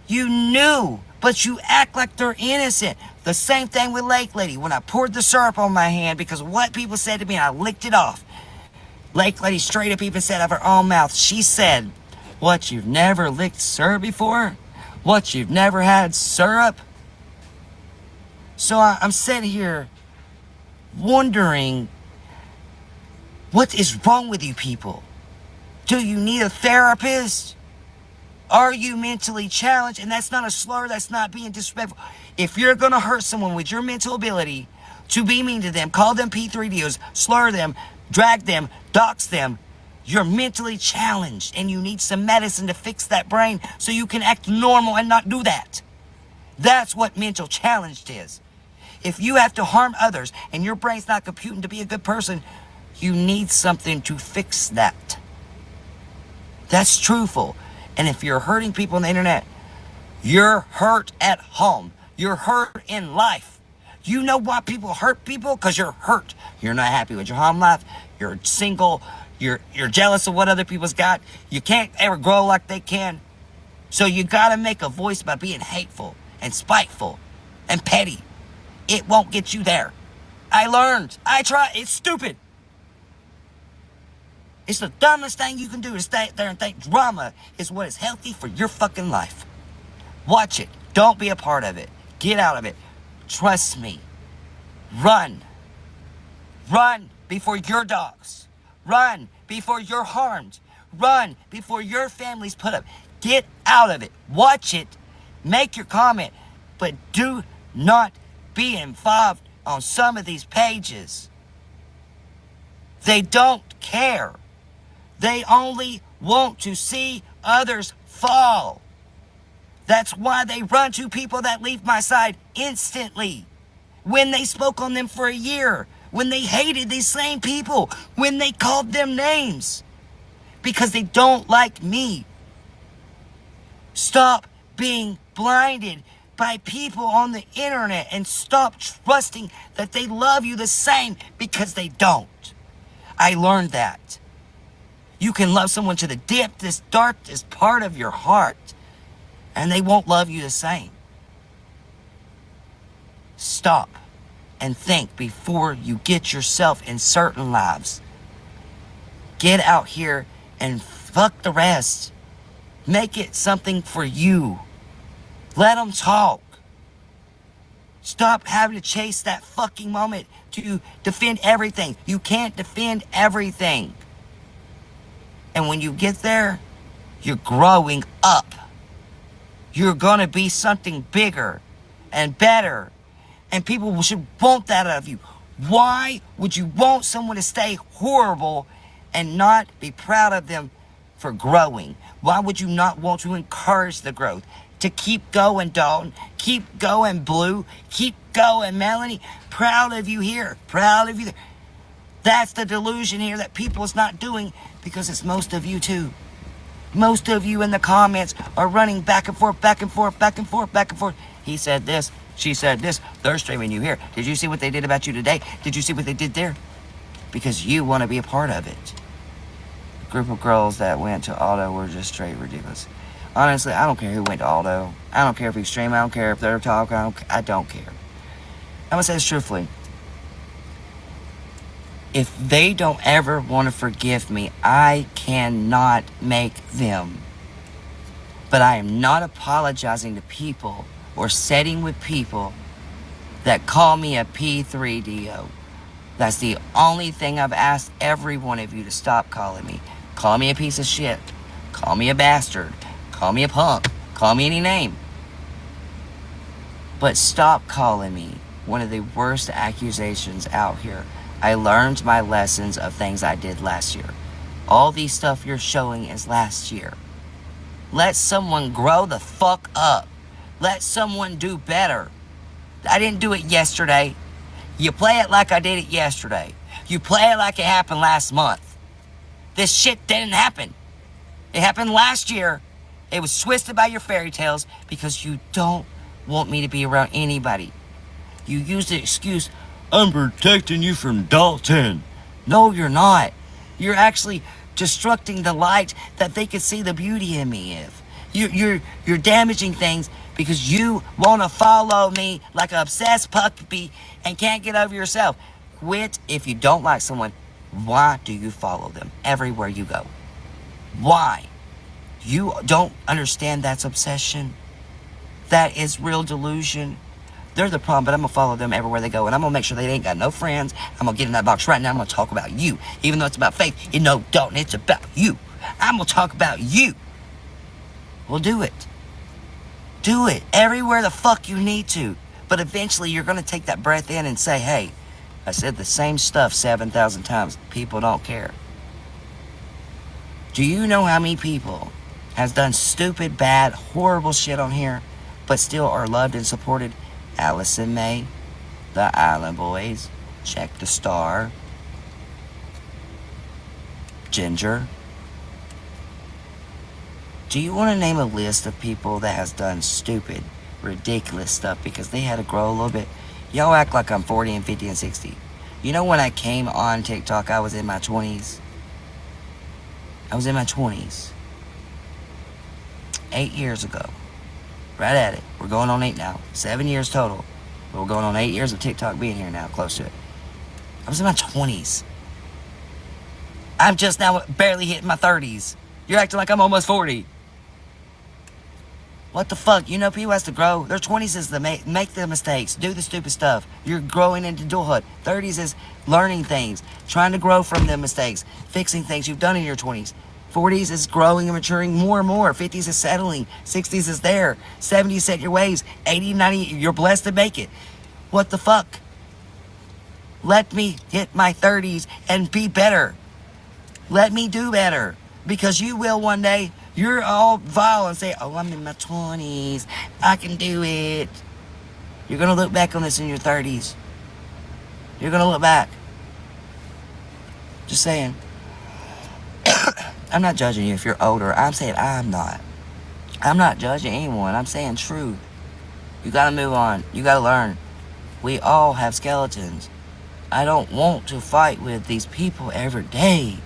You knew, but you act like they're innocent. The same thing with Lake Lady. When I poured the syrup on my hand because of what people said to me, and I licked it off. Lake Lady straight up even said out of her own mouth, she said, what, you've never licked syrup before? What, you've never had syrup? So I'm sitting here wondering, what is wrong with you people? Do you need a therapist? Are you mentally challenged? And that's not a slur, that's not being disrespectful. If you're going to hurt someone with your mental ability to be mean to them, call them P3Ds, slur them, drag them, dox them, you're mentally challenged and you need some medicine to fix that brain so you can act normal and not do that. That's what mental challenged is. If you have to harm others and your brain's not computing to be a good person, you need something to fix that. That's truthful. And if you're hurting people on the internet, you're hurt at home. You're hurt in life. You know why people hurt people? Because you're hurt. You're not happy with your home life. You're single. You're jealous of what other people's got. You can't ever grow like they can. So you got to make a voice by being hateful and spiteful and petty. It won't get you there. I learned. I tried. It's stupid. It's the dumbest thing you can do to stay there and think drama is what is healthy for your fucking life. Watch it. Don't be a part of it. Get out of it. Trust me. Run. Run before your dogs. Run before you're harmed. Run before your family's put up. Get out of it. Watch it. Make your comment. But do not be involved on some of these pages. They don't care. They only want to see others fall. That's why they run to people that leave my side instantly. When they spoke on them for a year. When they hated these same people. When they called them names. Because they don't like me. Stop being blinded by people on the internet and stop trusting that they love you the same, because they don't. I learned that. You can love someone to the deepest, darkest part of your heart, and they won't love you the same. Stop and think before you get yourself in certain lives. Get out here and fuck the rest. Make it something for you. Let them talk. Stop having to chase that fucking moment to defend everything. You can't defend everything. And when you get there, you're growing up. you're going to be something bigger and better. And people should want that out of you. Why would you want someone to stay horrible and not be proud of them for growing? Why would you not want to encourage the growth? To keep going, Dalton. Keep going, Blue. Keep going, Melanie. Proud of you here. Proud of you there. That's the delusion here that people is not doing, because it's most of you too. Most of you in the comments are running back and forth, back and forth, back and forth, back and forth. He said this. She said this. They're streaming you here. Did you see what they did about you today? Did you see what they did there? Because you want to be a part of it. The group of girls that went to Aldo were just straight ridiculous. Honestly, I don't care who went to Aldo. I don't care if he's streaming. I don't care if they're talking. I don't care. I'm going to say this truthfully. If they don't ever want to forgive me, I cannot make them. But I am not apologizing to people or sitting with people that call me a P3DO. That's the only thing I've asked every one of you to stop calling me. Call me a piece of shit. Call me a bastard. Call me a punk. Call me any name. But stop calling me one of the worst accusations out here. I learned my lessons of things I did last year. All these stuff you're showing is last year. Let someone grow the fuck up. Let someone do better. I didn't do it yesterday. You play it like I did it yesterday. You play it like it happened last month. This shit didn't happen. It happened last year. It was twisted by your fairy tales because you don't want me to be around anybody. You use the excuse, I'm protecting you from Dalton. No, you're not. You're actually destructing the light that they could see the beauty in me if. You're damaging things because you want to follow me like an obsessed puppy and can't get over yourself. Quit. If you don't like someone, why do you follow them everywhere you go? Why? You don't understand that's obsession. That is real delusion. They're the problem, but I'm going to follow them everywhere they go. And I'm going to make sure they ain't got no friends. I'm going to get in that box right now. I'm going to talk about you. Even though it's about faith. You know, Dalton, it's about you. I'm going to talk about you. Well, do it. Do it. Everywhere the fuck you need to. But eventually you're going to take that breath in and say, hey, I said the same stuff 7,000 times. People don't care. Do you know how many people has done stupid, bad, horrible shit on here, but still are loved and supported? Allison May, the Island Boys, Check the Star, Ginger. Do you want to name a list of people that has done stupid, ridiculous stuff because they had to grow a little bit? Y'all act like I'm 40 and 50 and 60. You know, when I came on TikTok, I was in my 20s. I was in my 20s. 8 years ago. Right at it. We're going on 8 now. 7 years total. But we're going on 8 years of TikTok being here now, close to it. I was in my 20s. I'm just now barely hitting my 30s. You're acting like I'm almost 40. What the fuck? You know, people has to grow. Their 20s is to make the mistakes, do the stupid stuff. You're growing into adulthood. 30s is learning things, trying to grow from them mistakes, fixing things you've done in your 20s. 40s is growing and maturing more and more. 50s is settling. 60s is there. 70s set your ways. 80, 90, you're blessed to make it. What the fuck? Let me hit my 30s and be better. Let me do better. Because you will one day. You're all vile and say, oh, I'm in my 20s. I can do it. You're going to look back on this in your 30s. You're going to look back. Just saying. I'm not judging you if you're older. I'm saying I'm not. I'm not judging anyone. I'm saying truth. You got to move on. You got to learn. We all have skeletons. I don't want to fight with these people every day.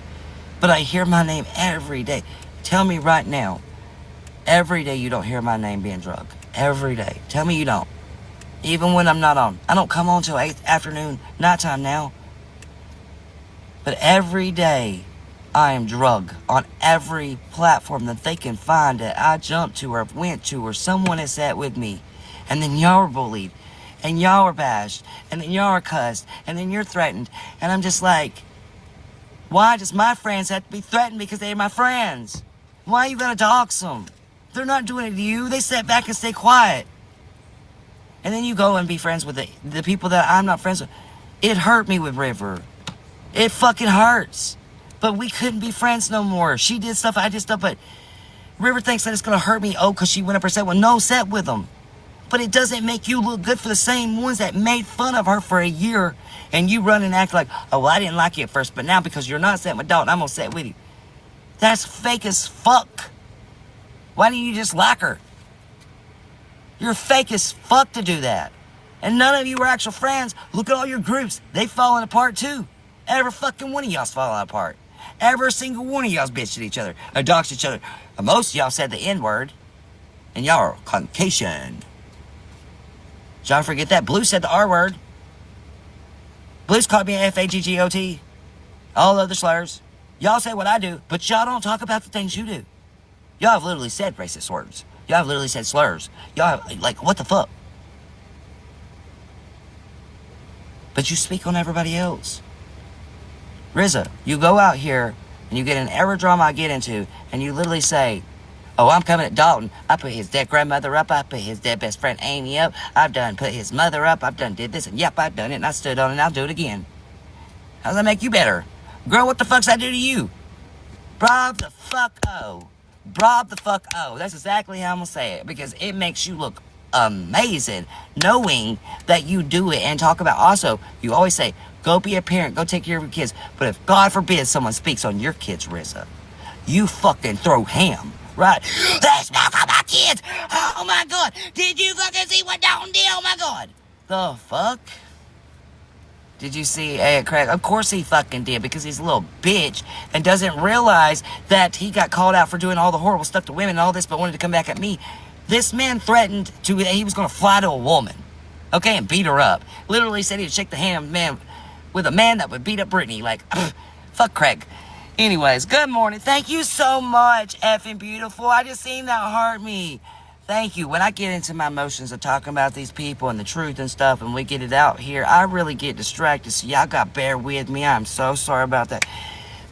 But I hear my name every day. Tell me right now, every day you don't hear my name being drugged. Every day. Tell me you don't. Even when I'm not on. I don't come on till 8 afternoon, nighttime now. But every day, I am drugged on every platform that they can find that I jumped to or went to or someone has sat with me. And then y'all are bullied. And y'all are bashed. And then y'all are cussed. And then you're threatened. And I'm just like, why does my friends have to be threatened because they're my friends? Why are you gonna dox them? They're not doing it to you. They sit back and stay quiet. And then you go and be friends with the people that I'm not friends with. It hurt me with River. It fucking hurts. But we couldn't be friends no more. She did stuff, I did stuff, but River thinks that it's going to hurt me. Oh, because she went up and said, well, no, set with them. But it doesn't make you look good for the same ones that made fun of her for a year. And you run and act like, oh, well, I didn't like you at first, but now because you're not setting with Dalton, I'm going to set with you. That's fake as fuck. Why didn't you just like her? You're fake as fuck to do that. And none of you are actual friends. Look at all your groups. They've fallen apart too. Every fucking one of y'all's falling apart. Every single one of y'all's bitched at each other, or doxed each other. And most of y'all said the N-word. And y'all are Caucasian. Did y'all forget that? Blue said the R-word. Blue's called me F-A-G-G-O-T. All other slurs. Y'all say what I do, but y'all don't talk about the things you do. Y'all have literally said racist words. Y'all have literally said slurs. Y'all have, like, what the fuck? But you speak on everybody else. RZA, you go out here and you get in every drama I get into, and you literally say, oh, I'm coming at Dalton. I put his dead grandmother up. I put his dead best friend Amy up. I've done put his mother up. I've done did this, and yep, I've done it, and I stood on it, and I'll do it again. How does that make you better? Girl, what the fuck's I do to you? Brab the fuck oh. Brab the fuck oh. That's exactly how I'm gonna say it, because it makes you look amazing knowing that you do it and talk about. Also, you always say, go be a parent, go take care of your kids. But if God forbid someone speaks on your kids, RZA, you fucking throw ham, right? They spoke on my kids! Oh my God! Did you fucking see what Dalton did? Oh my God! The fuck? Did you see Craig? Of course he fucking did, because he's a little bitch and doesn't realize that he got called out for doing all the horrible stuff to women and all this, but wanted to come back at me. This man threatened he was going to fly to a woman, okay, and beat her up. Literally said he'd shake the hand of a man with a man that would beat up Brittany. Like, fuck Craig. Anyways, good morning. Thank you so much, effing beautiful. I just seen that hurt me. Thank you. When I get into my emotions of talking about these people and the truth and stuff, and we get it out here, I really get distracted. So y'all got to bear with me. I'm so sorry about that.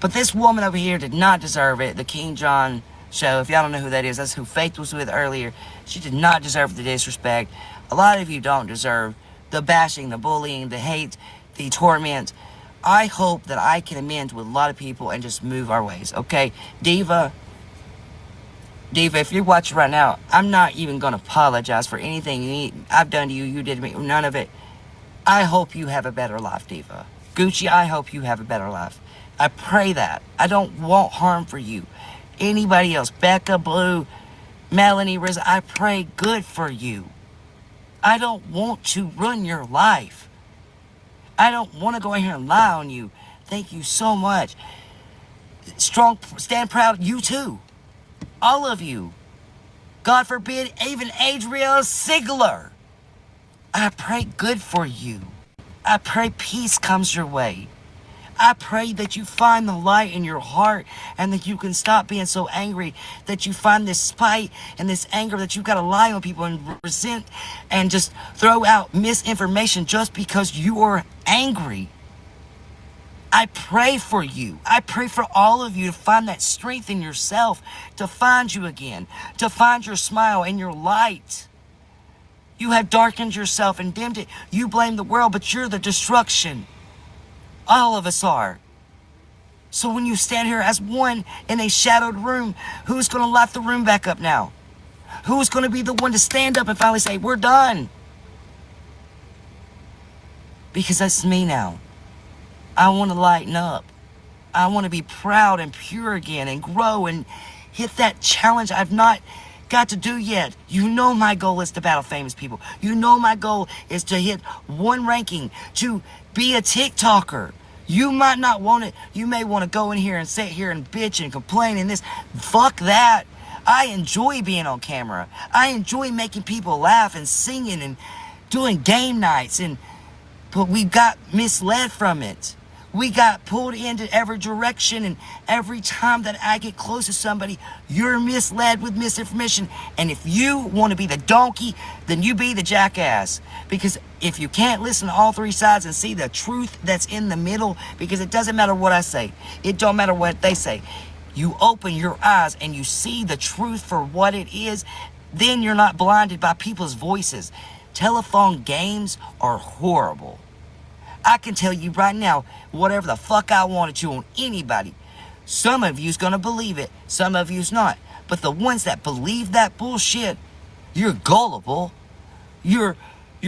But this woman over here did not deserve it. The King John show. If y'all don't know who that is, that's who Faith was with earlier. She did not deserve the disrespect. A lot of you don't deserve the bashing, the bullying, the hate, the torment. I hope that I can amend with a lot of people and just move our ways, okay? Diva, if you're watching right now, I'm not even going to apologize for anything I've done to you, you did to me, none of it. I hope you have a better life, Diva. Gucci, I hope you have a better life. I pray that. I don't want harm for you. Anybody else, Becca, Blue, Melanie, RZA, I pray good for you. I don't want to ruin your life. I don't want to go in here and lie on you. Thank you so much. Strong, stand proud, you too. All of you. God forbid, even Adriel Sigler. I pray good for you. I pray peace comes your way. I pray that you find the light in your heart and that you can stop being so angry, that you find this spite and this anger that you've got to lie on people and resent and just throw out misinformation just because you are angry. I pray for you. I pray for all of you to find that strength in yourself, to find you again, to find your smile and your light. You have darkened yourself and dimmed it. You blame the world, but you're the destruction. All of us are. So when you stand here as one in a shadowed room, who's going to light the room back up now? Who's going to be the one to stand up and finally say, we're done? Because that's me now. I want to lighten up. I want to be proud and pure again and grow and hit that challenge I've not got to do yet. You know my goal is to battle famous people. You know my goal is to hit one ranking, to be a TikToker. You might not want it. You may want to go in here and sit here and bitch and complain and this. Fuck that. I enjoy being on camera. I enjoy making people laugh and singing and doing game nights. But we got misled from it. We got pulled into every direction, and every time that I get close to somebody, you're misled with misinformation. And if you want to be the donkey, then you be the jackass. Because if you can't listen to all three sides and see the truth that's in the middle, because it doesn't matter what I say. It don't matter what they say. you open your eyes and you see the truth for what it is, then you're not blinded by people's voices. Telephone games are horrible. I can tell you right now, whatever the fuck I wanted to on anybody. Some of you's gonna believe it, some of you's not. But the ones that believe that bullshit, you're gullible. You're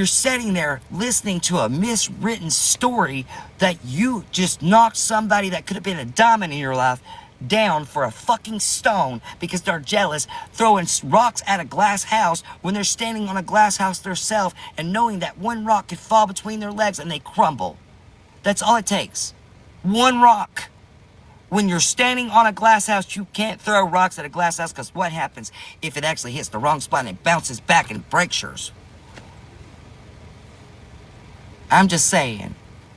sitting there listening to a miswritten story that you just knocked somebody that could have been a diamond in your life down for a fucking stone because they're jealous, throwing rocks at a glass house when they're standing on a glass house themselves and knowing that one rock could fall between their legs and they crumble. That's all it takes. One rock. When you're standing on a glass house, you can't throw rocks at a glass house because what happens if it actually hits the wrong spot and it bounces back and breaks yours? I'm just saying,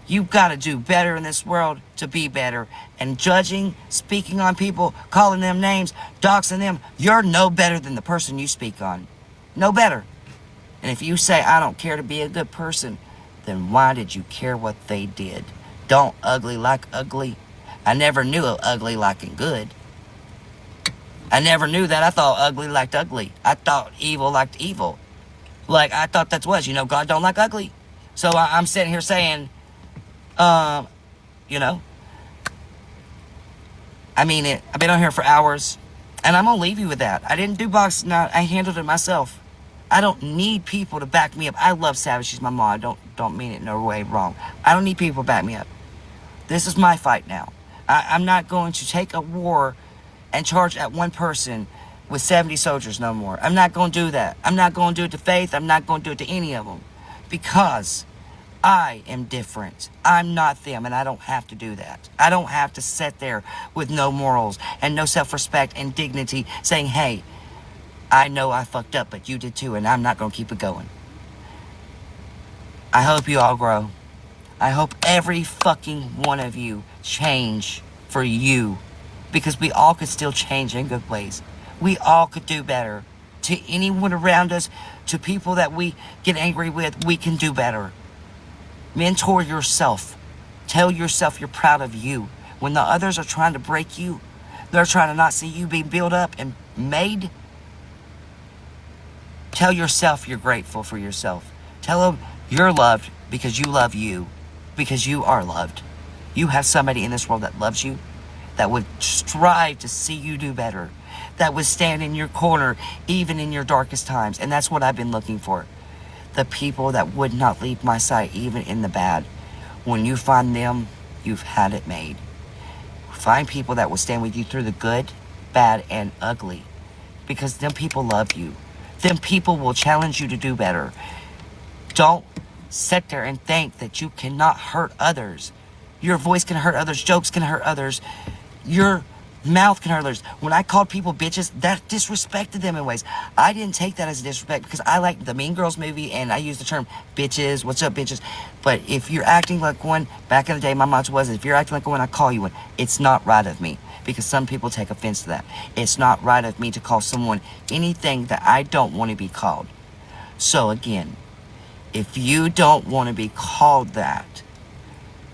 you've got to do better in this world to be better. And judging, speaking on people, calling them names, doxing them, you're no better than the person you speak on. No better. And if you say, I don't care to be a good person, then why did you care what they did? Don't ugly like ugly. I never knew of ugly liking good. I never knew that. I thought ugly liked ugly. I thought evil liked evil. Like, I thought that's what, God don't like ugly. So I'm sitting here saying, you know, I mean it. I've been on here for hours, and I'm going to leave you with that. I didn't do boxing. I handled it myself. I don't need people to back me up. I love Savage. She's my mom. I don't mean it no way wrong. I don't need people to back me up. This is my fight now. I'm not going to take a war and charge at one person with 70 soldiers no more. I'm not going to do that. I'm not going to do it to Faith. I'm not going to do it to any of them. Because I am different. I'm not them, and I don't have to do that. I don't have to sit there with no morals and no self-respect and dignity saying, hey, I know I fucked up, but you did too, and I'm not going to keep it going. I hope you all grow. I hope every fucking one of you change for you, because we all could still change in good ways. We all could do better. To anyone around us, to people that we get angry with, we can do better. Mentor yourself. Tell yourself you're proud of you. When the others are trying to break you, they're trying to not see you being built up and made. Tell yourself you're grateful for yourself. Tell them you're loved because you love you. Because you are loved. You have somebody in this world that loves you, that would strive to see you do better, that would stand in your corner even in your darkest times. And that's what I've been looking for. The people that would not leave my side even in the bad. When you find them, you've had it made. Find people that will stand with you through the good, bad, and ugly. Because them people love you. Them people will challenge you to do better. Don't sit there and think that you cannot hurt others. Your voice can hurt others. Jokes can hurt others. Your mouth can hurt others. When I called people bitches, that disrespected them in ways. I didn't take that as a disrespect because I like the Mean Girls movie and I use the term bitches. What's up, bitches? But if you're acting like one, back in the day, my motto was, if you're acting like one, I call you one. It's not right of me, because some people take offense to that. It's not right of me to call someone anything that I don't want to be called. So again, if you don't want to be called that,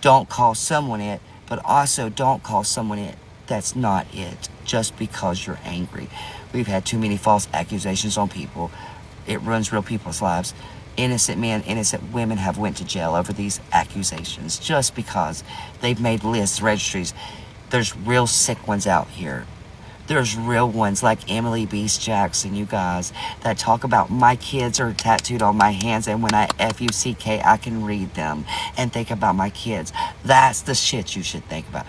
don't call someone it, but also don't call someone it that's not it, just because you're angry. We've had too many false accusations on people. It ruins real people's lives. Innocent men, innocent women have went to jail over these accusations just because they've made lists, registries. There's real sick ones out here. There's real ones like Emily Beast Jackson, you guys, that talk about my kids are tattooed on my hands, and when I F-U-C-K, I can read them and think about my kids. That's the shit you should think about.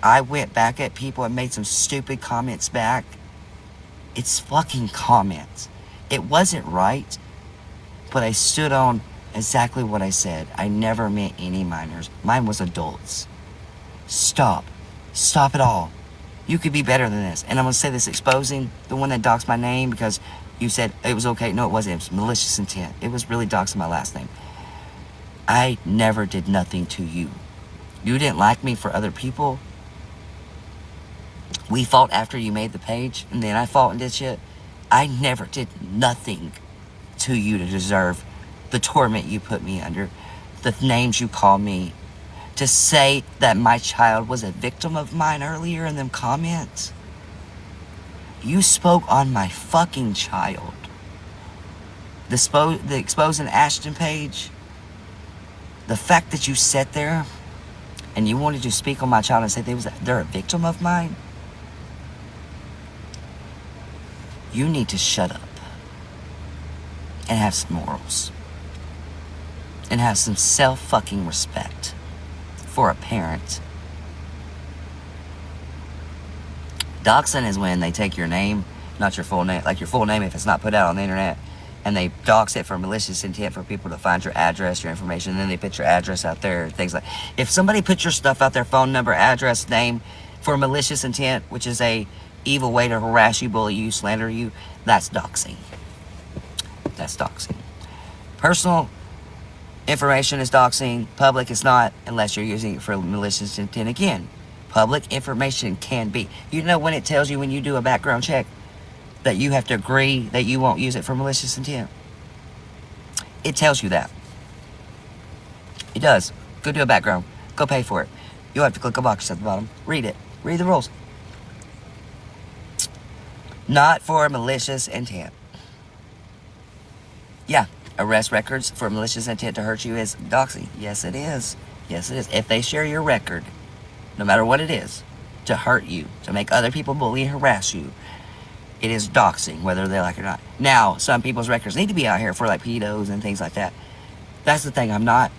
I went back at people and made some stupid comments back. It's fucking comments. It wasn't right, but I stood on exactly what I said. I never meant any minors. Mine was adults. Stop. Stop it all. You could be better than this. And I'm going to say this, exposing the one that doxed my name because you said it was okay. No, it wasn't. It was malicious intent. It was really doxing my last name. I never did nothing to you. You didn't like me for other people. We fought after you made the page, and then I fought and did shit. I never did nothing to you to deserve the torment you put me under, the names you call me. To say that my child was a victim of mine earlier in them comments, You spoke on my fucking child. The exposing Ashton page. The fact that you sat there and you wanted to speak on my child and say they're a victim of mine. You need to shut up and have some morals and have some self-fucking respect for a parent. Doxing is when they take your name, not your full name, like your full name if it's not put out on the internet, and they dox it for malicious intent for people to find your address, your information, and then they put your address out there, things like. If somebody puts your stuff out there, phone number, address, name, for malicious intent, which is a evil way to harass you, bully you, slander you, that's doxing. That's doxing. Personal information is doxing. Public is not, unless you're using it for malicious intent. Again, public information can be. You know when it tells you when you do a background check that you have to agree that you won't use it for malicious intent? It tells you that. It does. Go do a background. Go pay for it. You'll have to click a box at the bottom. Read it. Read the rules. Not for malicious intent. Yeah, arrest records for malicious intent to hurt you is doxing. Yes, it is. Yes, it is. If they share your record, no matter what it is, to hurt you, to make other people bully and harass you, it is doxing, whether they like it or not. Now, some people's records need to be out here for like pedos and things like that. That's the thing. I'm not.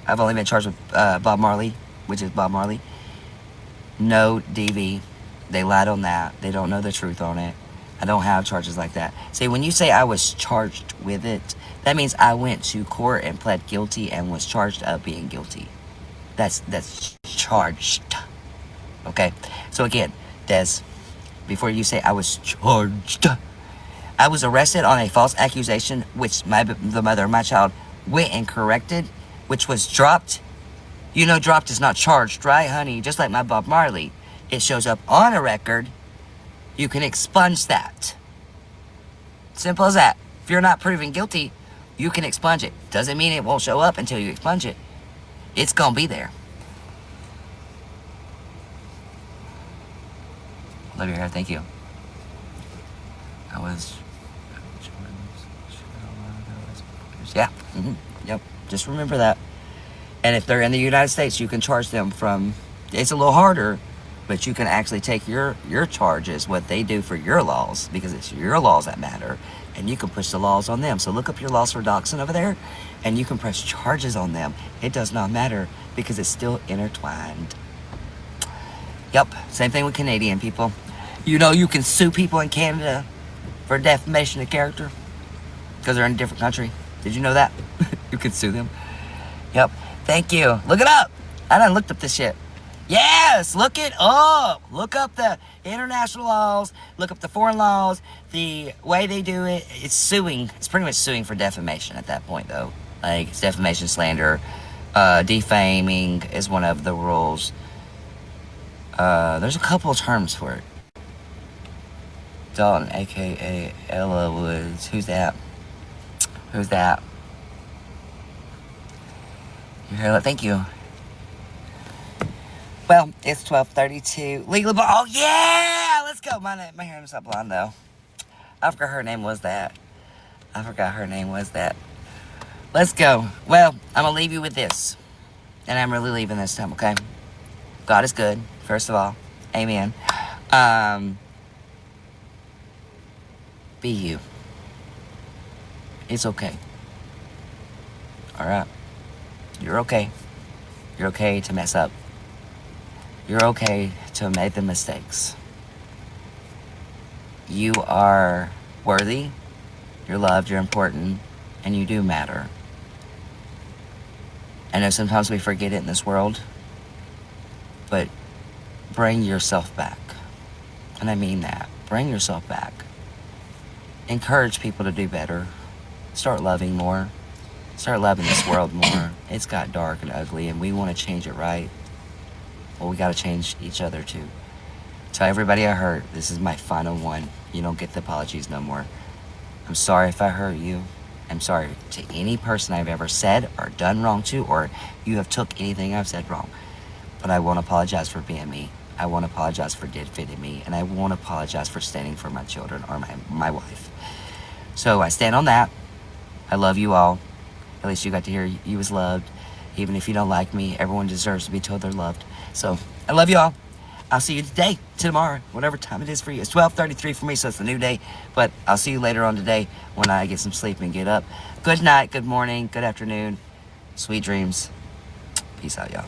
I've only been charged with Bob Marley, which is Bob Marley. No DV. They lied on that. They don't know the truth on it. I don't have charges like that. See, when you say I was charged with it, that means I went to court and pled guilty and was charged of being guilty. That's charged. Okay? So again, Des, before you say I was charged, I was arrested on a false accusation, which the mother of my child went and corrected, which was dropped. You know dropped is not charged, right, honey? Just like my Bob Marley. It shows up on a record. You can expunge that. Simple as that. If you're not proven guilty, you can expunge it. Doesn't mean it won't show up until you expunge it. It's gonna be there. Love your hair, thank you. I was... Yeah, yep, just remember that. And if they're in the United States, you can charge them from... It's a little harder, but you can actually take your charges, what they do for your laws, because it's your laws that matter, and you can push the laws on them. So look up your laws for doxing over there, and you can press charges on them. It does not matter, because it's still intertwined. Yep, same thing with Canadian people. You know you can sue people in Canada for defamation of character, because they're in a different country. Did you know that? You can sue them. Yep, thank you. Look it up. I done looked up this shit. Yes, look it up. Look up the international laws. Look up the foreign laws. The way they do it, it's suing. It's pretty much suing for defamation at that point, though. Like, it's defamation, slander. Defaming is one of the rules. There's a couple of terms for it. Dalton, a.k.a. Ella Woods. Who's that? Who's that? Your hair, thank you. Well, it's 12:32. Legally blonde. Oh, yeah! Let's go. My hair is not blonde, though. I forgot her name was that. Let's go. Well, I'm going to leave you with this. And I'm really leaving this time, okay? God is good, first of all. Amen. Be you. It's okay. All right? You're okay. You're okay to mess up. You're okay to make the mistakes. You are worthy, you're loved, you're important, and you do matter. I know sometimes we forget it in this world, but bring yourself back. And I mean that. Bring yourself back. Encourage people to do better. Start loving more. Start loving this world more. It's got dark and ugly, and we want to change it right. Well, we got to change each other too. Tell everybody I hurt. This is my final one. You don't get the apologies no more. I'm sorry if I hurt you. I'm sorry to any person I've ever said or done wrong to, or you have took anything I've said wrong. But I won't apologize for being me. I won't apologize for defending me, and I won't apologize for standing for my children or my wife. So I stand on that. I love you all. At least you got to hear you was loved. Even if you don't like me, everyone deserves to be told they're loved. So I love you all. I'll see you today, tomorrow, whatever time it is for you. It's 12:33 for me, so it's the new day. But I'll see you later on today when I get some sleep and get up. Good night, good morning, good afternoon. Sweet dreams. Peace out, y'all.